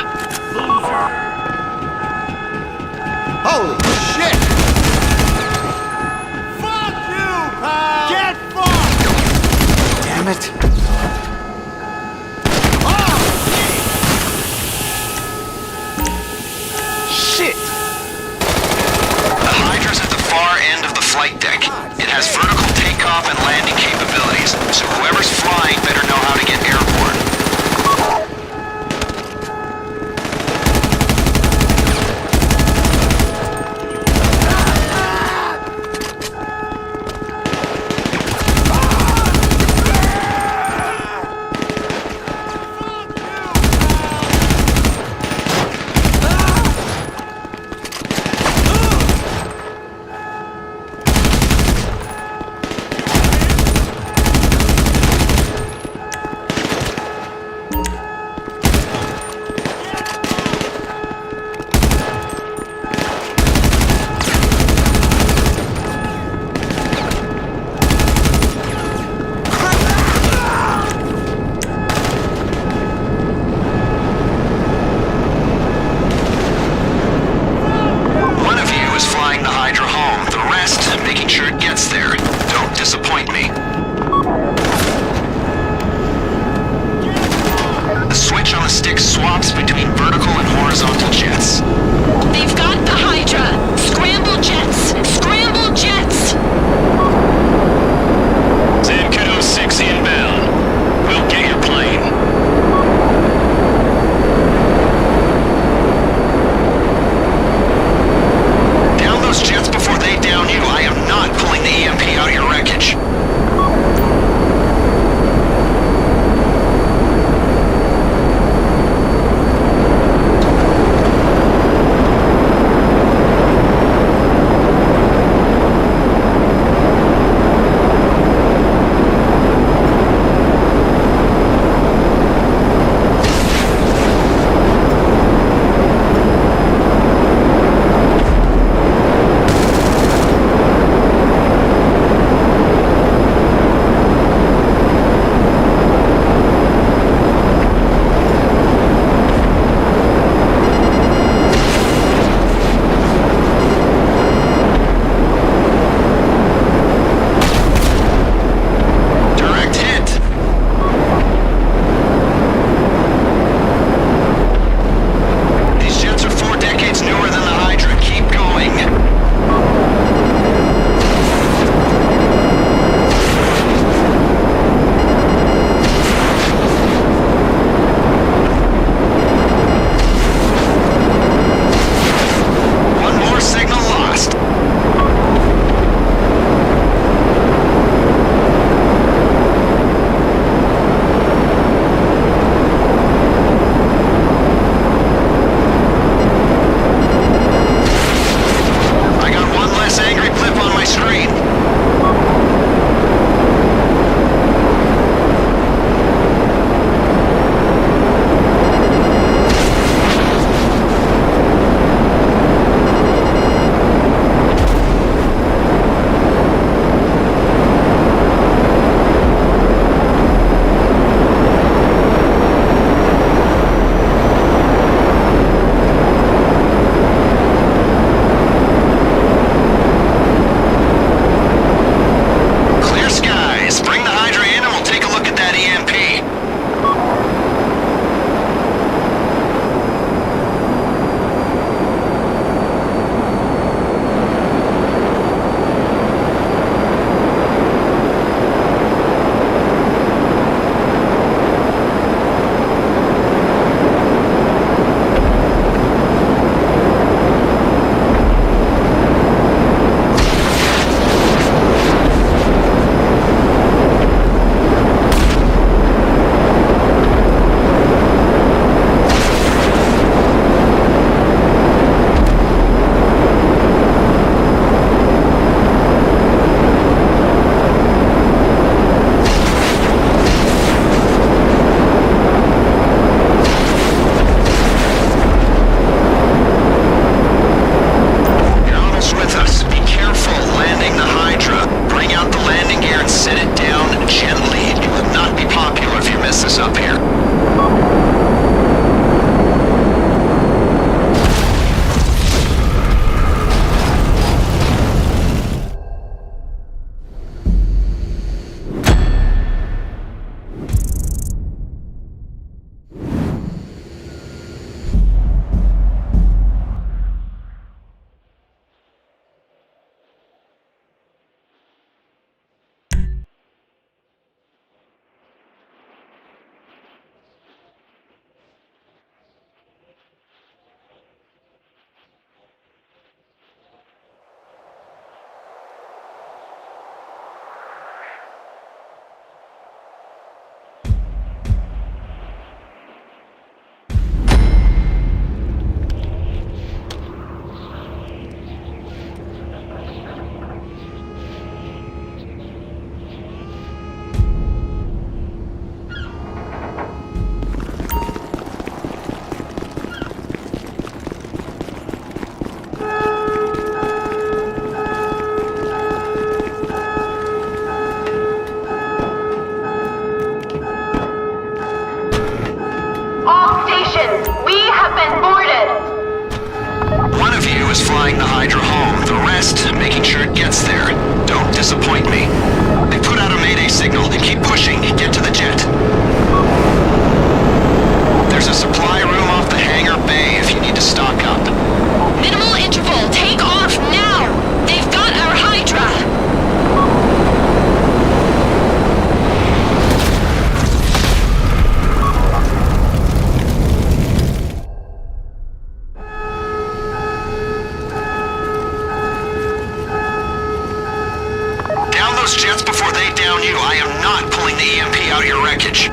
Holy shit! Fuck you, pal! Get fucked! Damn it. Shit! The Hydra's at the far end of the flight deck. It has vertical takeoff and landing capabilities, so whoever's flying better know how to get airborne. flying the Hydra home. The rest, making sure it gets there. Don't disappoint me. They put out a mayday signal. Keep pushing. Get to the jet. There's a supply room off the hangar bay if you need to stock up. Minimal interval. Take off now. They've got our Hydra. Down those jets before they down you. I am not pulling the EMP out of your wreckage.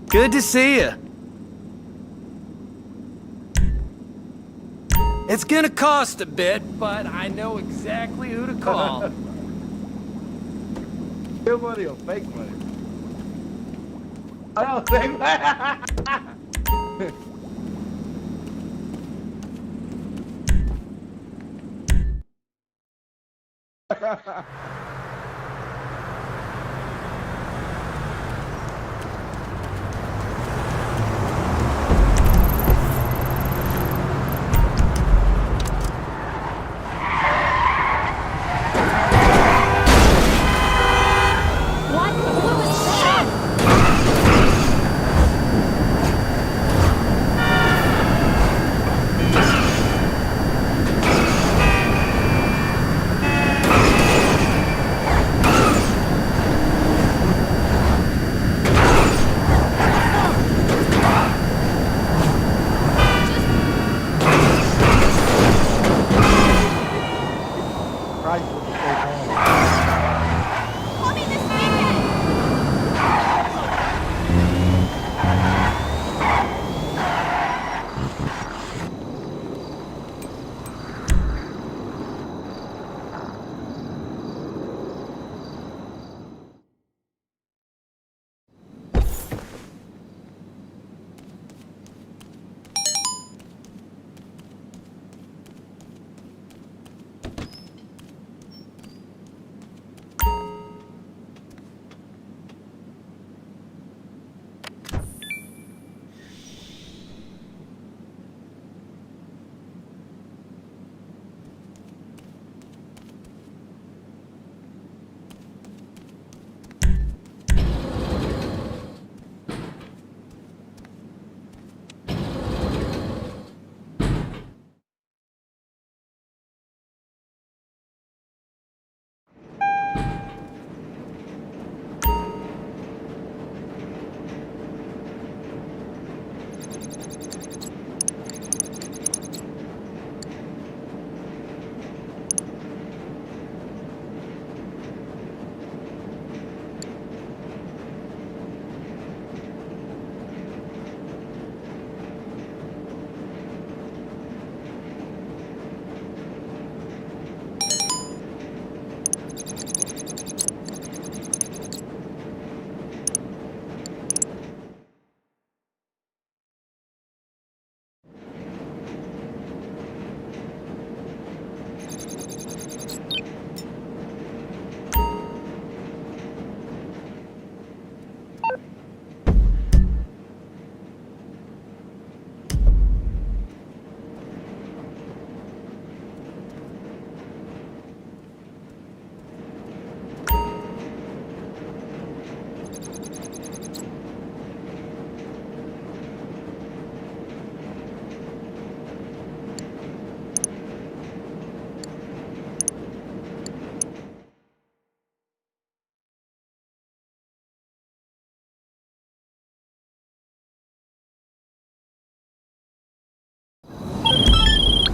Good to see you. It's gonna cost a bit, but I know exactly who to call. Real money or fake money? I don't think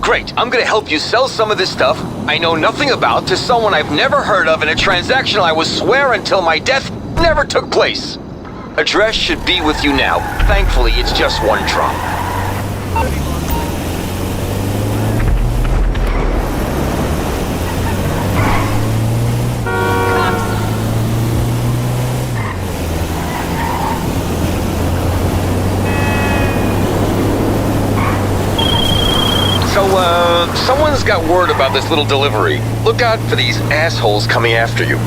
Great, I'm gonna help you sell some of this stuff I know nothing about to someone I've never heard of in a transaction I will swear until my death never took place. Address should be with you now. Thankfully, it's just one drop. Someone's got word about this little delivery. Look out for these assholes coming after you.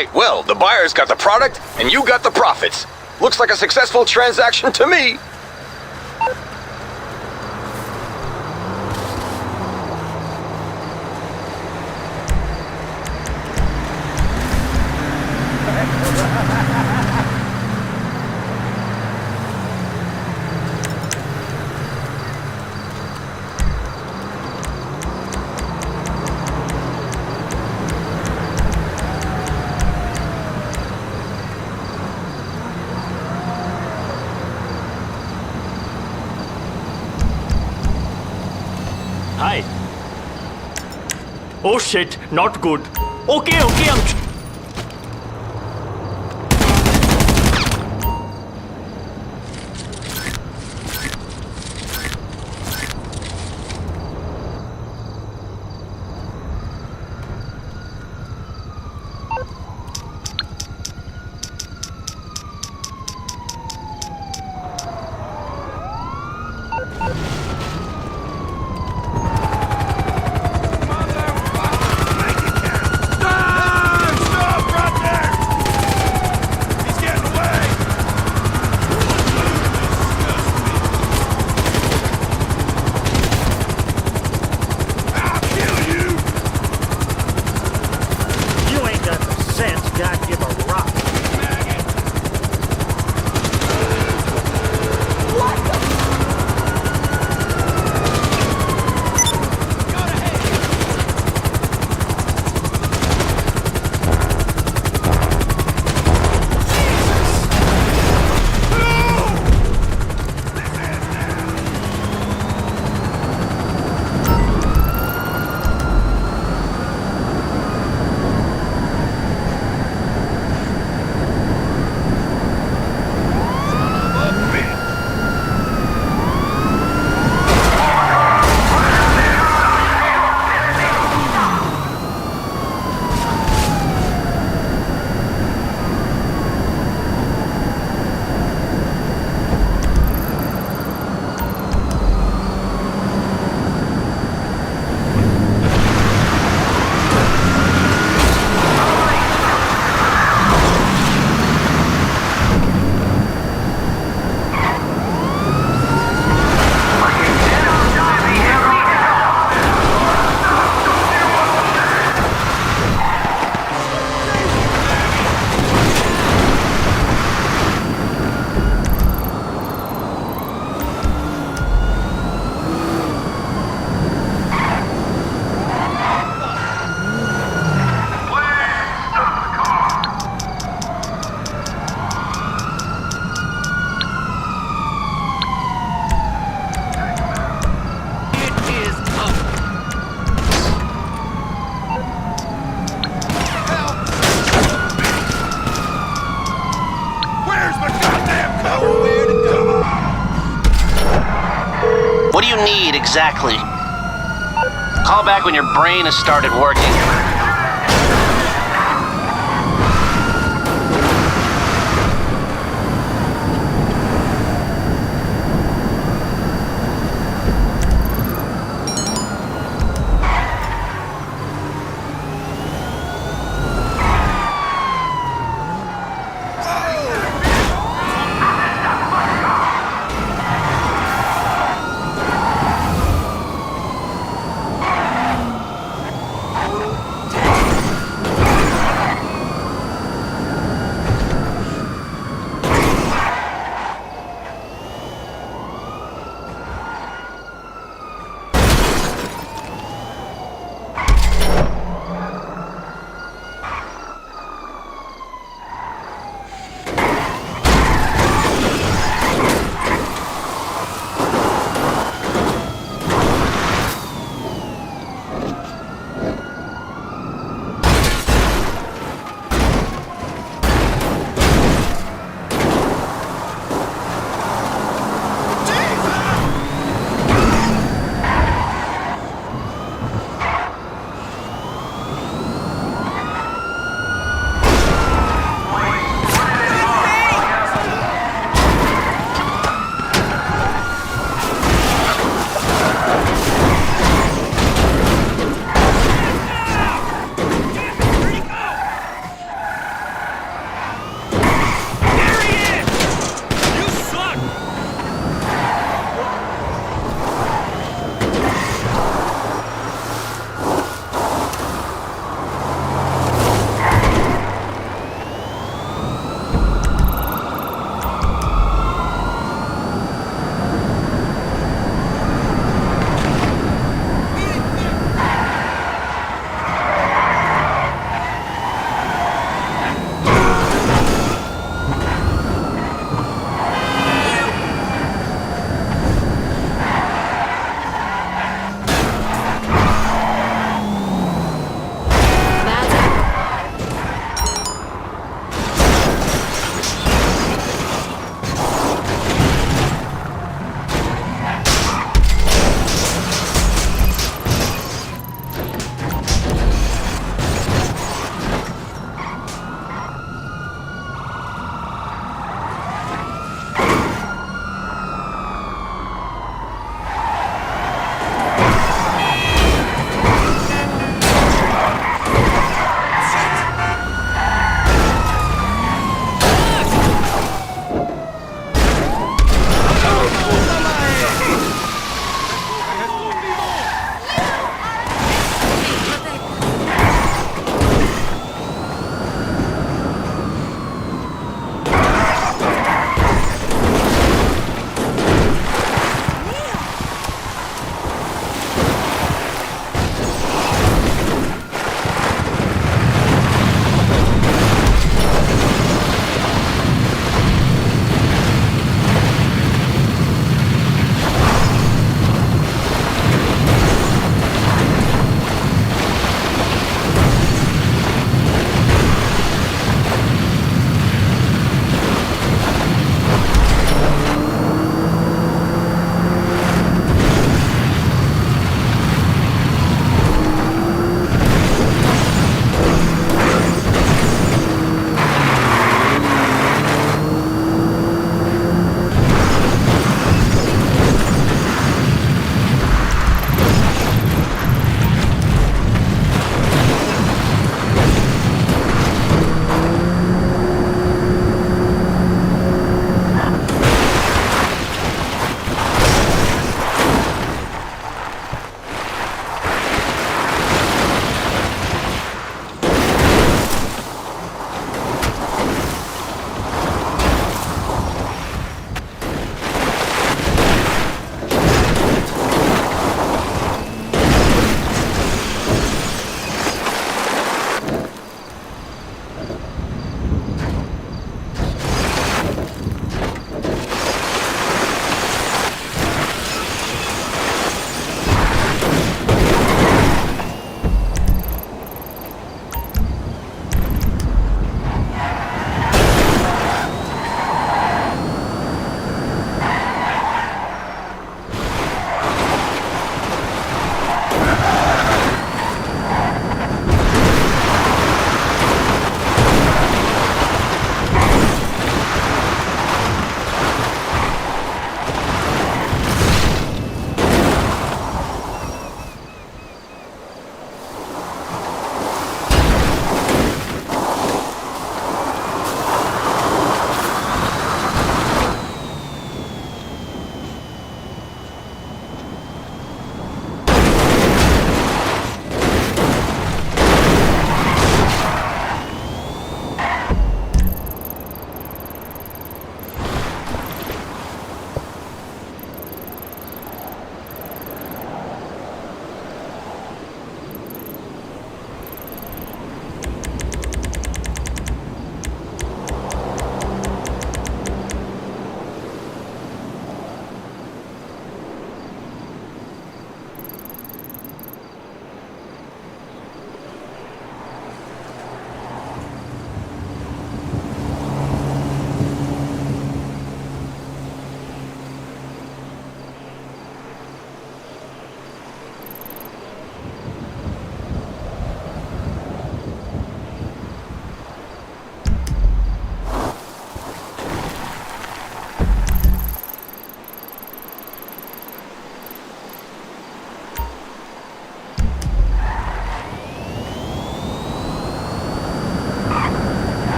Right, well, the buyer's got the product, and you got the profits. Looks like a successful transaction to me. Hi. Oh shit, not good. Okay, I'm... What do you need exactly? Call back when your brain has started working.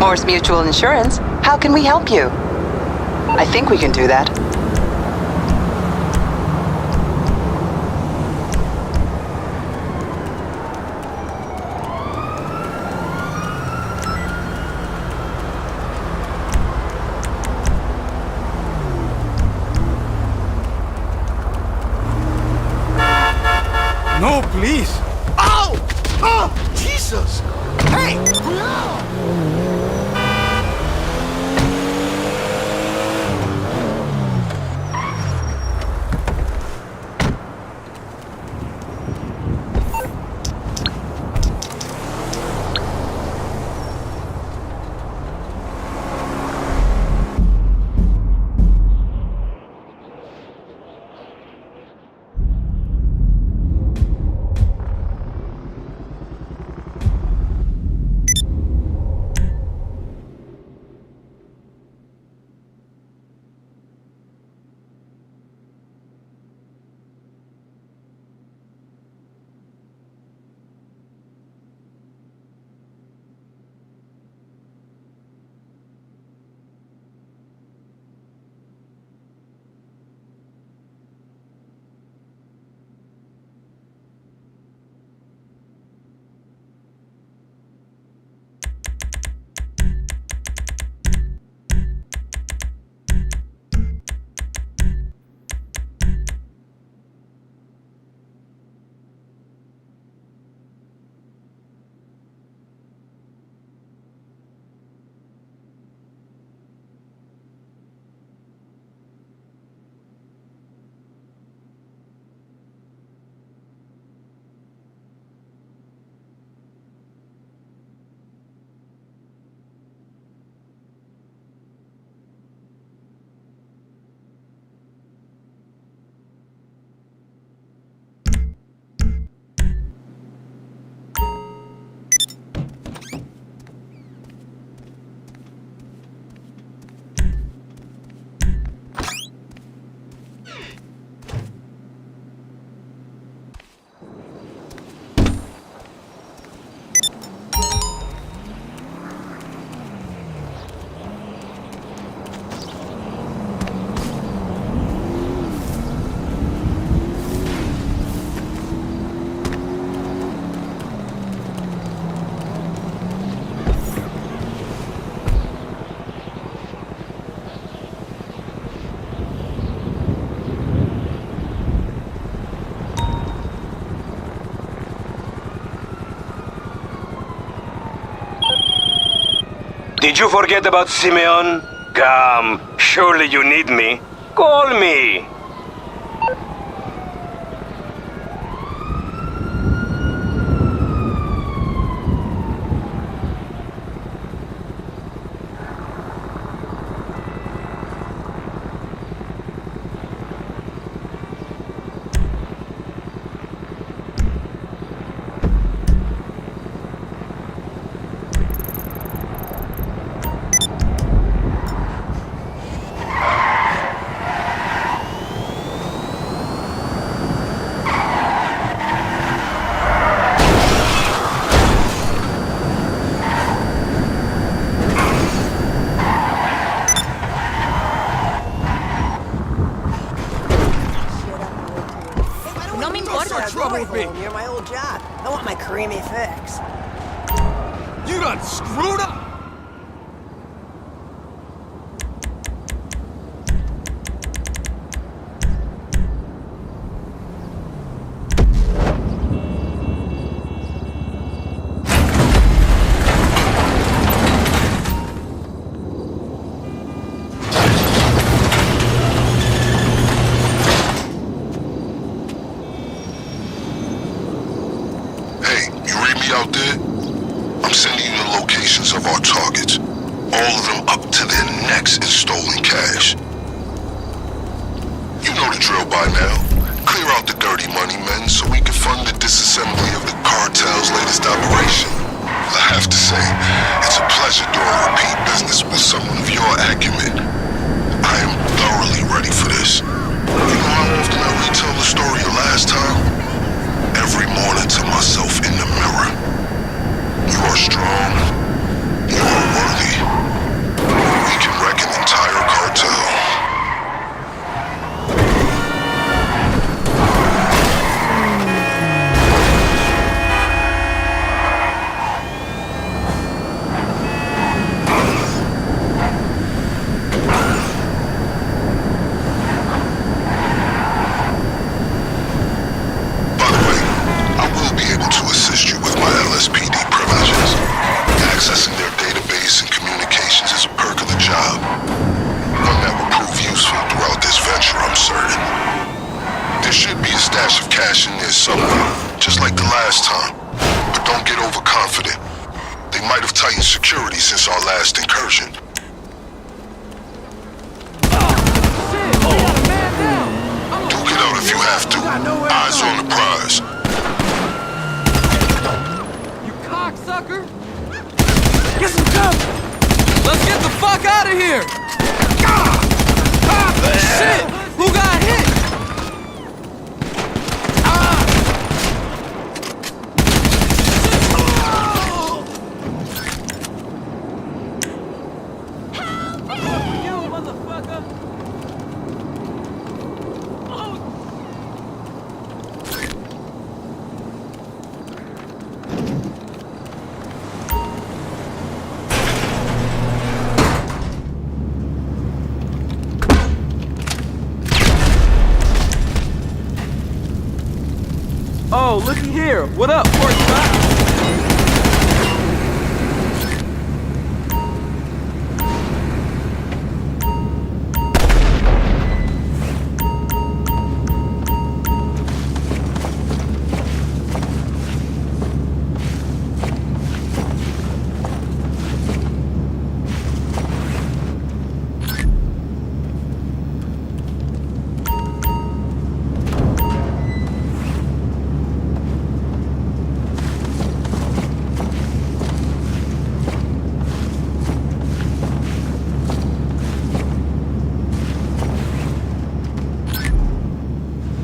Norse Mutual Insurance. How can we help you? I think we can do that. No, please. Ow! Oh, Jesus! Hey! Did you forget about Simeon? Come, surely you need me. Call me. You're my old job. I want my creamy fix. You done screwed up! Out there? I'm sending you the locations of our targets. All of them up to their necks in stolen cash. You know the drill by now. Clear out the dirty money men so we can fund the disassembly of the cartel's latest operation. I have to say, it's a pleasure doing repeat business with someone of your acumen. I am thoroughly ready for this. You know how often I retell the story of last time? Every morning to myself in the mirror. You are strong. You are worthy. stash of cash in there somewhere, just like the last time. But don't get overconfident. They might have tightened security since our last incursion. Duke it out if you have to. Eyes on the prize. You cocksucker! Get some cover! Let's get the fuck out of here! Shit! Who got hit? Oh, looky here. What up, porcupine?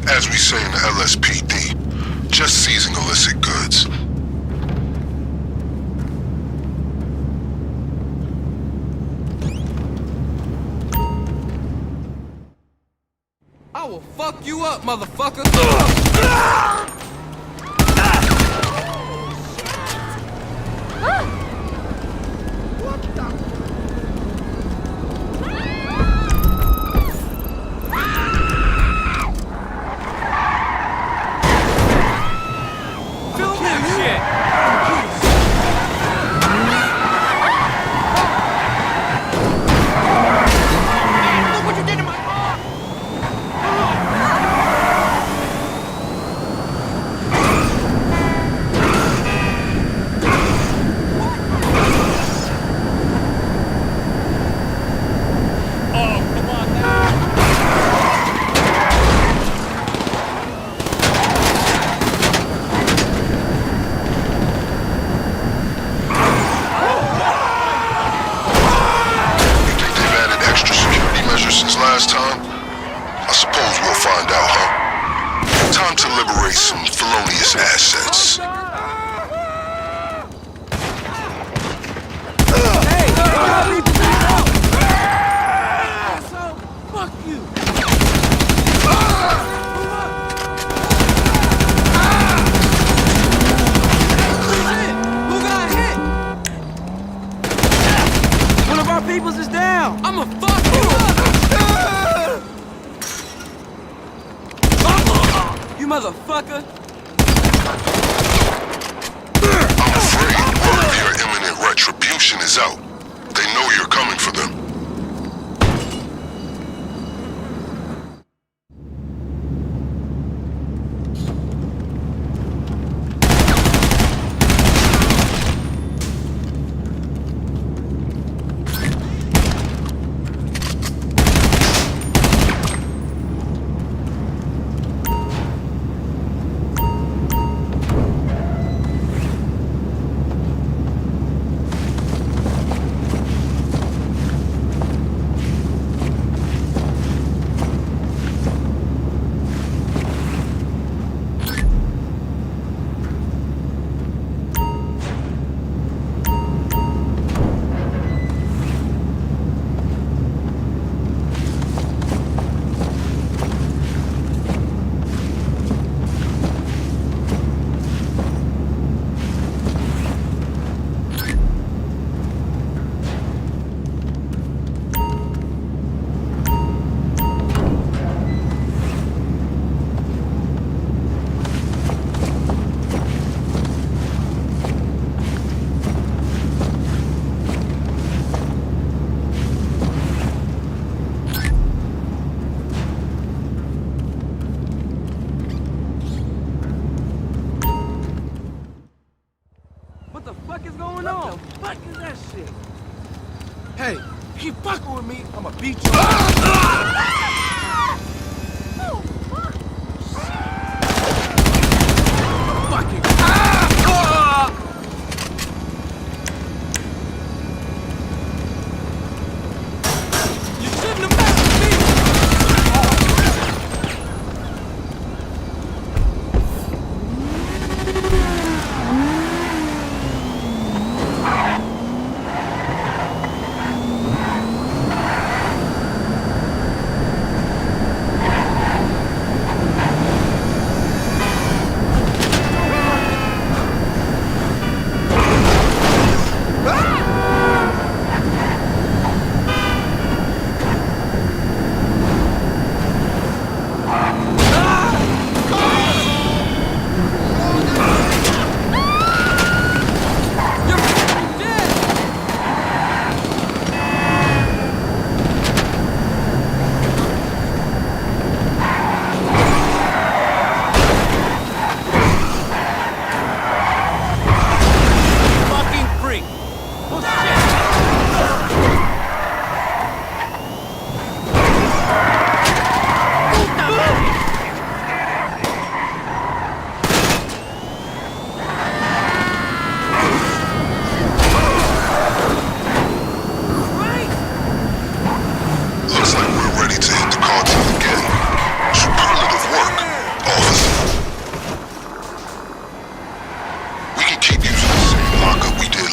As we say in the LSPD, just seizing illicit goods. I will fuck you up, motherfucker! Last time? I suppose we'll find out, huh? Time to liberate some felonious assets. Fuck you! Who got hit? One of our peoples is down! I'ma fuck you up! You motherfucker! I'm afraid word of your imminent retribution is out. They know you're coming for them. Hey, keep fucking with me, I'ma beat you. Fucking. You shouldn't have messed with me!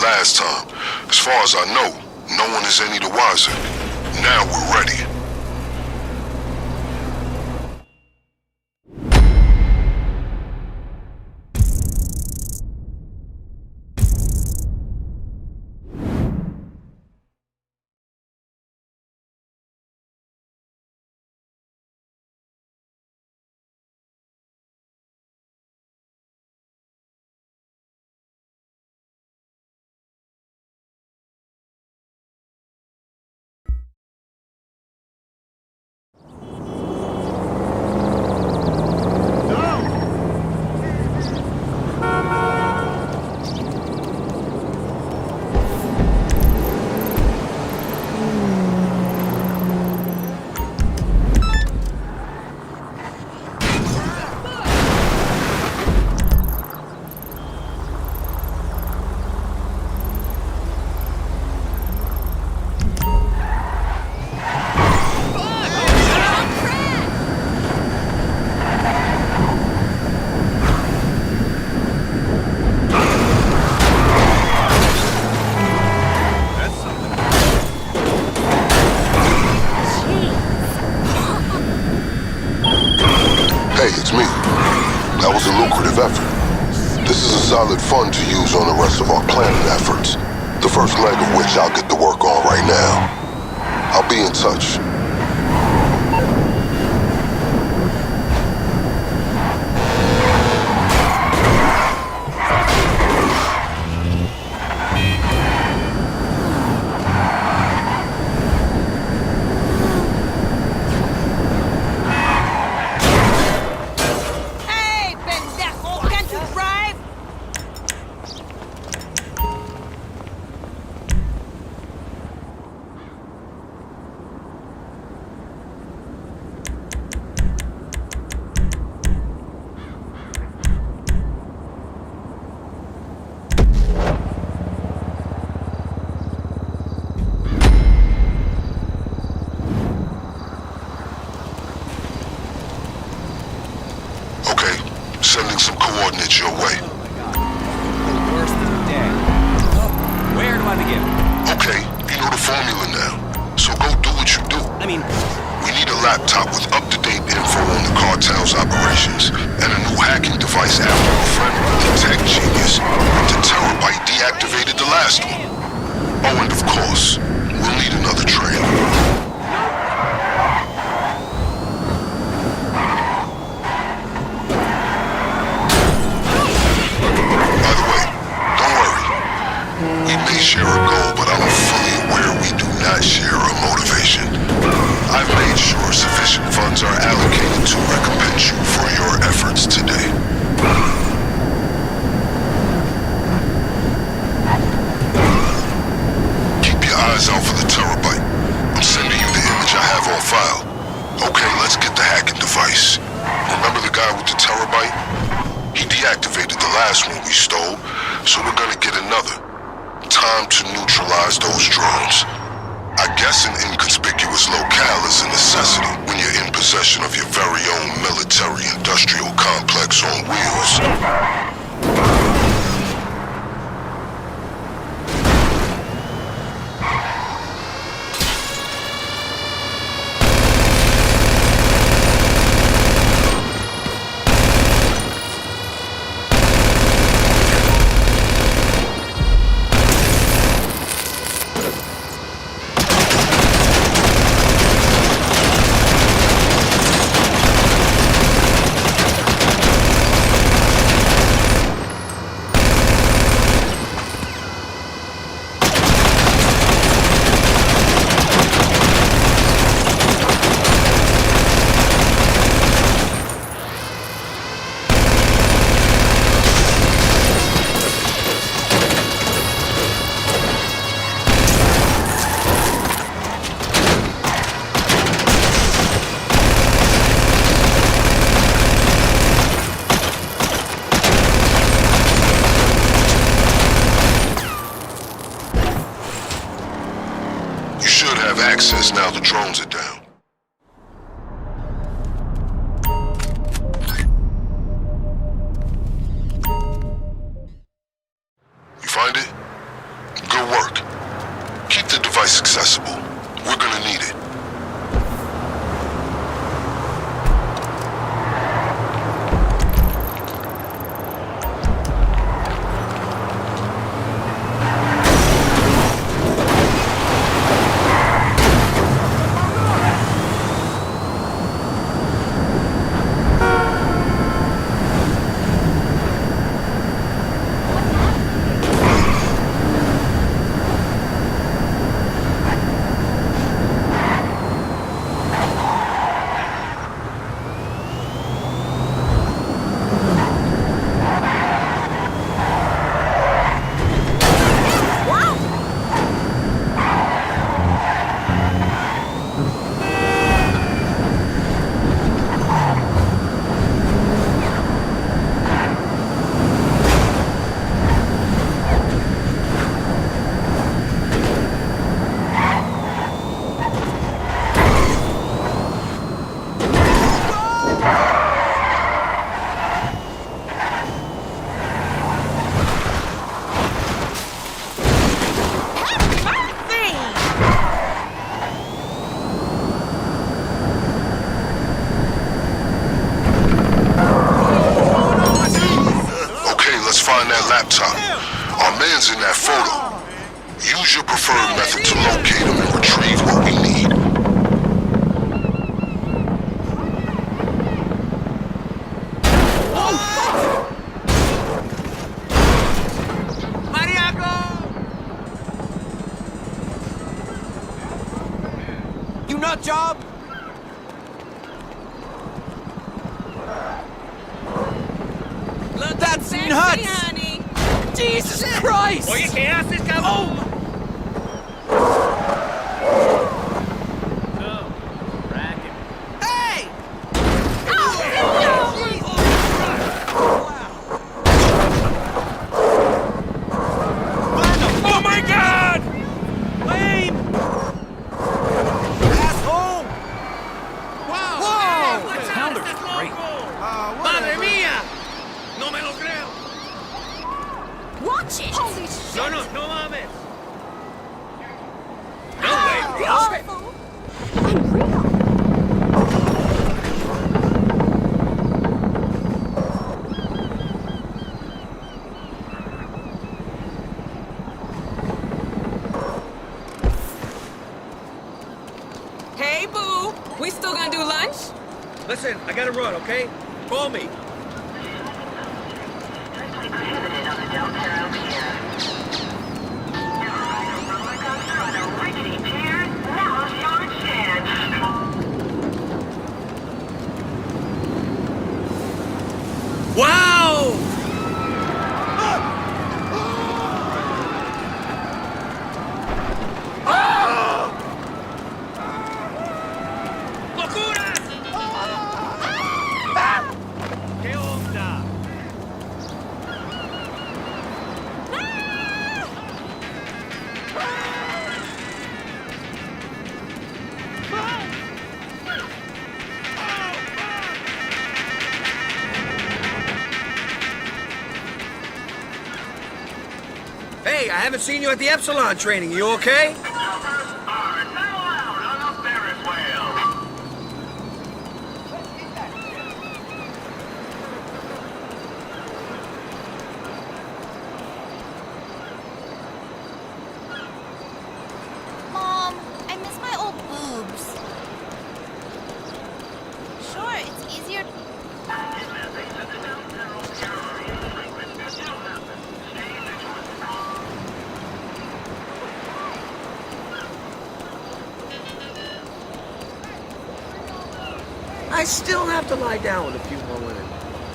last time. As far as I know, no one is any the wiser. Now we're ready. Hey, it's me. That was a lucrative effort. This is a solid fund to use on the rest of our planning efforts. The first leg of which I'll get to work on right now. I'll be in touch. Sending some coordinates your way. Worse than dead. Where do I begin? Okay, you know the formula now. So go do what you do. I mean... We need a laptop with up-to-date info on the cartel's operations, and a new hacking device after a friend with the tech genius. The terabyte deactivated the last one. Oh, and of course, we'll need another trail. Share a goal, but I'm fully aware we do not share a motivation. I've made sure sufficient funds are allocated to recompense you for your efforts today. deactivated the last one we stole, so we're gonna get another. Time to neutralize those drones. I guess an inconspicuous locale is a necessity when you're in possession of your very own military-industrial complex on wheels. Access now the drones are down. You find it? Good work. Keep the device accessible. We're gonna need it. Laptop. Our man's in that photo. Use your preferred method to locate him and retrieve what we need. Mariaco! You nut job? That's nuts! Honey. Jesus Christ! Oye, ¿qué haces, cabrón? Hey! Oh my God! Lame! Asshole! Wow! Whoa! The sound is great. Madre mía! No me lo creo. Watch it! Holy shit! No mames. No way. Awful! Unreal! Hey, boo! We still gonna do lunch? Listen, I gotta run, okay? Call me. Wow! ¡Locura! ¿Qué onda? Hey, I haven't seen you at the Epsilon training. You okay? Mom, I miss my old boobs. Sure, it's easier. I still have to lie down with a few more women.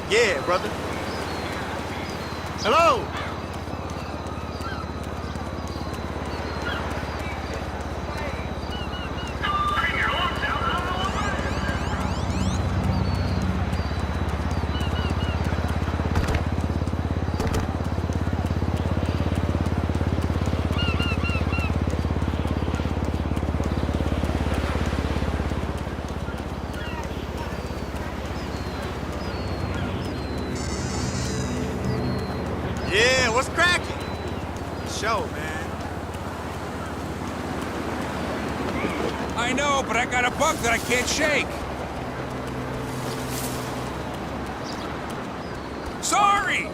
Yeah, brother. Hello? Yeah, what's cracking? Show, man. I know, but I got a bug that I can't shake. Sorry!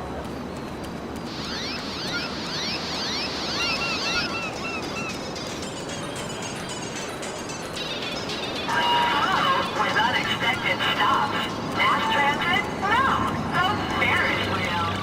With unexpected stops. Mass transit? No. Those Ferris wheels.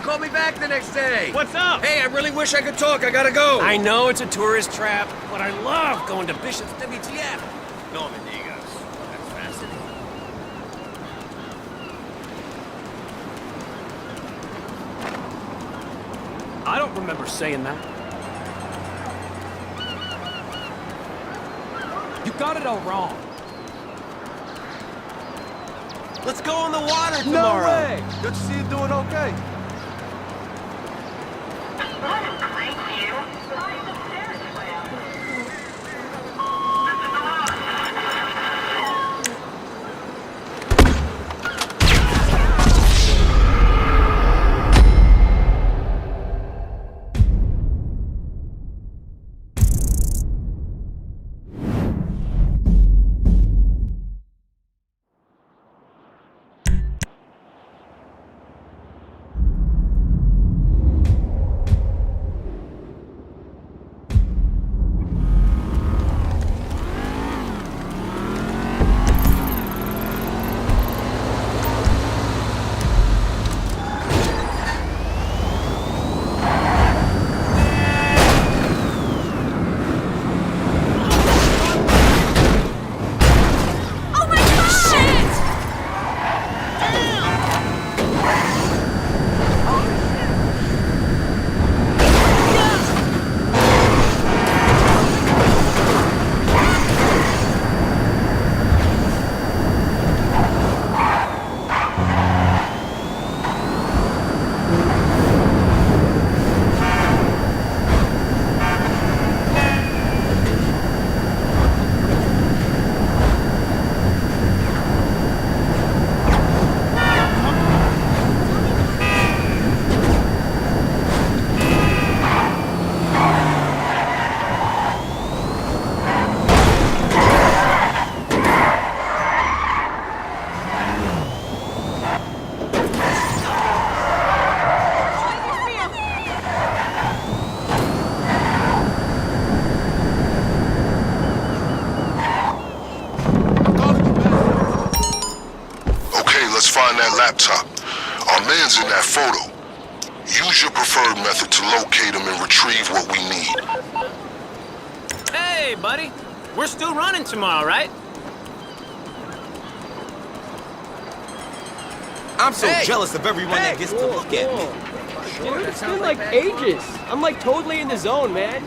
Call me back the next day. What's up? Hey, I really wish I could talk. I gotta go. I know it's a tourist trap, but I love going to Bishop's WTF. No, amigos. That's fascinating. I don't remember saying that. You got it all wrong. Let's go on the water tomorrow. No way. Good to see you doing okay. What a great view. Why the Ferris wheel? laptop. Our man's in that photo. Use your preferred method to locate him and retrieve what we need. Hey, buddy. We're still running tomorrow, right? I'm so jealous of everyone that gets to look at me. Dude, it's been like ages. I'm like totally in the zone, man.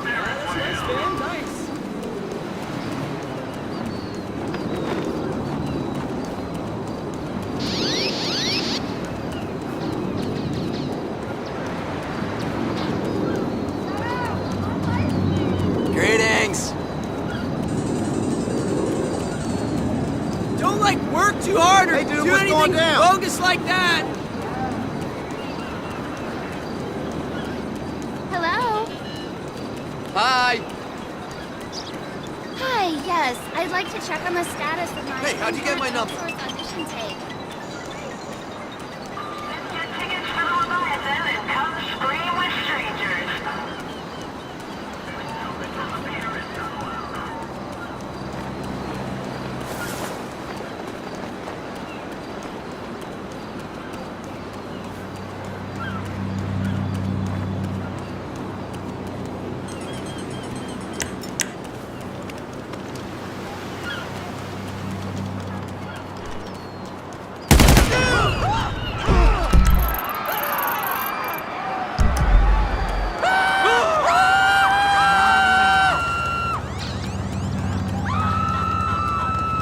That's nice, man. Nice. Greetings. Don't like work too hard or Hey, dude, do what's going anything down? bogus like that. Hello? Hi. Hi, yes. I'd like to check on the status of my Hey, how'd you get my number? audition tape.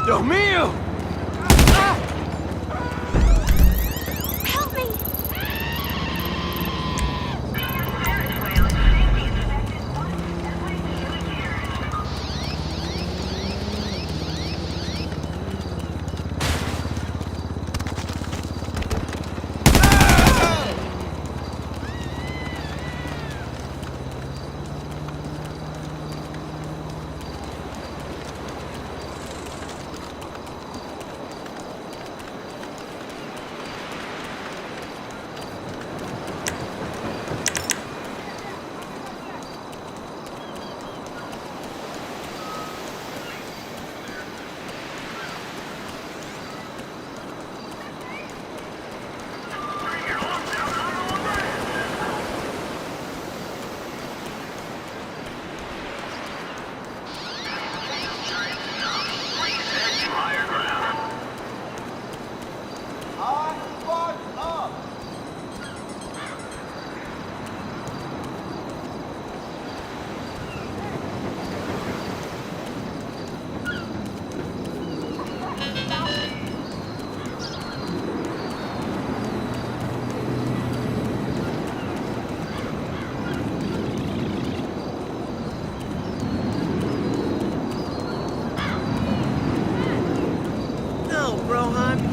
Dios mío! Help me!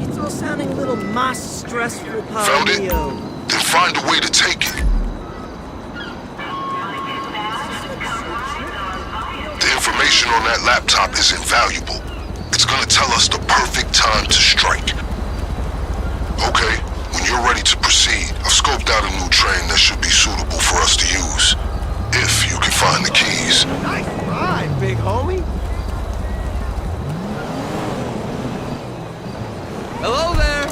It's all sounding a little más stressful, Found it? Then find a way to take it. The information on that laptop is invaluable. It's gonna tell us the perfect time to strike. Okay, when you're ready to proceed, I've scoped out a new train that should be suitable for us to use. If you can find the keys. Nice ride, big homie. Hello there.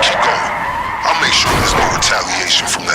Keep going. I'll make sure there's no retaliation from the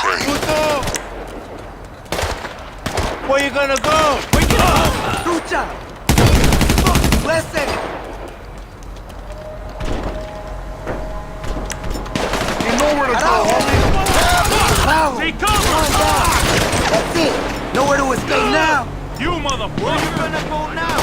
train. Where you gonna go? Wake it up! Lucha! Listen! You know where to go, homie. See, come on! That's it! Nowhere to escape now! You motherfucker! Where you gonna go now?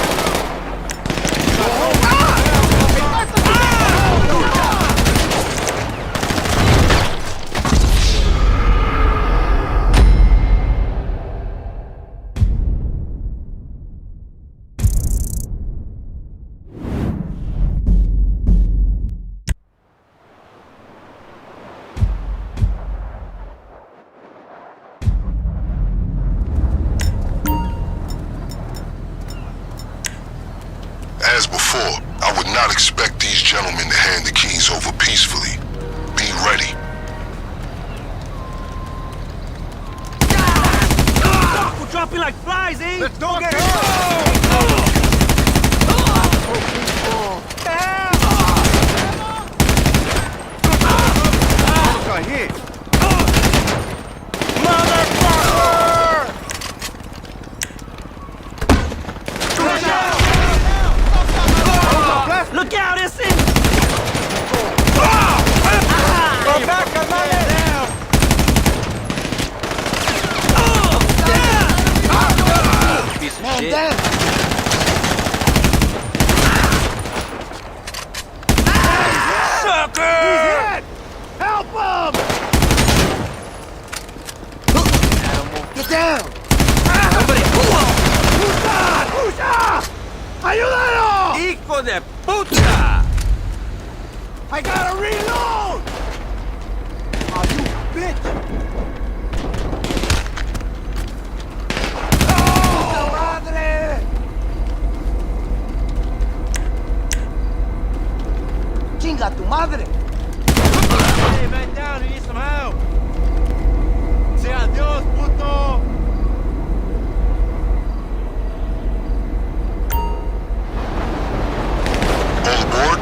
As before, I would not expect these gentlemen to hand the keys over peacefully. Be ready. We're dropping like flies, eh? Let's go get hit. Look out, it's in! Go back, Piece of shit. Sucker! He's hit! Help him! Get down! Somebody! ¡Pusa! ¡Ayúdalo! ¡Hijo de puta! I gotta reload! Oh, you bitch! ¡Puta madre! ¡Chinga tu madre! Hey, man down, you need some help! Say adios, puto! All aboard?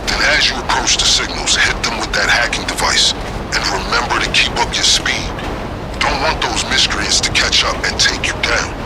Then as you approach the signals, hit them with that hacking device. And remember to keep up your speed. Don't want those miscreants to catch up and take you down.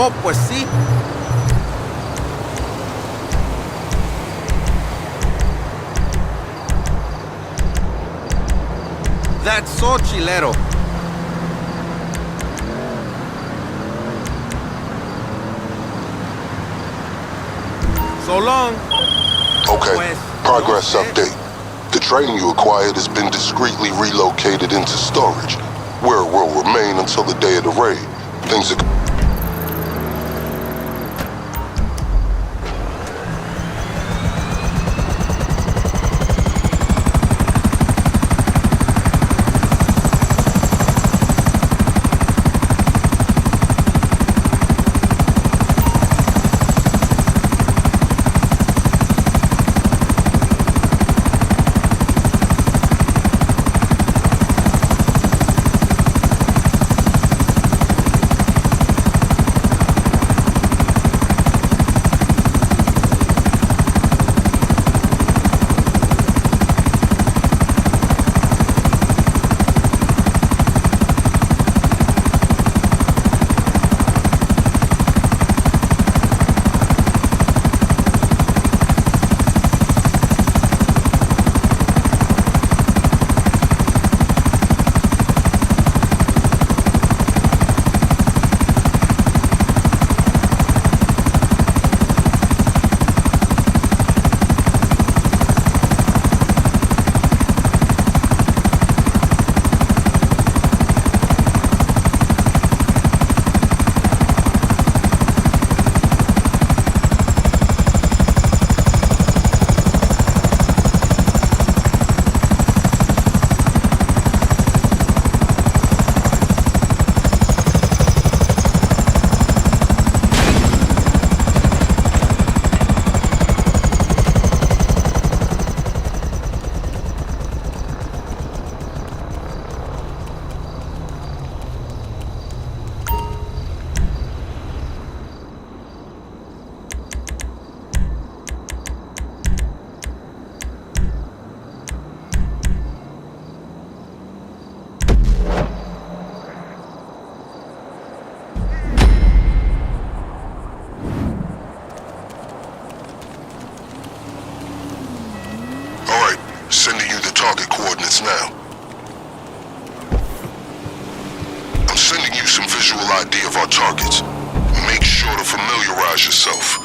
Oh, pues sí. That's so chilero. So long. Okay, progress update. The train you acquired has been discreetly relocated into storage, where it will remain until the day of the raid. Things are... Sending you the target coordinates now. I'm sending you some visual ID of our targets. Make sure to familiarize yourself.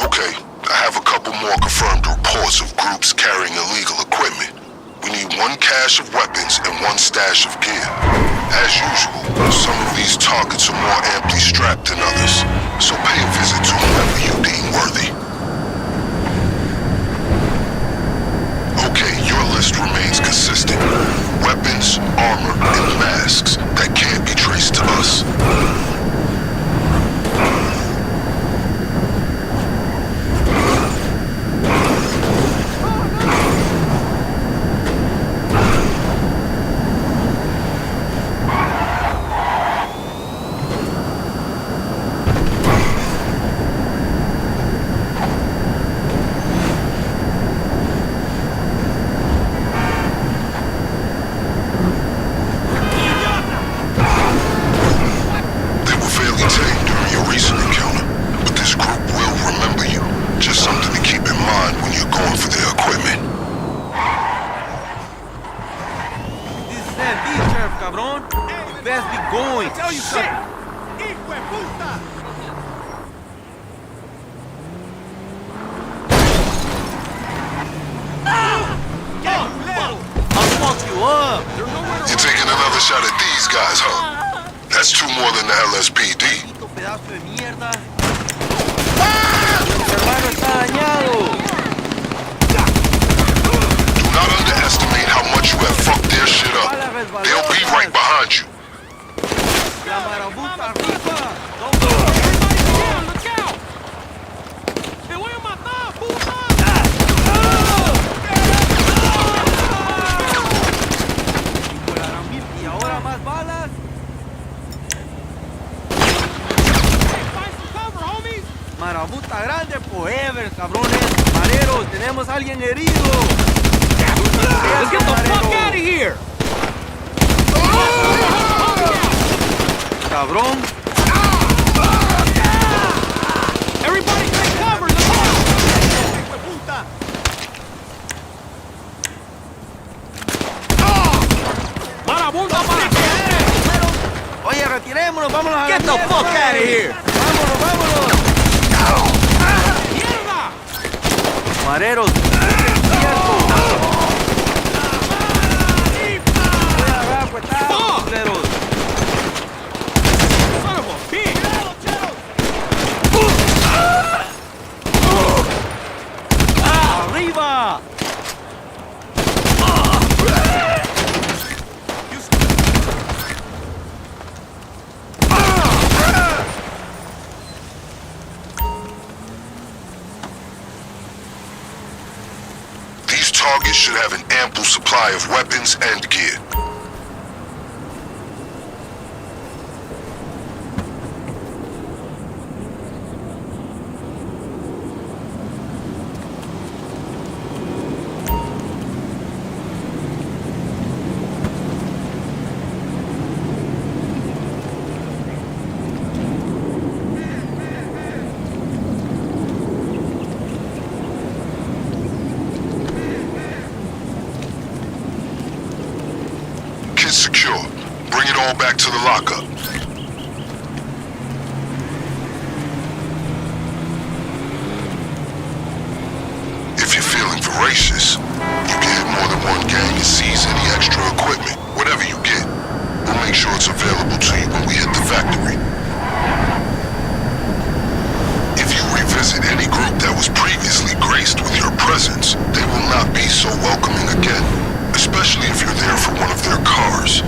Okay, I have a couple more confirmed reports of groups carrying illegal equipment. We need one cache of weapons and one stash of gear. As usual, some of these targets are more amply strapped than others, so pay a visit to whoever you deem worthy. Okay, your list remains consistent. Weapons, armor, and masks that can't be traced to us. You're taking another shot at these guys, huh? That's two more than the LSPD. Do not underestimate how much you have fucked their shit up. They'll be right behind you. Marabuta grande forever, cabrones. Mareros, tenemos a alguien herido. Let's get the fuck out of here! ladrón. Everybody take cover! ¡Marabunta para qué! Oye, retirémonos, vámonos a Get the fuck out of here! Vámonos, vámonos. ¡Mierda! Mareros, Son of a bitch! ¡Arriba! These targets should have an ample supply of weapons and gear. Kit secure. Bring it all back to the lockup. If you're feeling voracious, you can hit more than one gang and seize any extra equipment. Whatever you get, we'll make sure it's available to you when we hit the factory. If you revisit any group that was previously graced with your presence, they will not be so welcoming again, especially if you're there for one of their cars.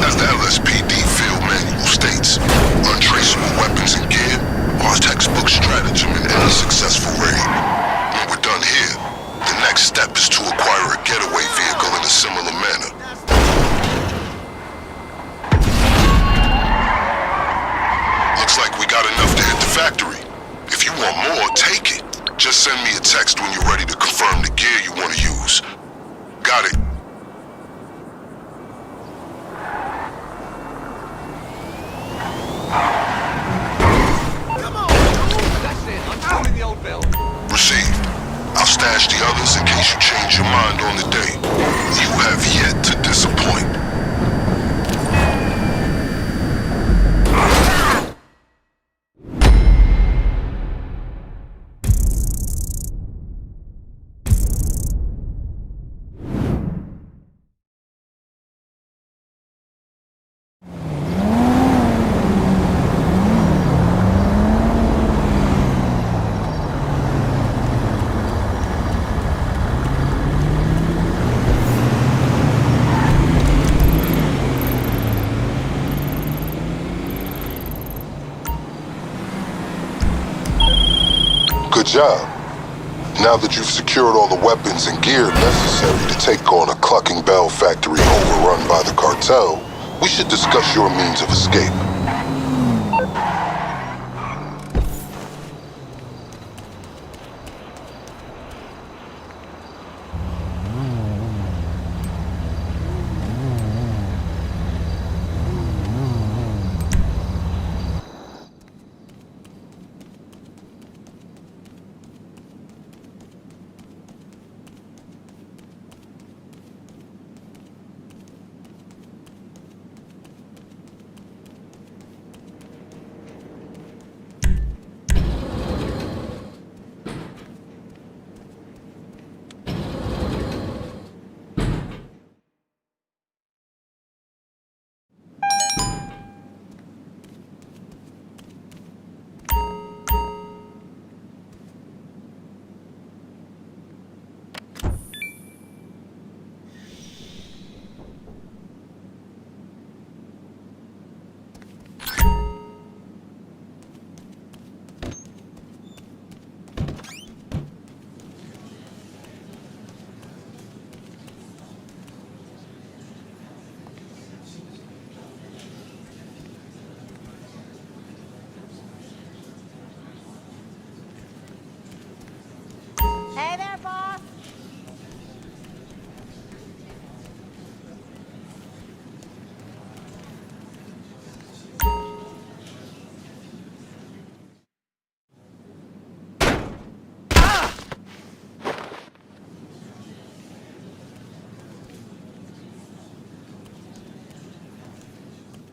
As the LSPD field manual states, untraceable weapons and gear are a textbook stratagem in any successful raid. When we're done here, the next step is to acquire a getaway vehicle in a similar manner. Looks like we got enough to hit the factory. If you want more, take it. Just send me a text when you're ready to confirm the gear you want to use. Got it. Received. I'll stash the others in case you change your mind on the day. You have yet to disappoint. Good job. Now that you've secured all the weapons and gear necessary to take on a Clucking Bell factory overrun by the cartel, we should discuss your means of escape.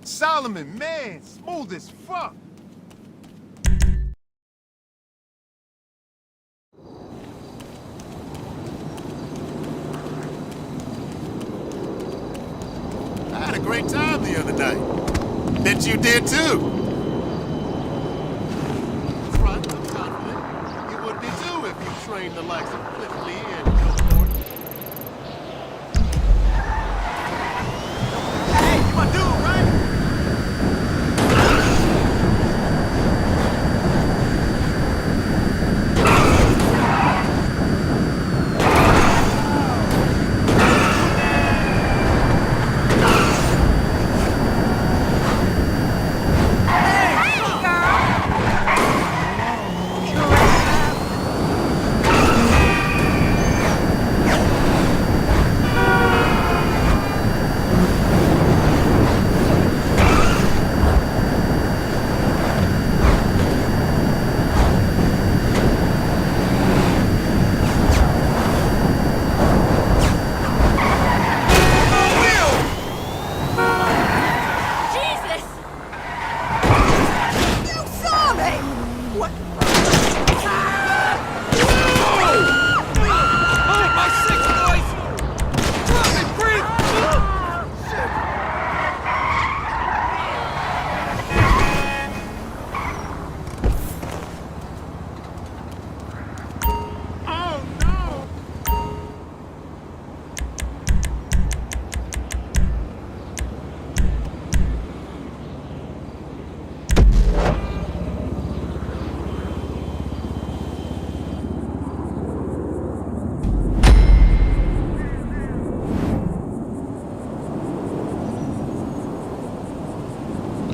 Solomon, man, smooth as fuck. I had a great time the other night. Bet you did too. Front, I'm confident. You would be too if you trained the likes of Cliff Lee and Bill Thornton. Hey, you my dude, right?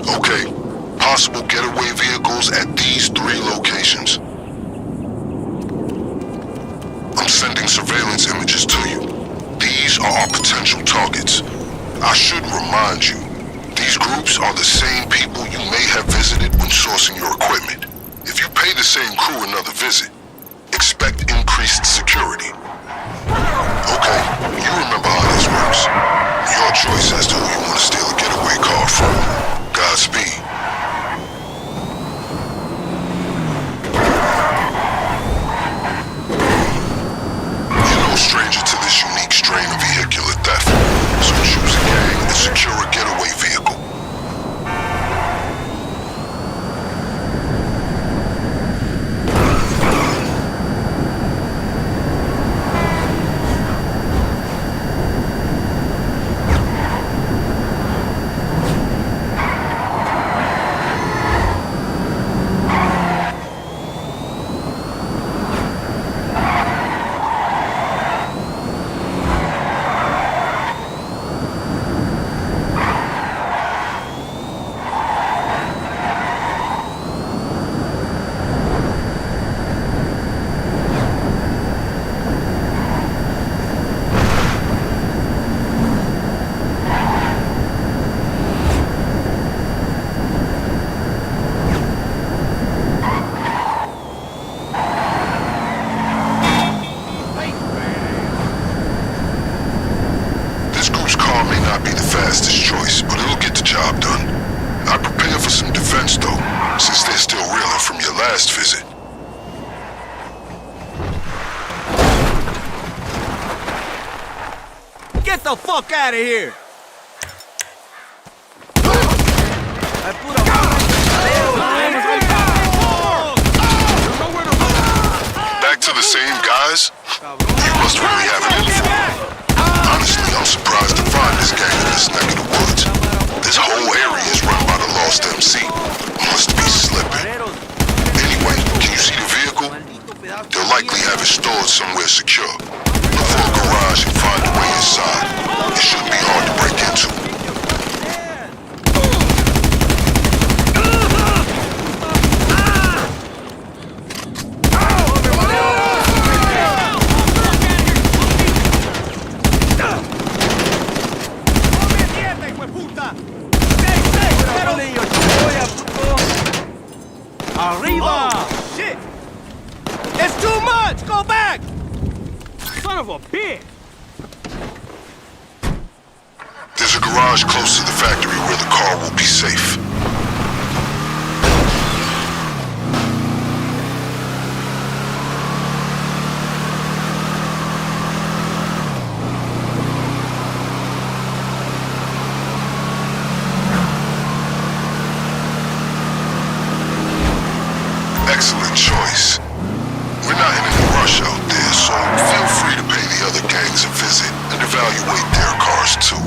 Okay, possible getaway vehicles at these 3 locations. I'm sending surveillance images to you. These are our potential targets. I should remind you, these groups are the same people you may have visited when sourcing your equipment. If you pay the same crew another visit, expect increased security. Okay, you remember how this works. Your choice as to who you want to steal a getaway car from. Godspeed. You're no stranger to this unique strain of vehicular theft, so choose a gang and secure a getaway vehicle. Fastest choice, but it'll get the job done. I prepare for some defense though, since they're still reeling from your last visit. Get the fuck out of here! Back to the same guys? You must really have it in for them. Honestly, I'm surprised to find this gang in this neck of the woods. This whole area is run by the Lost MC. Must be slipping. Anyway, can you see the vehicle? They'll likely have it stored somewhere secure. Look for a garage and find a way inside. It shouldn't be hard to break into. Arriba! Oh, shit! It's too much! Go back! Son of a bitch! There's a garage garage close to the factory where the car will be safe. Excellent choice. We're not in any rush out there, so feel free to pay the other gangs a visit and evaluate their cars too.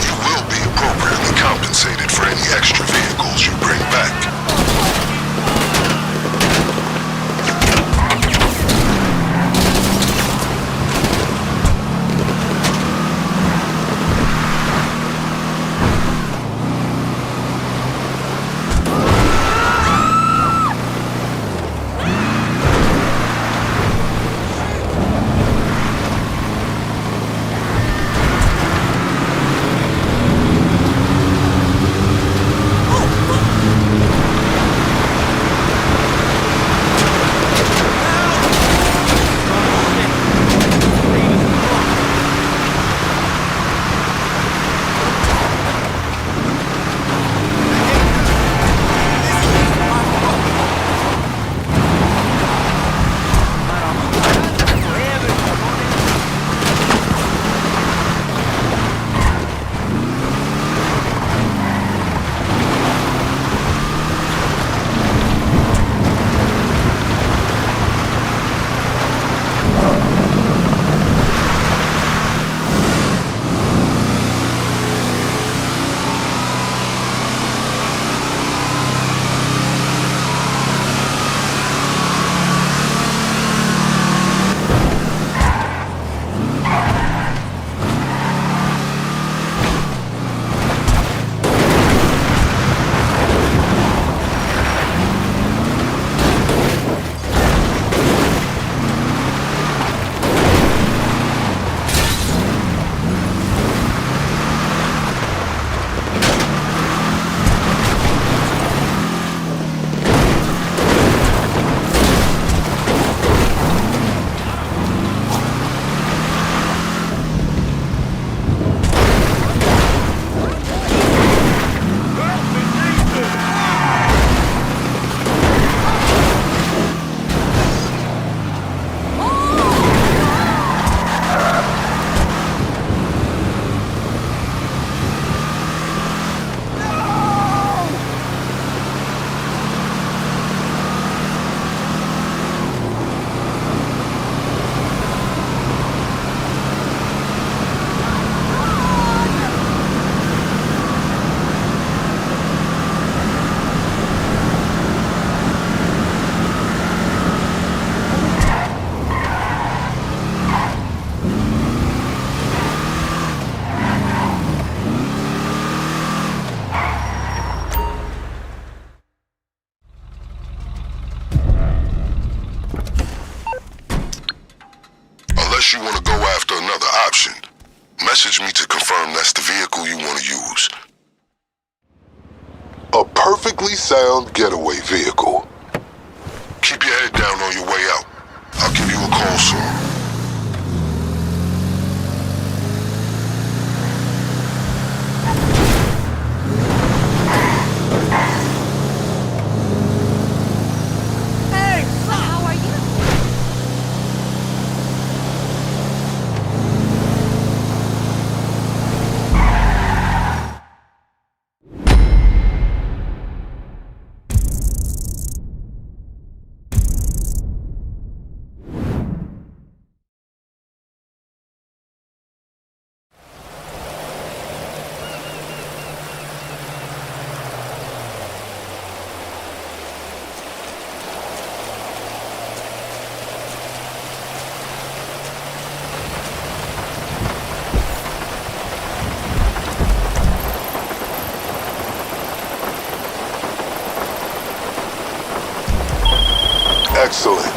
You will be appropriately compensated for any extra vehicles you bring back. You want to go after another option, message me to confirm that's the vehicle you want to use. A perfectly sound getaway vehicle. Keep your head down on your way out. I'll give you a call soon. Excellent.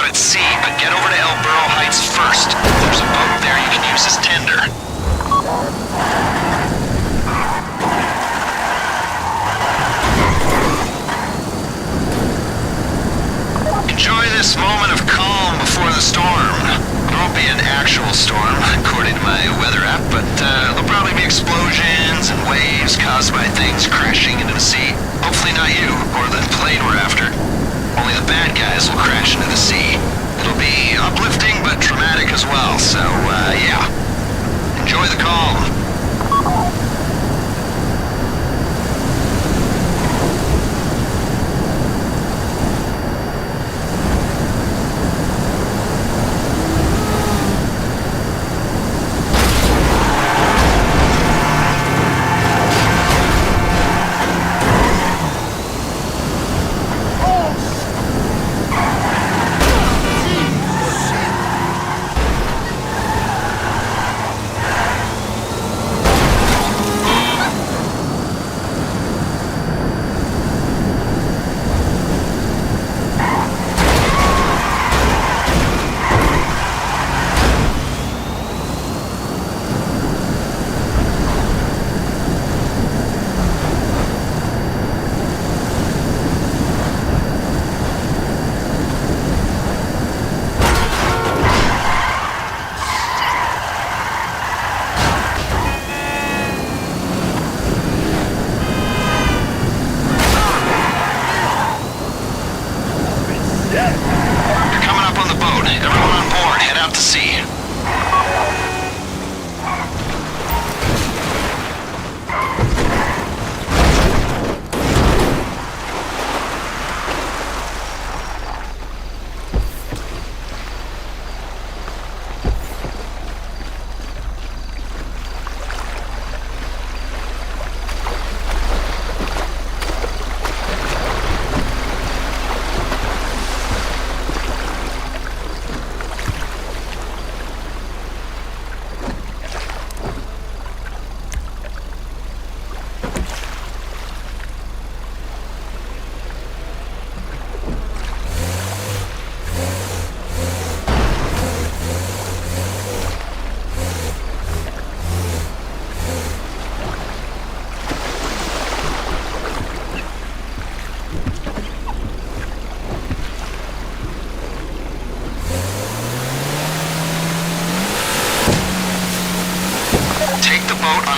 out at sea, but get over to El Burro Heights first. There's a boat there you can use as tender. Enjoy this moment of calm before the storm. There won't be an actual storm, according to my weather app, but there'll probably be explosions and waves caused by things crashing into the sea. Hopefully not you, or the plane we're after. Only the bad guys will crash into the sea. It'll be uplifting, but traumatic as well, so, yeah. Enjoy the calm.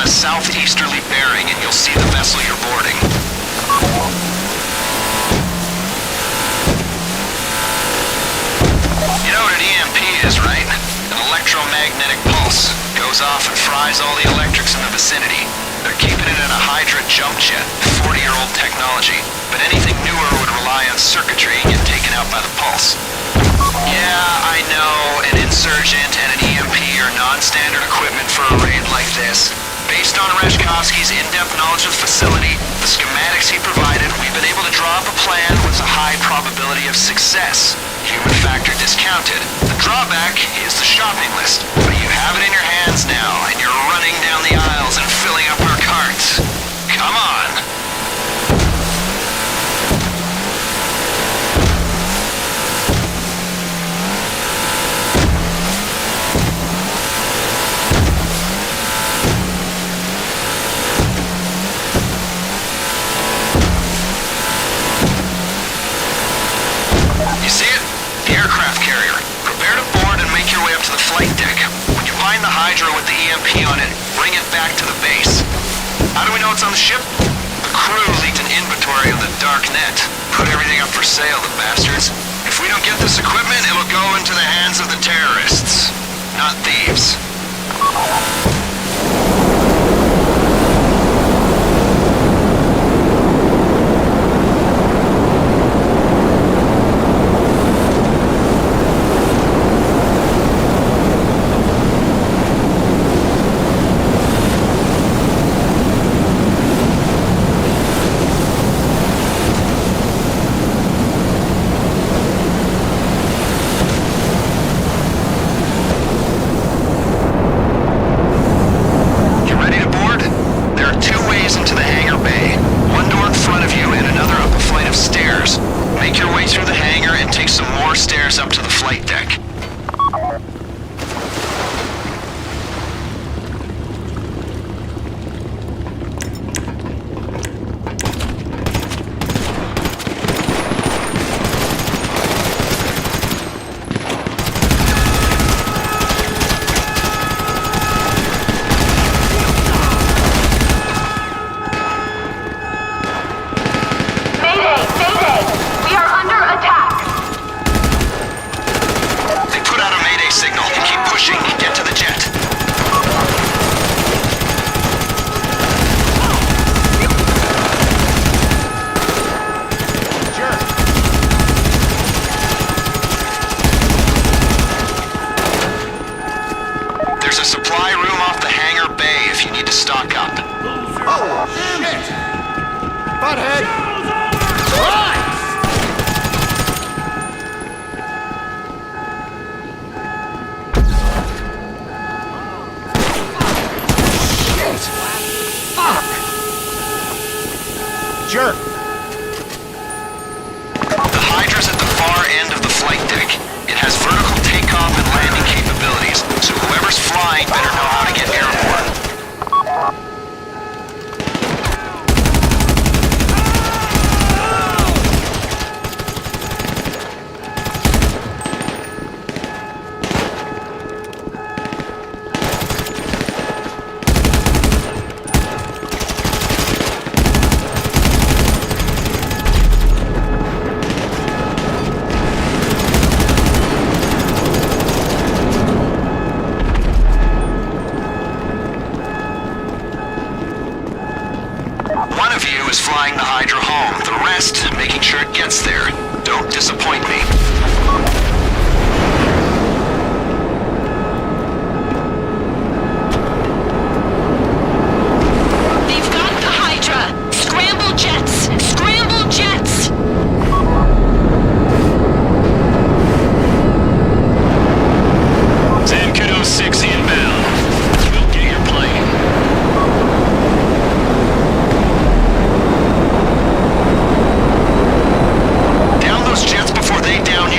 Southeasterly bearing and you'll see the vessel you're boarding. You know what an EMP is, right? An electromagnetic pulse. Goes off and fries all the electrics in the vicinity. They're keeping it in a Hydra jump jet, 40-year-old technology. But anything newer would rely on circuitry and get taken out by the pulse. Yeah, I know, an insurgent and an EMP are non-standard equipment for a raid like this. Based on Reshkovsky's in-depth knowledge of the facility, the schematics he provided, we've been able to draw up a plan with a high probability of success. Human factor discounted. The drawback is the shopping list, but you have it in your hands now, and you're running down the aisles and filling up our carts. Come on! You see it? The aircraft carrier. Prepare to board and make your way up to the flight deck. When you find the Hydra with the EMP on it, bring it back to the base. How do we know it's on the ship? The crew leaked an inventory on the dark net. Put everything up for sale, the bastards. If we don't get this equipment, it'll go into the hands of the terrorists, not thieves. stock up. Oh, shit! Butthead! Shit! Fuck! Jerk! The Hydra's at the far end of the flight deck. It has vertical takeoff and landing capabilities, so whoever's flying better know how to get airborne. One of you is flying the Hydra home, the rest making sure it gets there. Don't disappoint me. They've got the Hydra! Scramble jets! Scramble jets! Zancudo 6 inbound. We'll get your plane. Down those jets before they down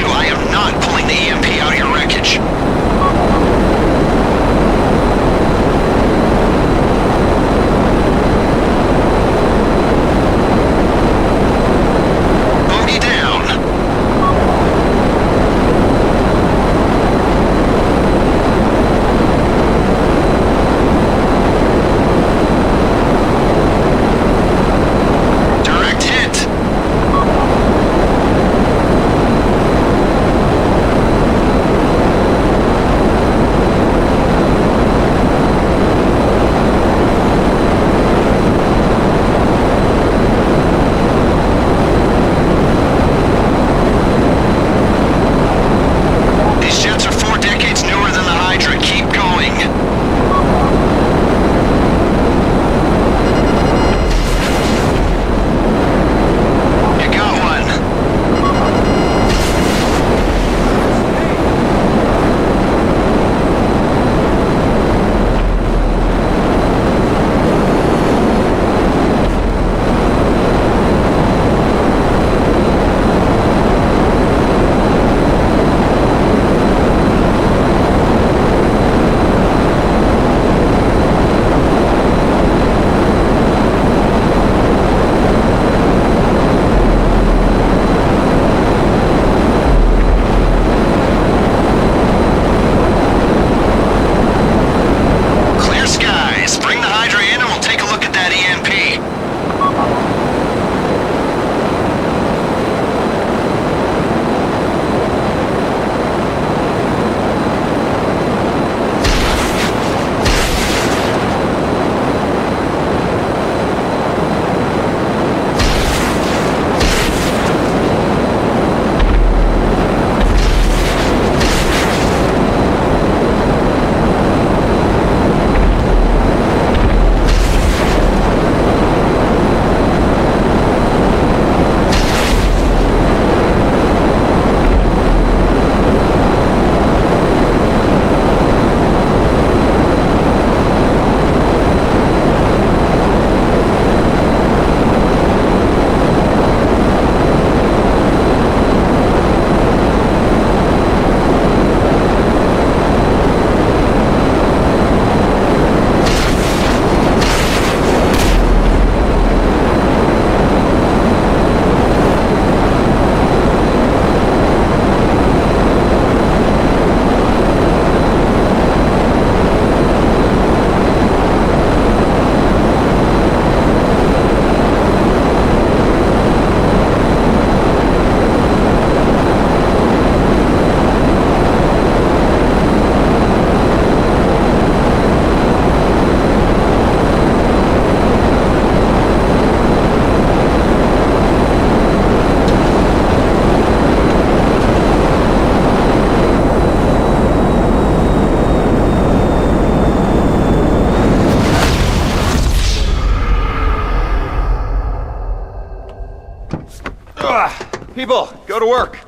People, go to work.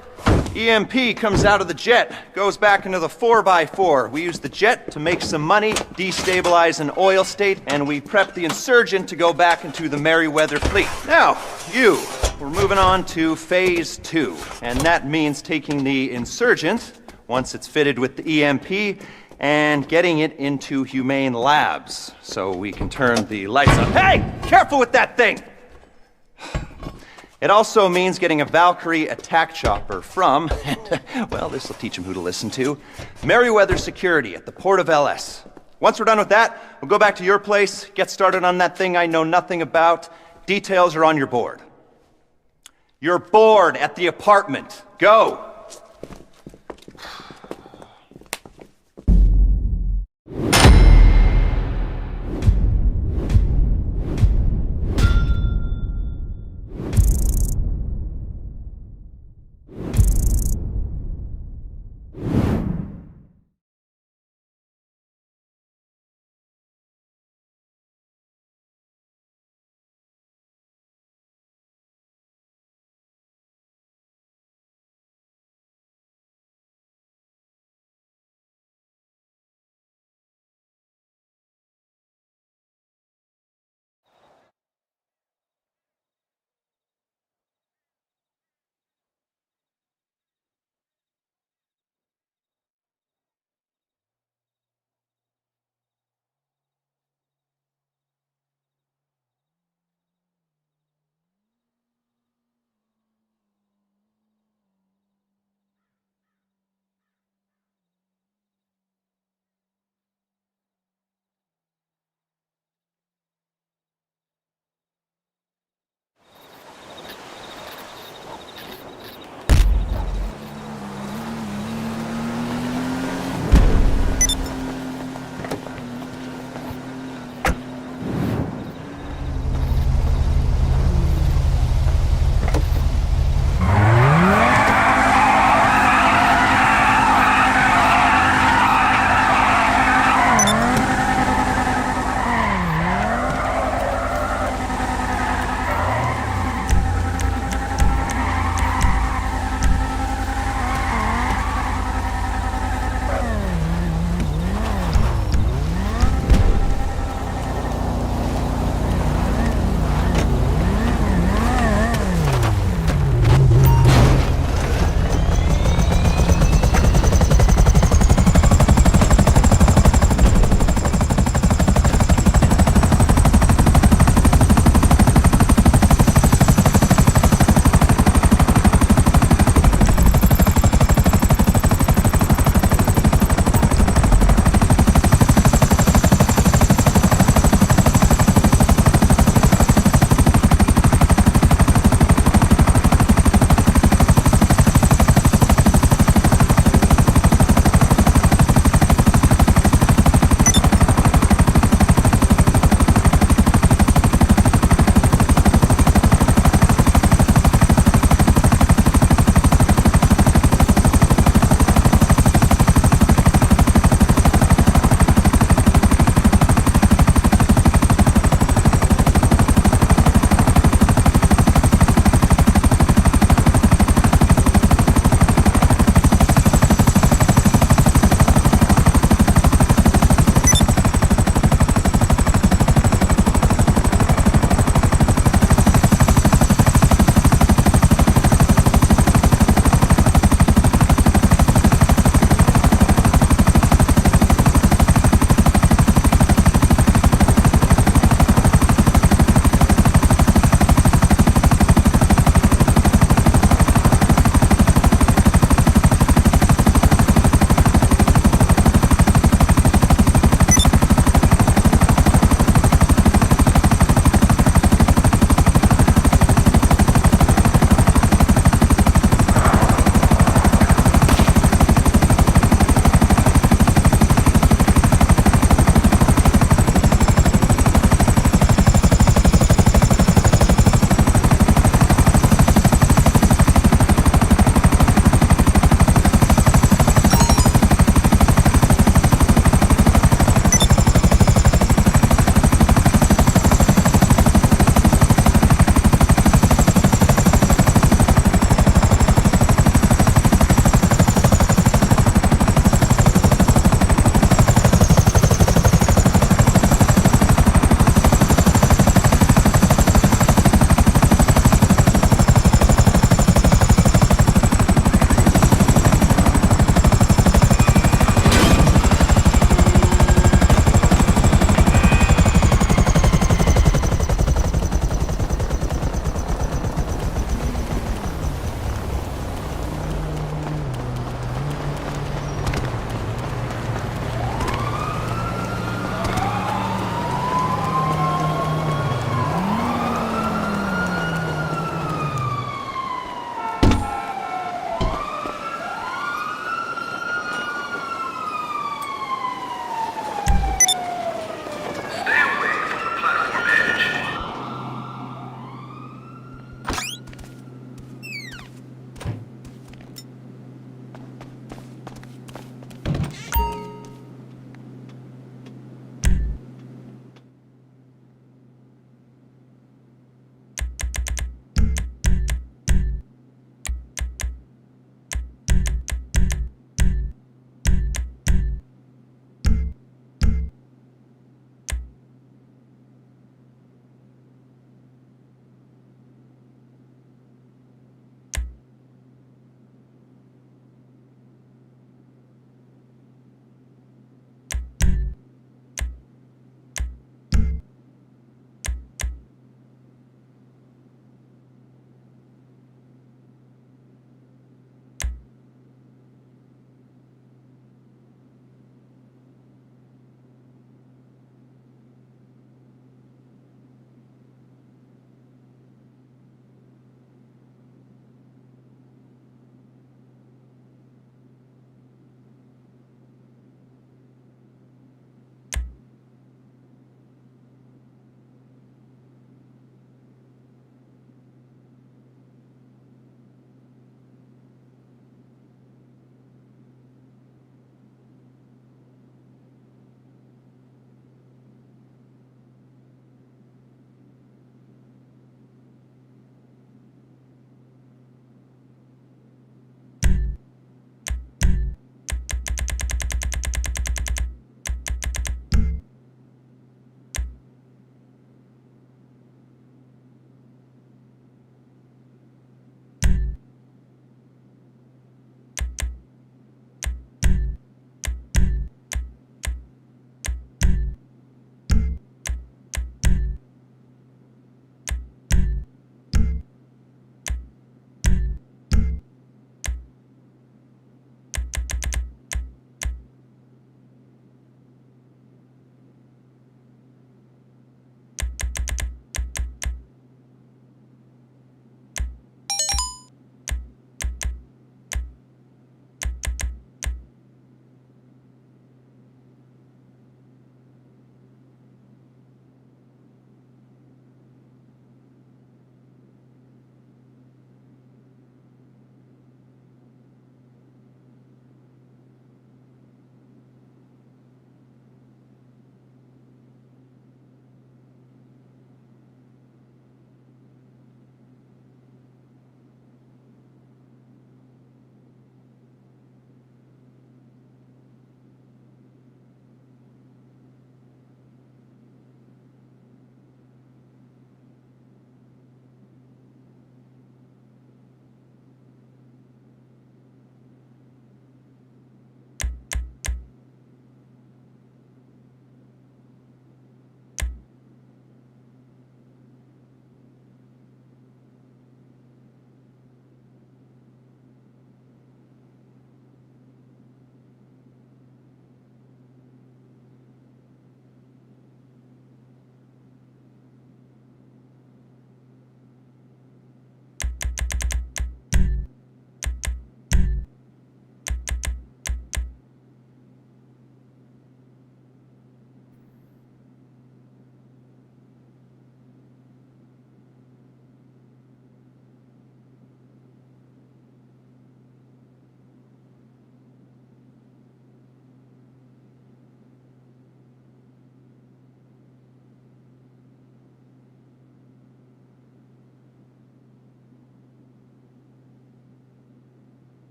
EMP comes out of the jet, goes back into the 4x4. We use the jet to make some money, destabilize an oil state, and we prep the insurgent to go back into the Merryweather fleet. Now, we're moving on to phase 2, and that means taking the insurgent, once it's fitted with the EMP, and getting it into Humane labs, so we can turn the lights on. Hey! Careful with that thing! It also means getting a Valkyrie attack chopper from, well, this will teach them who to listen to, Merryweather Security at the Port of LS. Once we're done with that, we'll go back to your place, get started on that thing I know nothing about. Details are on your board. Your board at the apartment. Go!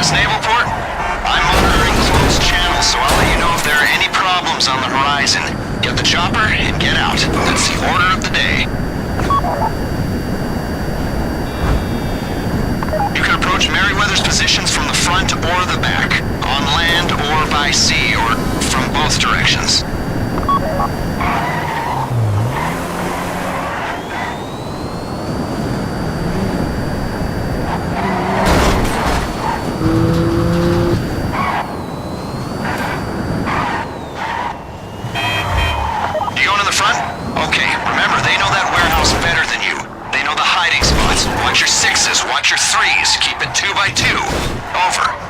this naval port? I'm monitoring closed channels, so I'll let you know if there are any problems on the horizon. Get the chopper and get out. That's the order of the day. You can approach Merryweather's positions from the front or the back, on land or by sea, or from both directions. You going to the front? Okay, remember, they know that warehouse better than you. They know the hiding spots. Watch your 6s, watch your 3s. Keep it 2 by 2. Over.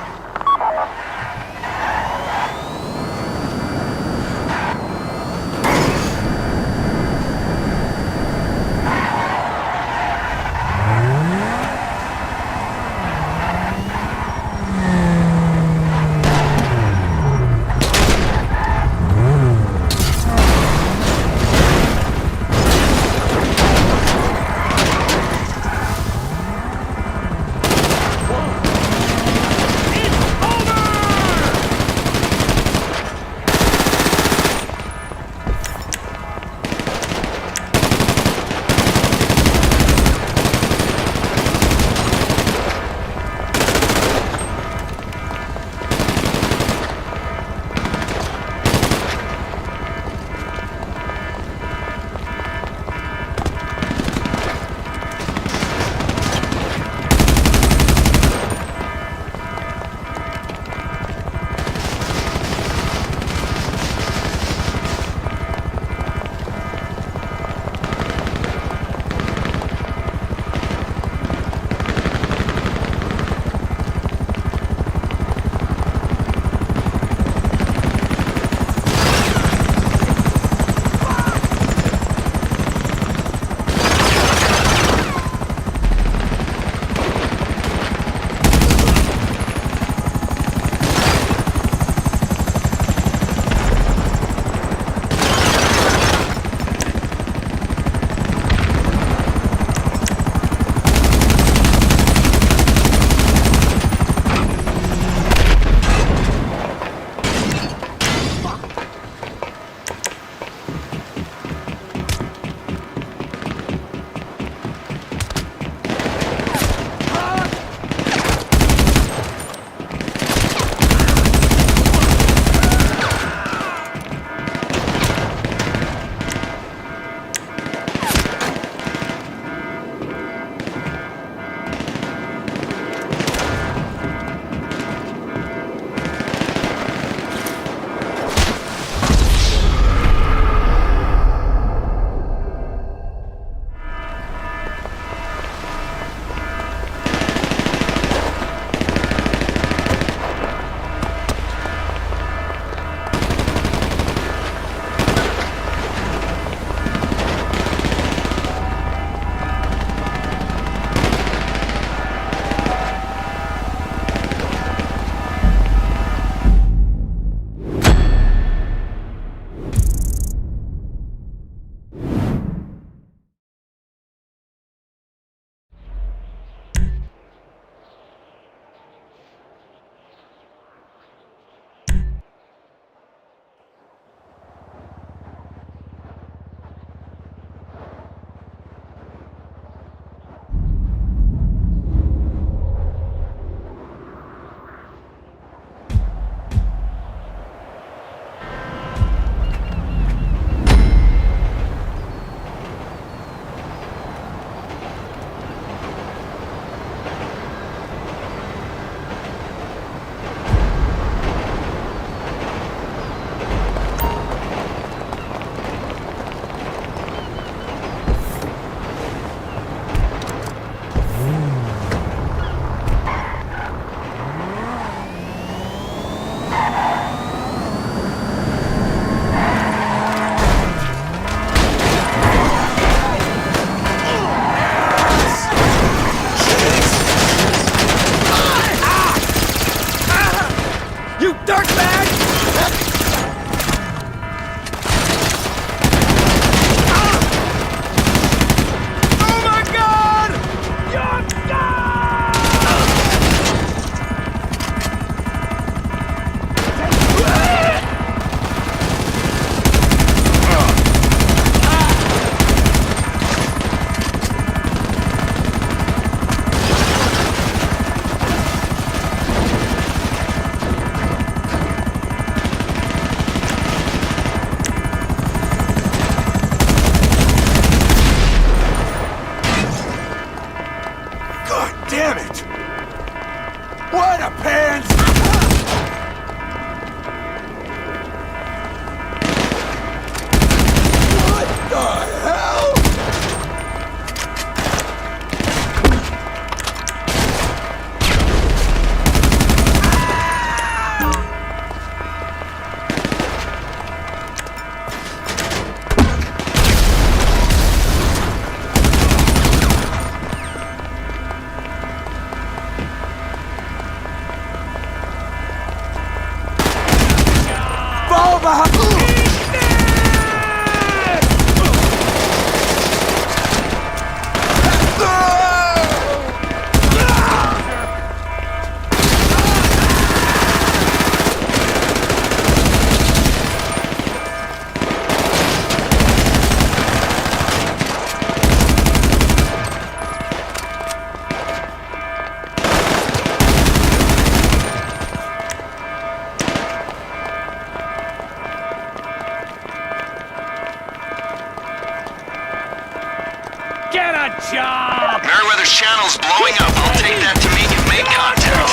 Get a job! Meriwether's channel's blowing up. I'll take that to mean you've made contact.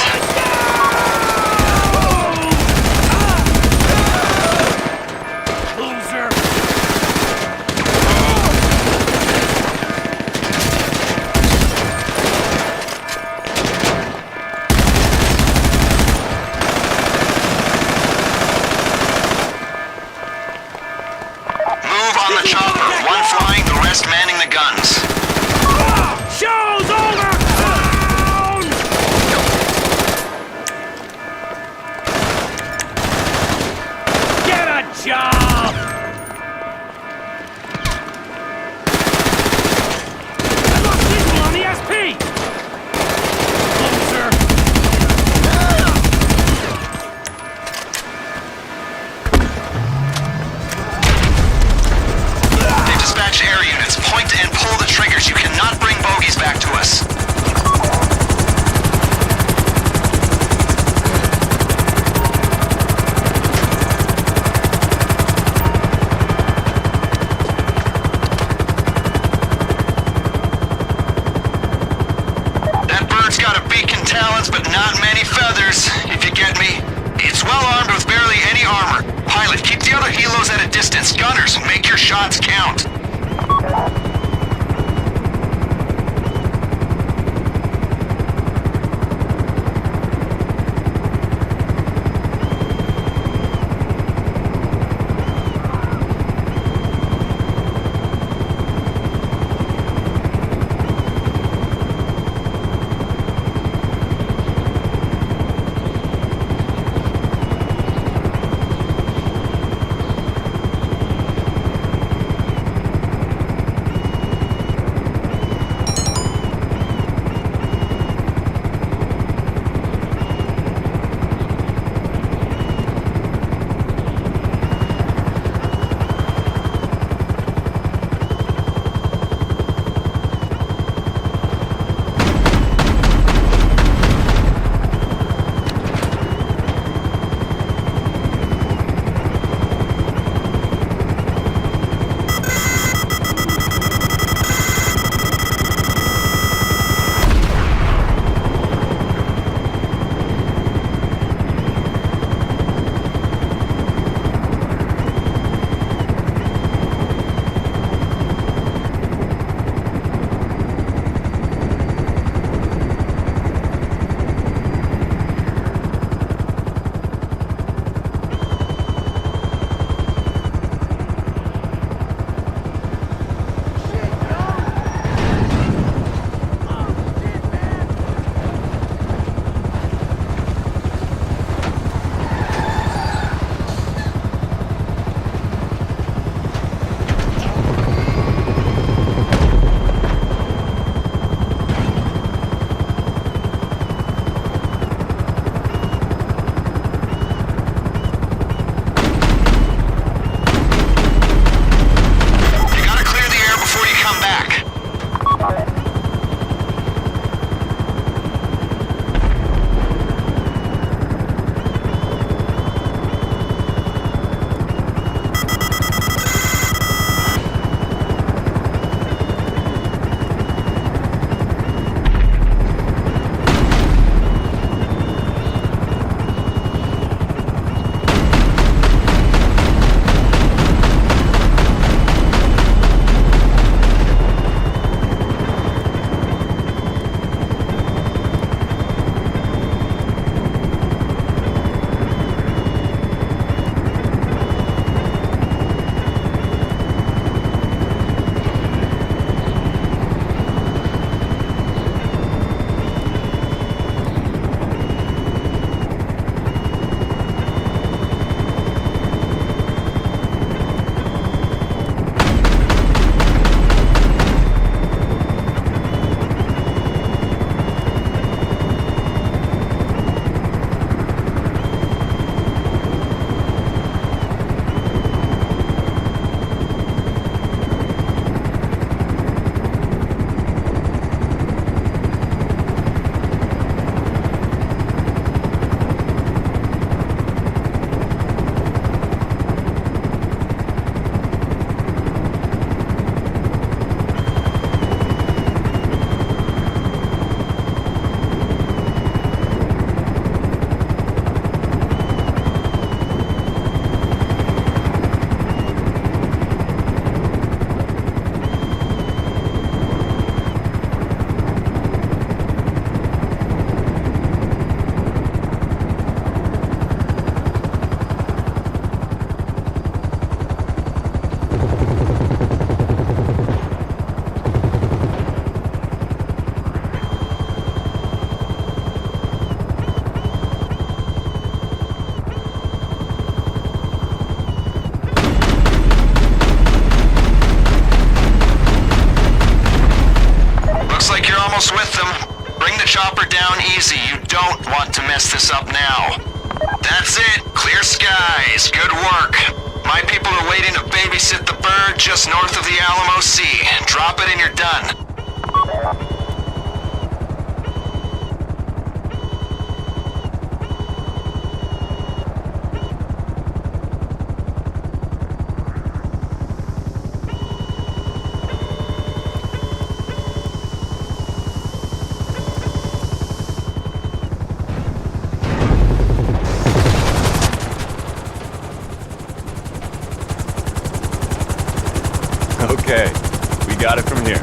Loser! Move on the chopper. One flying, the rest manning the guns. Show's over! Down! Get a job! I lost visual on the SP! Loser! They dispatched air units. Point and pull the triggers. You cannot bring bogeys back to us. That bird's got a beak and talons, but not many feathers, if you get me. It's well armed with barely any armor. Pilot, keep the other helos at a distance. Gunners, make your shots count. Easy, you don't want to mess this up now. That's it. Clear skies. Good work. My people are waiting to babysit the bird just north of the Alamo Sea. Drop it and you're done. Okay, we got it from here.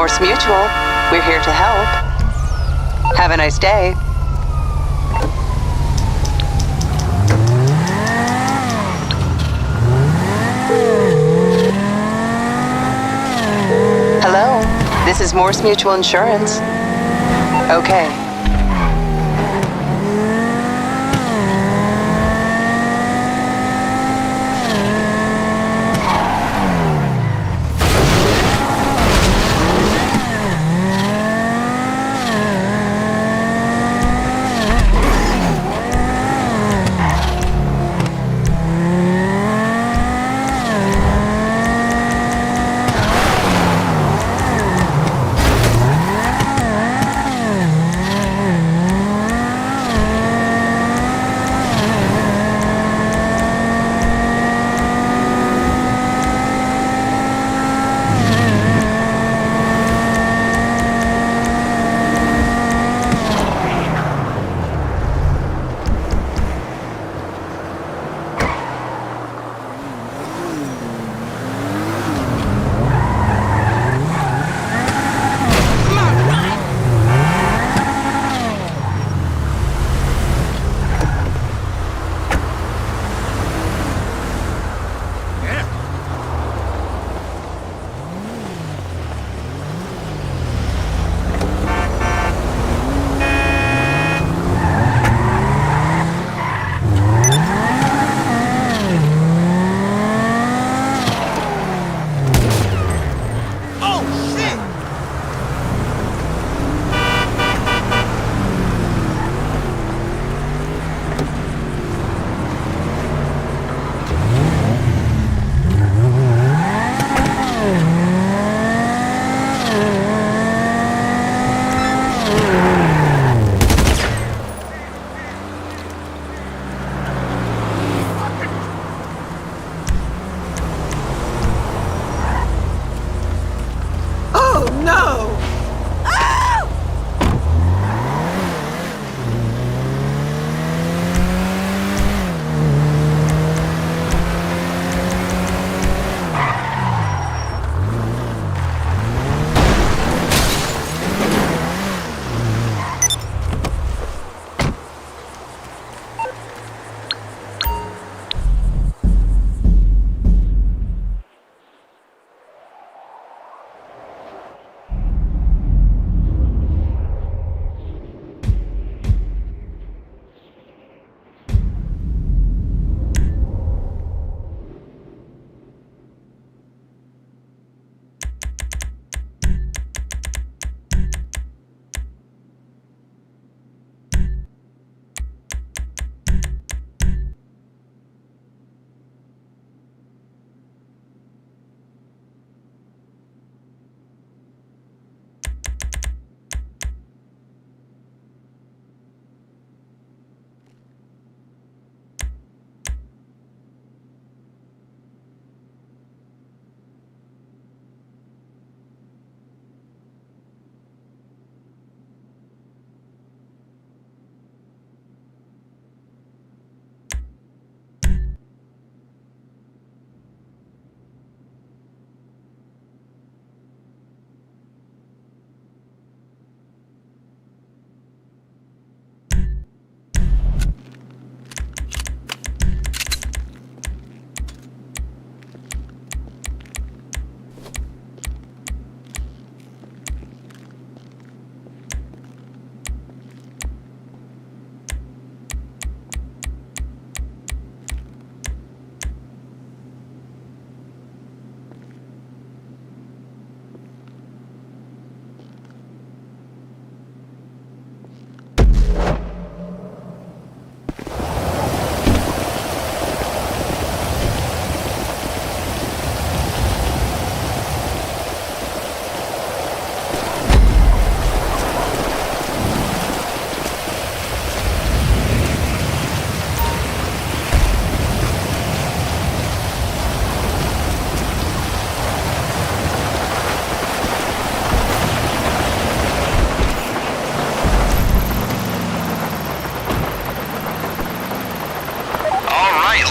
Morse Mutual. We're here to help. Have a nice day. Hello, this is Morse Mutual Insurance. Okay.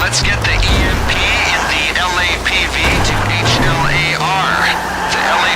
Let's get the EMP in the LAPV to HLAR. The LA...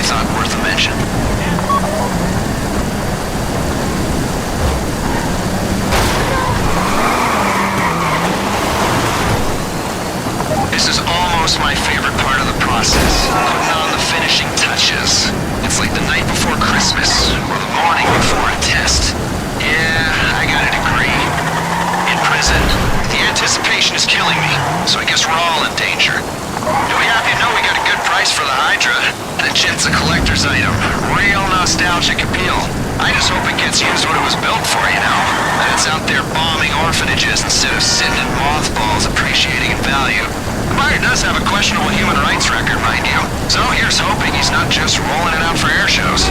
thought worth a mention. This is almost my favorite part of the process, putting on the finishing touches. It's like the night before Christmas, or the morning before a test. Yeah, I got a degree. In prison, the anticipation is killing me, so I guess we're all in danger. You'll be happy to know we got a good price for the Hydra. Legit's a collector's item. Real nostalgic appeal. I just hope it gets used what it was built for, you know? That it's out there bombing orphanages instead of sitting in mothballs appreciating in value. The buyer does have a questionable human rights record, mind you. So here's hoping he's not just rolling it out for air shows.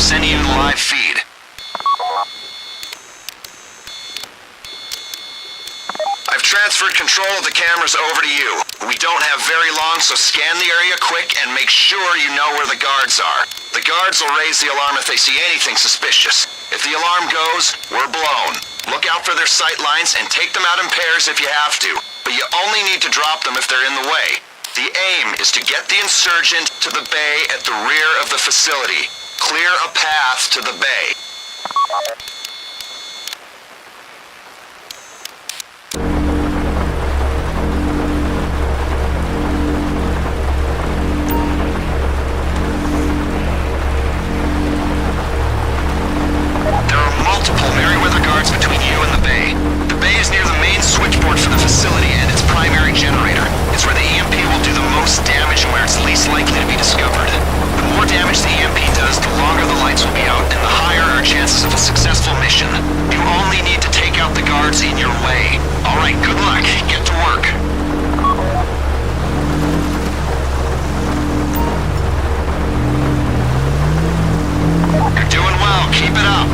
sending you the live feed. I've transferred control of the cameras over to you. We don't have very long, so scan the area quick and make sure you know where the guards are. The guards will raise the alarm if they see anything suspicious. If the alarm goes, we're blown. Look out for their sight lines and take them out in pairs if you have to, but you only need to drop them if they're in the way. The aim is to get the insurgent to the bay at the rear of the facility. Clear a path to the bay. Between you and the bay. The bay is near the main switchboard for the facility and its primary generator. It's where the EMP will do the most damage and where it's least likely to be discovered. The more damage the EMP does, the longer the lights will be out and the higher our chances of a successful mission. You only need to take out the guards in your way. Alright, good luck. Get to work. You're doing well. Keep it up.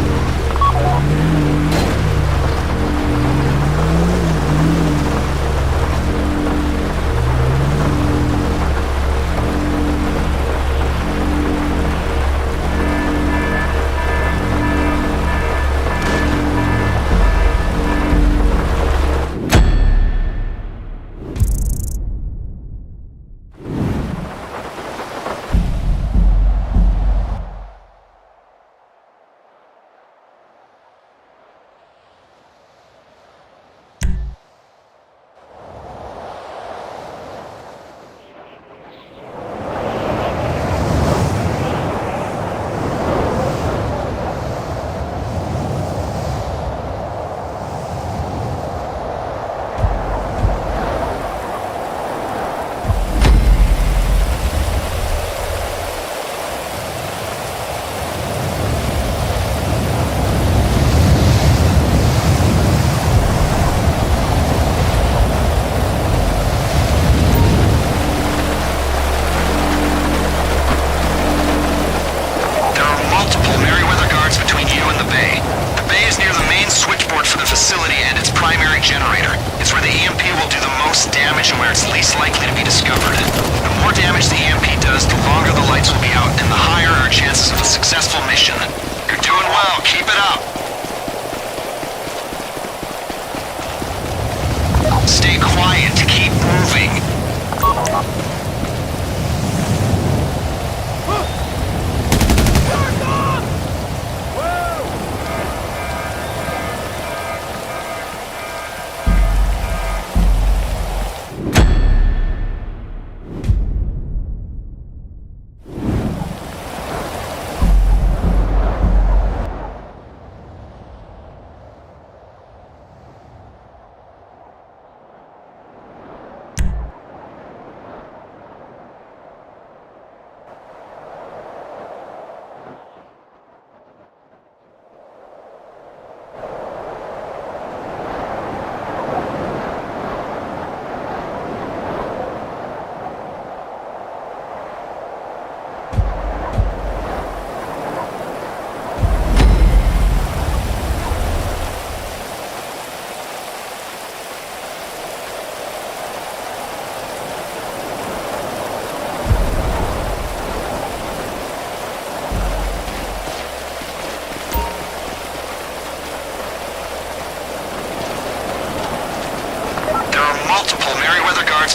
Stay quiet. Keep moving.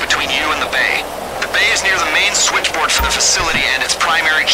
Between you and the bay. The bay is near the main switchboard for the facility and its primary